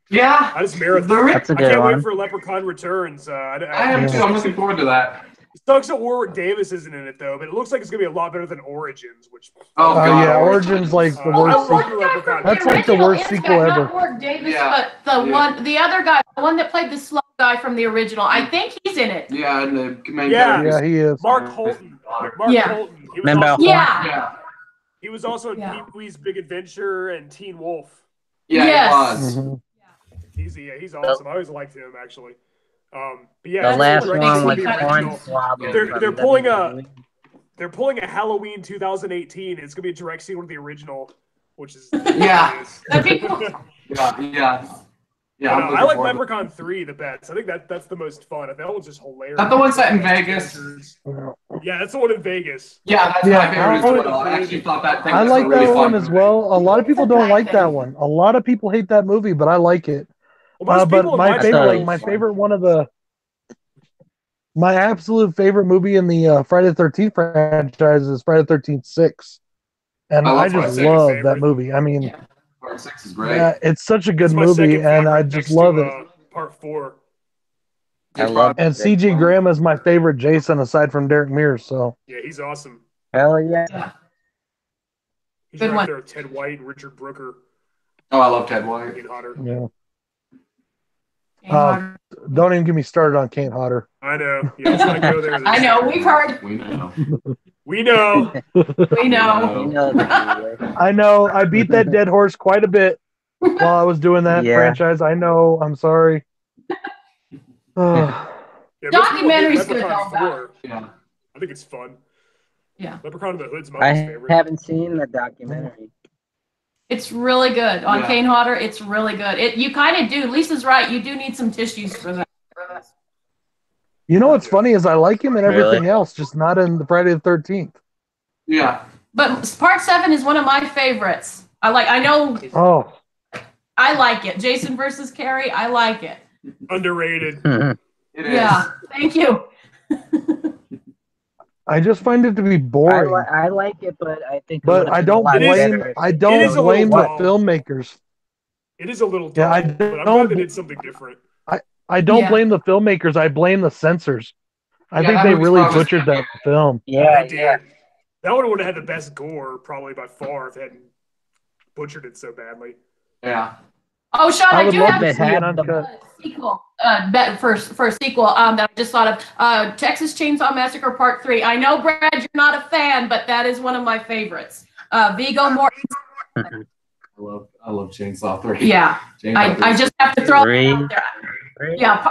Yeah. I just marathon. That's a I good can't one. wait for Leprechaun Returns. I am too. I'm looking forward to that. It sucks that Warwick Davis isn't in it though, but it looks like it's gonna be a lot better than Origins, which. Oh, God. Yeah, Origin's like the worst I love sequel. the Leprechaun. That's like the worst sequel ever. Not Warwick Davis, Yeah. but the other guy, the one that played the slow guy from the original. I think he's in it. Yeah, and the main Yeah. Yeah, he is. Mark Holton. Mark Yeah. Holton. He was Remember also, Yeah. Yeah. he was also in Yeah. Pee-wee's Big Adventure and Teen Wolf. Yeah, Yes. it was. Mhm. He's awesome. I always liked him actually. But yeah, The last directing one from with the original. Hornswoggle. They're pulling they're pulling a Halloween 2018. It's gonna be a direct sequel to the original, which is Yeah. That'd be cool. Yeah. I like Leprechaun 3 the best. I think that's the most fun. That one's just hilarious. That the one set in Vegas? Yeah, that's the one in Vegas. Yeah, that's Yeah, my favorite as well. I actually thought that thing I was like a really that fun one as movie. well. A lot of people don't like that one. A lot of people hate that movie, but I like it. Well, most But people in my my favorite, thought it like my was favorite one of the, my absolute favorite movie in the Friday the 13th franchise is Friday the 13th 6, and I I love my just second love favorite. that movie. I mean, Yeah. Part 6 is great. yeah, it's such a good It's my movie, second and I favorite just next love to, it. Part 4. I love And it. C.G. Graham is my favorite Jason aside from Derek Mears. So Yeah, he's awesome. Hell yeah. He's Good right one. there with Ted White and Richard Brooker. Oh, I love Ted White. Kane Hodder. yeah, don't even get me started on Kane Hodder. I know. Yeah, let's not go there. I know. We've heard. We know. We know. We know. You know the I know. I beat that dead horse quite a bit while I was doing that Yeah. franchise. I know. I'm sorry. Yeah, most people hate Documentary's good, Leprechaun though, 4. Yeah. I think it's fun. Yeah. Leprechaun in the Hood's my I favorite. haven't seen the documentary. It's really good. On Yeah. Kane Hodder, it's really good. You kind of do. Lisa's right. You do need some tissues for that. You know what's funny is I like him in everything Really? else, just not in the Friday the 13th. Yeah. But Part 7 is one of my favorites. I know Oh, I like it. Jason versus Carrie, I like it. Underrated. It is. Yeah. Thank you. I just find it to be boring. I like it, but I think. it But would've I been don't a lot blame. better if I it It don't is a blame the little dull. filmmakers. It is a little Yeah, dull, I but I'm don't- glad they did something different. I don't Yeah. blame the filmmakers. I blame the censors. I Yeah, think that they movie's really probably- butchered that film. Yeah, They did. yeah. That one would have had the best gore, probably by far, if they hadn't butchered it so badly. Yeah. Oh, Sean, I I would do love have to a see an uncut. sequel. For a sequel that I just thought of. Texas Chainsaw Massacre Part 3. I know, Brad, you're not a fan, but that is one of my favorites. Viggo Mortensen. I love Chainsaw 3. Yeah. Chainsaw 3. I just have to throw it out there. Three. Yeah,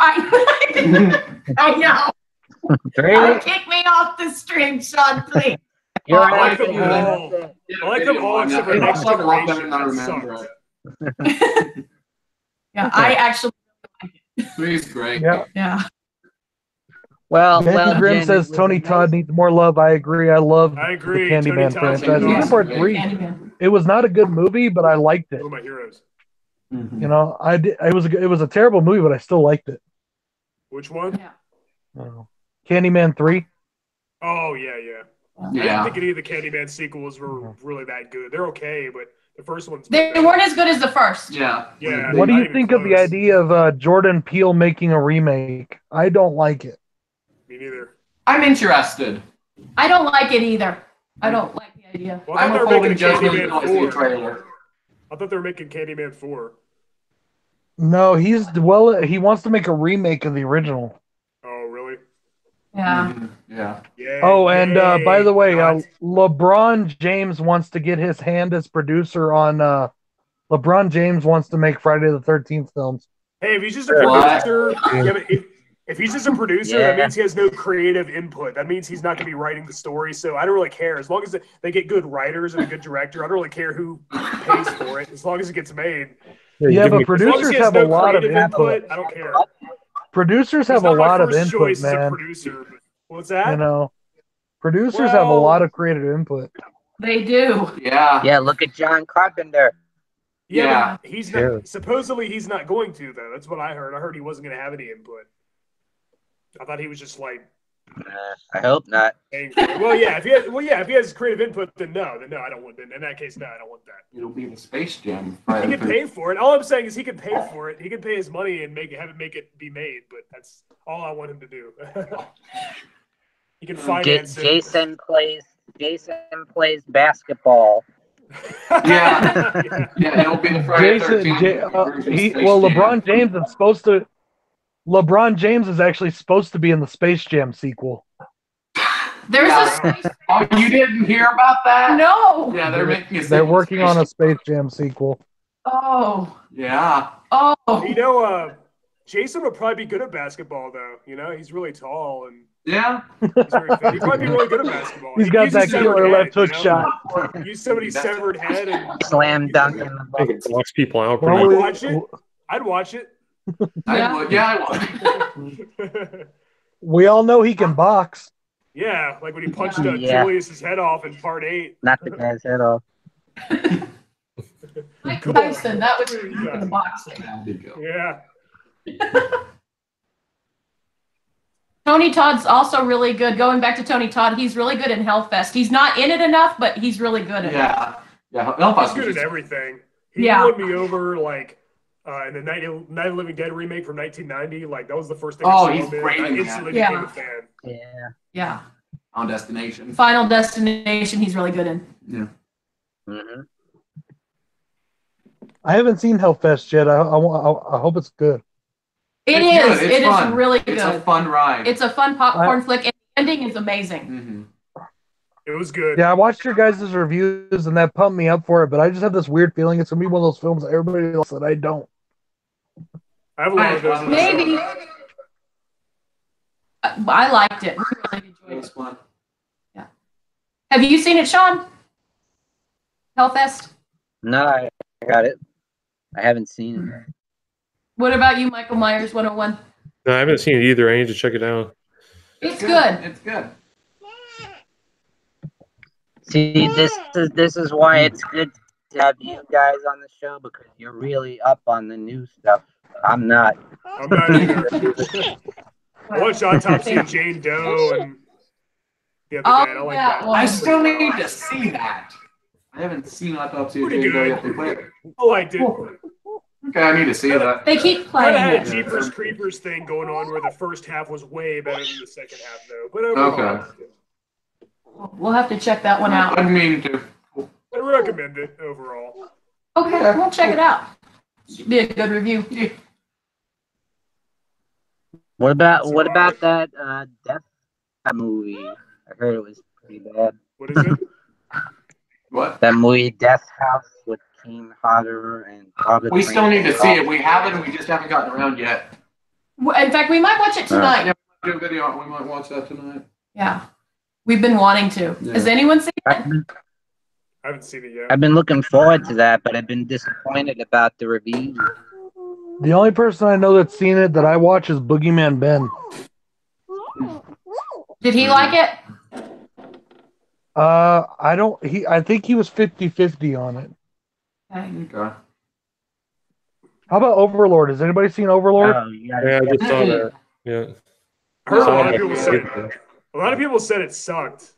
I know. Three. Kick me off the stream, Sean, please. You're I like right. them all. I like them all except for Next Generation. That sucked. Yeah, I actually. 3 is great. Yeah. Well, Ben Grimm Jen, says it was Tony a Todd nice- needs more love. I agree. I love I agree. the Candyman Tony Todd's franchise. awesome. Even Part Yeah. 3, Candyman. it was not a good movie, but I liked it. One of my heroes. Mhm. You know, it was a terrible movie, but I still liked it. Which one? Candyman 3. Oh, yeah. I didn't Yeah. think any of the Candyman sequels were really that good. They're okay, but the first one's They weren't as good as the first. Yeah. Yeah. What do not you even think of the close. idea of Jordan Peele making a remake? I don't like it. Me neither. I'm interested. I don't like it either. I don't like the idea. Well, I I'm thought they were withholding making judgment Candyman until I see a 4. trailer. I thought they were making Candyman 4. No, he wants to make a remake of the original. Oh, really? Yeah. Mhm. Yeah. Yeah. Oh, and by the way, not. LeBron James wants to get his hand as producer on. LeBron James wants to make Friday the 13th films. Hey, if he's just a What? producer, yeah, but if he's just a producer, Yeah. that means he has no creative input. That means he's not going to be writing the story. So I don't really care. As long as they get good writers and a good director, I don't really care who pays for it. As long as it gets made. Yeah, give but me- As long as producers he has have a no lot of creative input. I don't care. Producers He's have a not my lot of first input, choice as a man. producer. But what's that? You know, producers have a Well- lot of creative input. They do. Yeah. Yeah, look at John Carpenter. Yeah, but he's not. Yeah. Supposedly, he's not going to though. That's what I heard. I heard he wasn't going to have any input. I thought he was just like. I hope not. Angry. Well, yeah. If he has creative input, then no, I don't want. Then in that case, no, I don't want that. It'll be the Space Jam. He can pay for it. All I'm saying is he can pay for it. He can pay his money and have it be made. But that's all I want him to do. He can finance it. Jason plays basketball. Yeah. Yeah, it'll be the Friday Jason, 13th version of Space Jam. LeBron James is supposed to. LeBron James is actually supposed to be in the Space Jam sequel. There's Yeah. a space. Oh, you didn't hear about that? No. Yeah, they're making a They're sequel working to on a Space Space Jam sequel. Oh. Jam. Yeah. Oh. You know, Jason would probably be good at basketball, though. You know, he's really tall and Yeah. he's very fit. He'd probably be really good at basketball. He's He got uses that severed killer head, left hook you know? shot. Use somebody's severed head and Slam dunk in the I think bucket. it knocks people out. Well, pretty we- watch it. I'd watch it. I would. Yeah, I would. We all know he can box. Yeah, like when he punched Yeah. Julius's head off in part 8. Not the guy's head off. Mike Tyson. That was for the boxing. There you go. Yeah. Tony Todd's also really good. Going back to Tony Todd, he's really good in Hellfest. He's not in it enough, but he's really good at it. Yeah. Yeah. He's Hellfest good was at just- everything. He Yeah. won me over, like, in the Night of the Living Dead remake from 1990. Like, that was the first thing Oh, I saw he's him in. great I in that. instantly Yeah. became a fan. Yeah. Yeah. On Destination. Final Destination, he's really good in. Yeah. hmm I haven't seen Hellfest yet. I hope it's good. It It's is. good. It's It is fun. really It's a good. fun ride. It's a fun popcorn flick, and the ending is amazing. Mm-hmm. It was good. Yeah, I watched your guys' reviews and that pumped me up for it, but I just have this weird feeling it's gonna be one of those films that everybody else that I don't. I have a lot of those. Maybe. I liked it. I really It enjoyed was it. fun. Have you seen it, Sean? Hellfest? No, I got it. I haven't seen it. What about you, Michael Myers 101? No, I haven't seen it either. I need to check it out. It's good. It's good. See, this is why it's good to have you guys on the show because you're really up on the new stuff. I'm not. I'm not either. I watched Autopsy of Jane Doe and the other day. I like that. I still need to see that. I haven't seen Autopsy of Pretty Jane Doe good. yet. They play it. I liked it. Okay, I need to see that. They keep Kind of playing had a it. Jeepers Creepers thing going on where the first half was way better than the second half, though. But overall, Okay. We'll have to check that one out. I mean to. I recommend it overall. Okay, we'll check it out. Be a good review. What about that Death movie? I heard it was pretty bad. What is it? What? That movie Death House with Kane Hodder and Robert. We still need to see it. We haven't. We just haven't gotten around yet. In fact, we might watch it tonight. Yeah, we might do a video. We might watch that tonight. Yeah. We've been wanting to. Yeah. Has anyone seen it? I haven't seen it yet. I've been looking forward to that, but I've been disappointed about the reviews. The only person I know that's seen it that I watch is Boogeyman Ben. Did he like it? I think he was 50-50 on it. Okay. How about Overlord? Has anybody seen Overlord? Yeah, I just saw that. Yeah. I heard a lot of people said it sucked.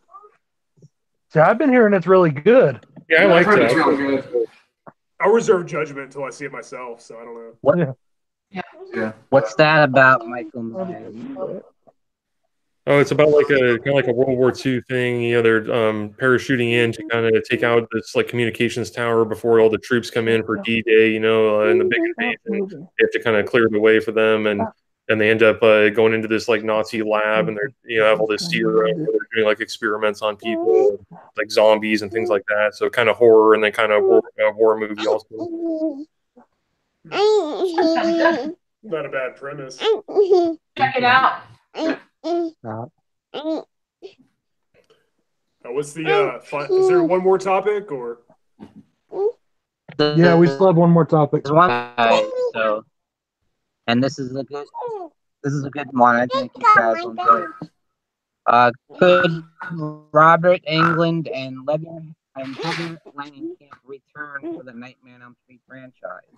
See, I've been hearing it's really good. Yeah, I like heard that. it's really good. I'll reserve judgment until I see it myself, so I don't know. What? Yeah. What's that about, Michael Myers? Oh, it's about like a kind of like a World War II thing. You know, they're parachuting in to kind of take out this like communications tower before all the troops come in for D-Day. You know, in the big invasion, they have to kind of clear the way for them, and they end up going into this like Nazi lab, and they're have all this serum where they're doing like experiments on people, like zombies and things like that. So kind of horror and then kind of war movie also. Not a bad premise. Check it out. What's the fun? Is there one more topic or? Yeah, we still have one more topic. There's one guy, so, and this is a good one. I think you guys will enjoy it. Could Robert Englund and Heather Langenkamp return for the Nightmare on Elm Street franchise?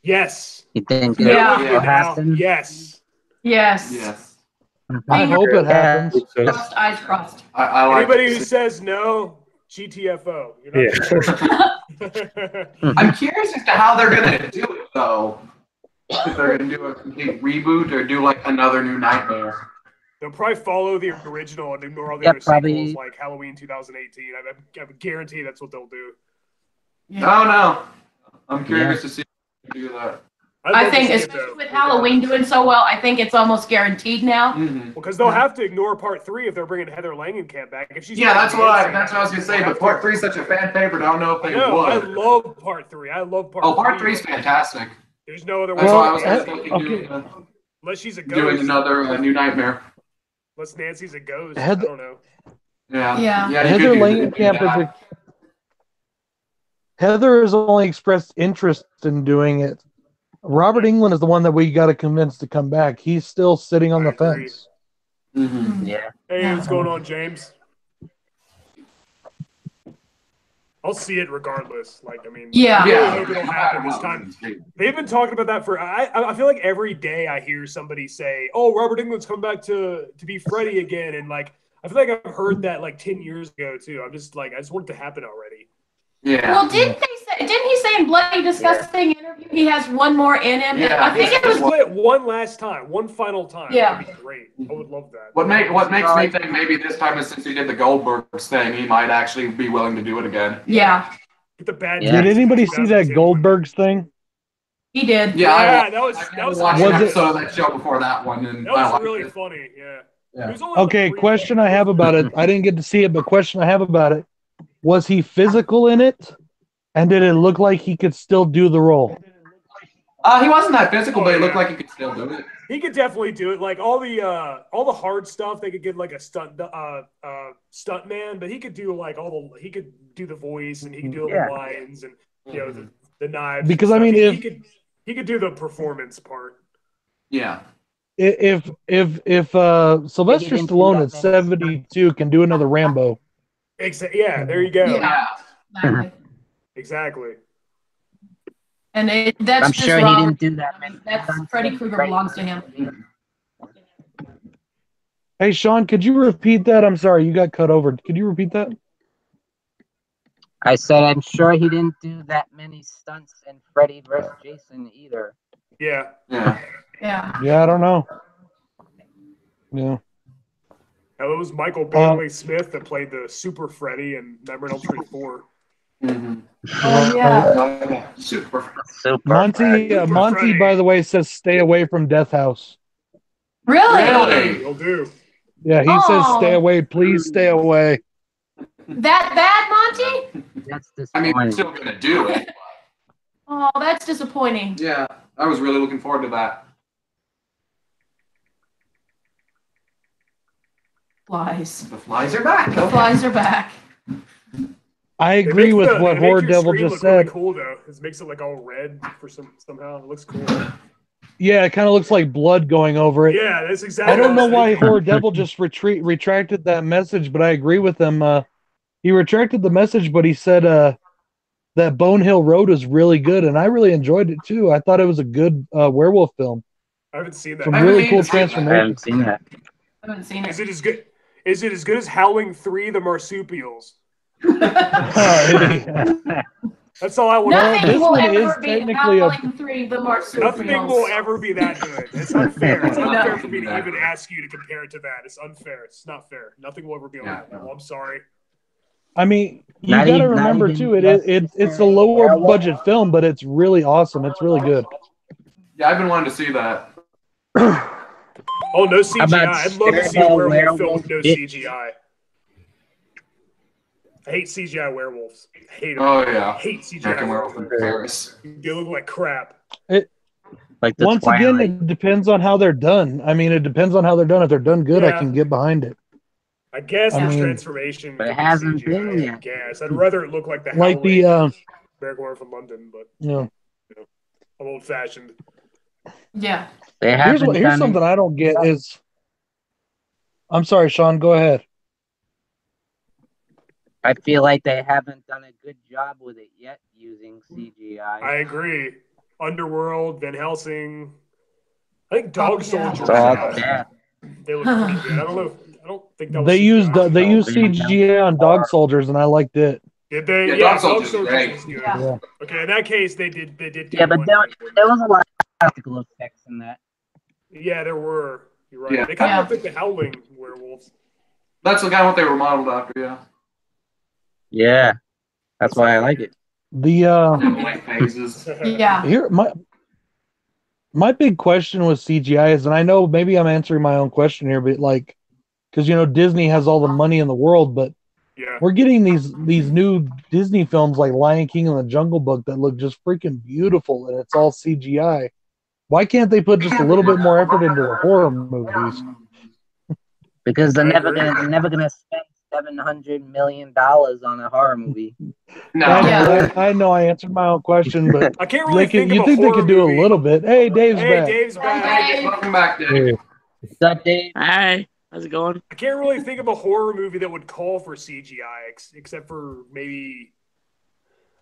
Yes. You think it Yeah. will happen? Yes. Yes. Yes. I hope it happens. Crossed, eyes crossed. I like Anybody who says no, GTFO. You're not I'm curious as to how they're gonna do it though. If they're gonna do a complete reboot or do like another new Nightmare. They'll probably follow the original and ignore all the other sequels like Halloween 2018. I guarantee that's what they'll do. Yeah. I don't know. I'm curious to see if they do that. I think, especially with Halloween doing so well, I think it's almost guaranteed now. Because they'll have to ignore part 3 if they're bringing Heather Langenkamp back. If she's that's what I was gonna say. But part 3 is such a fan favorite. I don't know if they would. I love part 3. I love part 3. Oh, part 3 is fantastic. There's no other way. That's why I was thinking unless she's a ghost. Doing another new Nightmare. Unless Nancy's a ghost. I don't know. Yeah. Heather Langenkamp Heather has only expressed interest in doing it. Robert Englund is the one that we got to convince to come back. He's still sitting on the fence. Yeah. Hey, what's going on, James? I'll see it regardless. Like, I mean, I really hope it'll happen this time. They've been talking about that for. I feel like every day I hear somebody say, "Oh, Robert Englund's come back to be Freddy again," and like I feel like I've heard that like 10 years ago too. I'm just like I just want it to happen already. Yeah. Well, didn't he say in Bloody Disgusting interview he has one more in him? Yeah, I think it was play it one last time, one final time. Yeah. That'd be great. I would love that. What makes me think maybe this time is since he did the Goldbergs thing, he might actually be willing to do it again. Yeah. Get the bad. Yeah. Did anybody see that Goldbergs thing? He did. Yeah, that was watched an episode of that show before that one, and that was really funny. Yeah. Yeah. Okay, question I have about it. I didn't get to see it, but question I have about it. Was he physical in it? And did it look like he could still do the role? He wasn't that physical, but it looked like he could still do it. He could definitely do it. Like all the hard stuff, they could get like a stunt man, but he could do like he could do the voice and he could do the lines and the knives. Because I mean, he could do the performance part. Yeah. If Sylvester Stallone at 72 can do another Rambo. Yeah, there you go. Yeah. Exactly. And that's I'm just sure Robert. he didn't do that. That's Freddy Krueger belongs to him. Hey, Sean, could you repeat that? I'm sorry, you got cut over. Could you repeat that? I said I'm sure he didn't do that many stunts in Freddy vs. Jason either. Yeah. Yeah. Yeah, I don't know. Yeah. It was Michael Bailey Smith that played the Super Freddy in Nightmare on Elm Street 4. Oh yeah. Oh, yeah. Super. Monty, Freddy. by the way, says stay away from Death House. Really? Really? You'll do. Yeah, he says stay away. Please stay away. That bad, Monty? That's I mean, disappointing. we're still gonna do it. Oh, that's disappointing. Yeah, I was really looking forward to that. Flies. The flies are back. The flies are back. I It agree makes with the- what it makes Horror your Devil screen just look really said. cool though. It makes it like all red for somehow. It looks cool. Yeah, it kind of looks like blood going over it. Yeah, that's exactly. I don't know what why was thinking. Horror Devil just retracted that message, but I agree with him. He retracted the message, but he said that Bone Hill Road is really good, and I really enjoyed it too. I thought it was a good werewolf film. I haven't seen that. Some I haven't really even cool seen that. I transformations. haven't seen that. I haven't seen Is it. it as good? Is it as good as Howling 3: The Marsupials? That's all I want. Nothing this will one ever is be technically a- Howling 3, the marsupials. Nothing will ever be that good. It's unfair. It's unfair No. for me to even ask you to compare it to that. It's unfair. It's not fair. Nothing will ever be like Yeah. that. Well, I'm sorry. I mean, you Not got to even- not remember even too. It's a necessarily lower werewolf. budget film, but it's really awesome. It's really good. Yeah, I've been wanting to see that. Oh, no CGI. about I'd love to see a Scarecrow werewolf film with no werewolf? CGI. I hate CGI werewolves. I hate them. Oh I yeah. hate CGI American Werewolf in werewolves. Paris. They look like crap. Like the Once Twilight. again, it depends on how they're done. I mean, it depends on how they're done. If they're done good, I Yeah. can get behind it. I guess I the mean- transformation. But it could be hasn't CGI, been I yet. guess. I'd rather it look like the Like the, Howling American Werewolf in London, but You know, I'm old fashioned. Yeah. They here's haven't here's done something it. I don't get is. I'm sorry, Sean. Go ahead. I feel like they haven't done a good job with it yet using CGI. I agree. Underworld, Van Helsing. I think Dog Oh, yeah. Soldier. Dog, yeah. They look pretty good. I don't know. I don't think that was They used CGI. they used CGI on Dog Soldiers, and I liked it. Did they? Yeah, Yeah, Dog Dog Soldiers Soldiers was was great. good. Yeah. Yeah. Okay, in that case, they did. They did. Do Yeah, but one there was a lot of practical effects in that. Yeah, there were. You're right. Yeah. They kind Yeah. of look like the Howling werewolves. That's the kind of what they were modeled after. Yeah. Yeah, that's why I like it. The White phases. Yeah. here my big question with CGI is, and I know maybe I'm answering my own question here, but like, because Disney has all the money in the world, but Yeah. we're getting these new Disney films like Lion King and the Jungle Book that look just freaking beautiful, and it's all CGI. Why can't they put just a little bit more effort into the horror movies? Because they're I never agree. gonna spend $700 million on a horror movie. No. Yeah. I know I answered my own question, but I can't really think of you a think they horror could do movie. a little bit? Hey, Dave's Hey, back. Dave's back. Hey. Welcome back, Dave. What's up, Dave? Hi, how's it going? I can't really think of a horror movie that would call for CGI, except for maybe.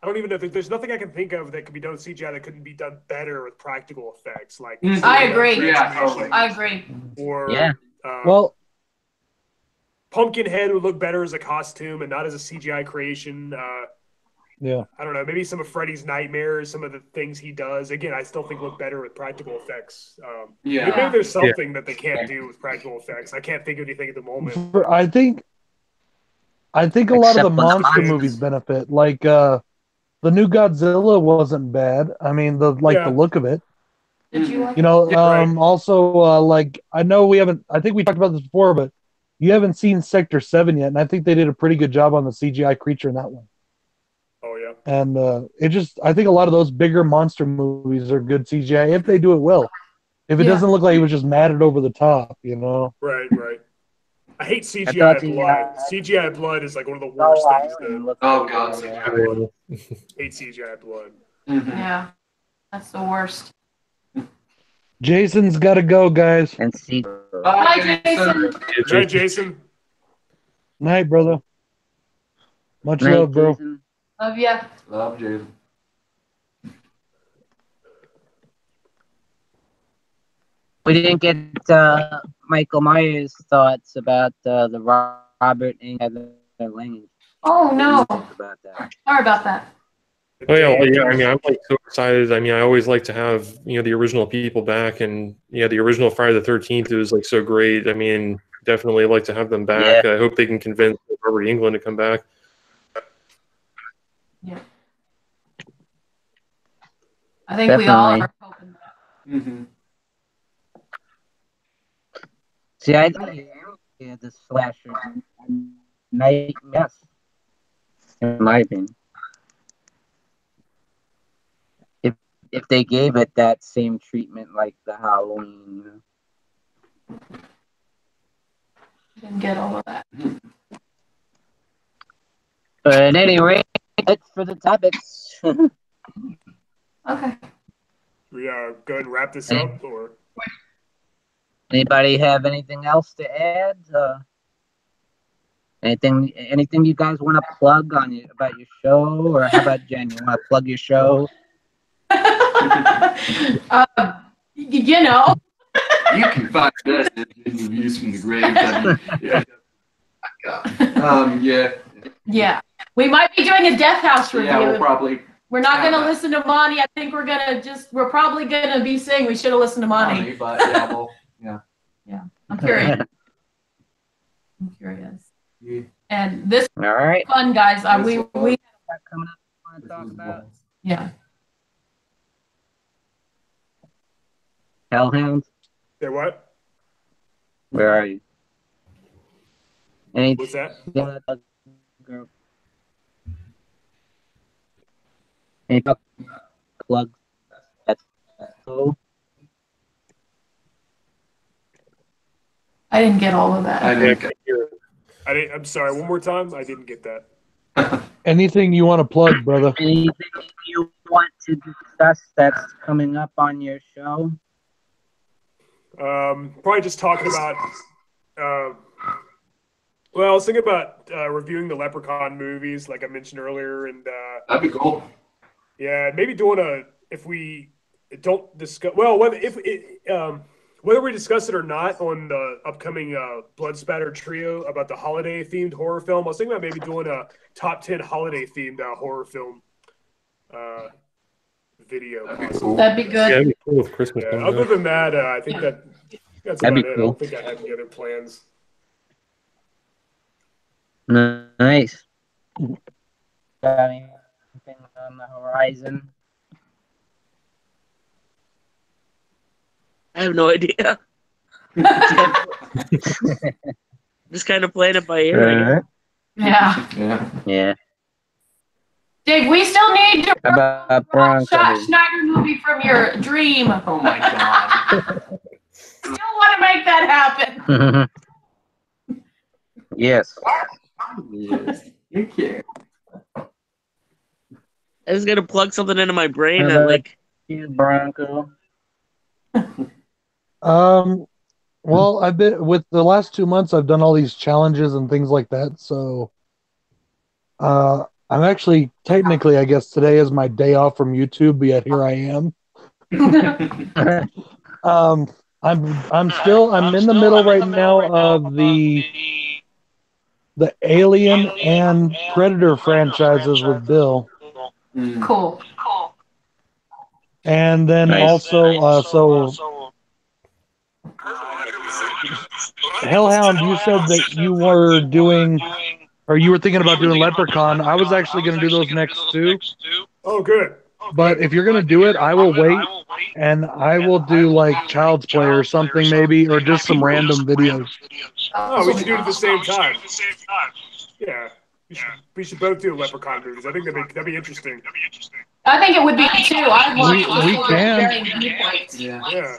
I don't even know. There's nothing I can think of that could be done with CGI that couldn't be done better with practical effects. Like I agree. Yeah, totally. I agree. Or Yeah. Well, Pumpkinhead would look better as a costume and not as a CGI creation. yeah. I don't know. Maybe some of Freddy's nightmares, some of the things he does. Again, I still think look better with practical effects. Yeah. Maybe there's something that they can't do with practical effects. I can't think of anything at the moment. I think a lot of the Except for the monster monsters. movies benefit. Like the new Godzilla wasn't bad. I mean, the look of it. Did you like right. Also, like I know we haven't. I think we talked about this before, but you haven't seen Sector 7 yet, and I think they did a pretty good job on the CGI creature in that one. Oh yeah. And I think a lot of those bigger monster movies are good CGI if they do it well. If it Yeah. doesn't look like it was just matted over the top, Right. I hate I CGI thought blood. CGI blood is like one of the worst things. Oh, God. Hate CGI blood. Mhm. Yeah. That's the worst. Jason's got to go, guys. And see. Hi, Jason. Hey, Jason. Night, brother. Much Night, love, bro. Jason. Love ya. Love Jason. We didn't get Michael Myers' thoughts about the Robert and Heather Langenkamp. Oh no. About that. Sorry about that. Oh yeah, well, yeah. I mean, I'm like so excited. I mean, I always like to have the original people back, and the original Friday the 13th was like so great. I mean, definitely like to have them back. Yeah. I hope they can convince Robert Englund to come back. I think we all are hoping that. Mm-hmm. See, I think the slasher night mess, in my opinion. If they gave it that same treatment like the Halloween. Didn't get all of that. But at any rate, that's for the topics. Okay. We go ahead and wrap this up, or Anybody have anything else to add? Anything you guys want to plug about your show, or how about Jen? You want to plug your show? You know. You can find us at Views from the Grave. Yeah. Yeah. We might be doing a Death House review. Yeah, we'll probably. We're not going to listen to Monty. I think we're probably going to be saying we should have listened to Monty. But yeah, well, yeah. Yeah. I'm curious. Yeah. And this All right. fun, guys. We coming up. Want to talk about yeah. Hellhound? say what? Where are you? What's that? Any plugs? That's cool. I didn't get all of that. I'm sorry. One more time. I didn't get that. Anything you want to plug, brother? Anything you want to discuss that's coming up on your show? Probably just talking about. Well, I was thinking about reviewing the Leprechaun movies, like I mentioned earlier, and That'd be cool. yeah, maybe doing if we don't discuss whether we discuss it or not on the upcoming Blood Spatter Trio about the holiday themed horror film. I was thinking about maybe doing a top 10 holiday themed horror film video. That'd be cool. That'd be good. Yeah, it'd be cool with Christmas. Yeah, other than that, I think that's That'd about be it. cool. I don't think I have any other plans. Nice. Got anything on the horizon? I have no idea. Just kind of playing it by ear. I guess. Yeah. Yeah. Dave, we still need to How about Bronco? Schneider movie from your dream. Oh my god. Still want to make that happen. Yes. Yes. You can't. I was gonna plug something into my brain How and about like you, Bronco? Well, I've been with the last 2 months. I've done all these challenges and things like that. So, I'm actually technically, I guess today is my day off from YouTube. But yet here I am. I'm in the middle right now of the Alien and Predator franchises with Bill. Cool. And then also, Hellhound, you said that you were doing, or you were thinking about doing Leprechaun. I was actually going to do those next two. Oh, good. But if you're going to do it, I will wait, and I will do like Child's Play or something maybe, or just some random videos. Oh, we should do it at the same time. Yeah. We should both do Leprechaun movies. I think that'd be interesting. I think it would be too. I want We can. Yeah. Yeah.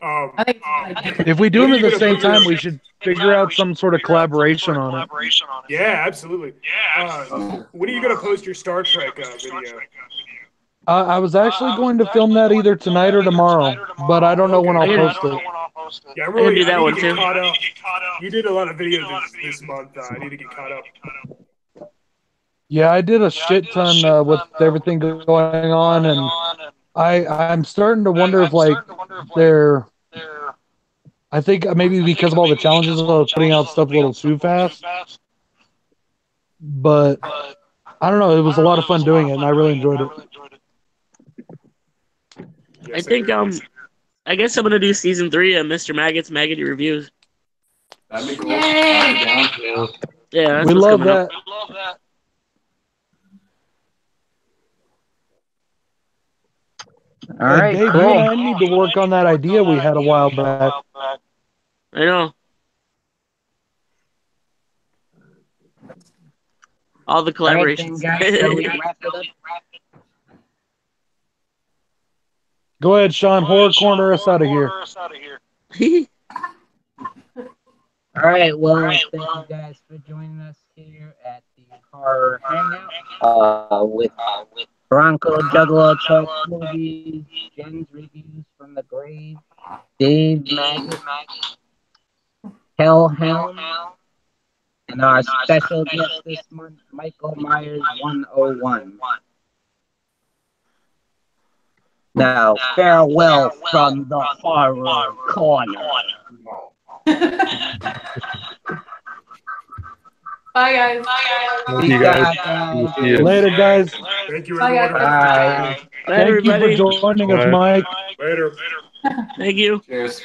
I think it's a good idea. If we do them at the same time, we should figure out some sort of collaboration on it. Yeah, absolutely. When are you going to post your Star Trek video? I was actually going to film that either tonight or tomorrow, but I don't know when I'll post it. Yeah, I'm gonna do that one too. Caught up. You did a lot of videos this month. I need to get caught up. Yeah, I did a shit ton with everything going on, and I'm starting to wonder if like they're. I think maybe because of all the challenges, I was putting out stuff a little too fast. But I don't know. It was a lot of fun doing it, and I really enjoyed it. I think I guess I'm gonna do season 3 of Mr. Maggot's Maggoty Reviews. That'd be cool. Yay! Yeah, that's We what's love coming up. that. All right, Dave, cool. you and I need to work on that idea we had a while back. I know. All the All right, then, collaborations. guys, shall we wrap it up? Go ahead, Sean. Horror corner us out of here. All right, well, thank you guys for joining us here at the Horror Hangout with Bronco Juggalo Talk Movies, Jen's Reviews from the Grave, Dave Maggot, Hellhound, and our special guest this month, Michael Myers 101. Now, farewell from the Horror Corner. Bye, guys. Thank you guys. See you. Later, guys. Thank you, Bye, everyone. guys. Bye, Thank you everybody. for joining us, Bye. Mike. Later. Thank you. Cheers.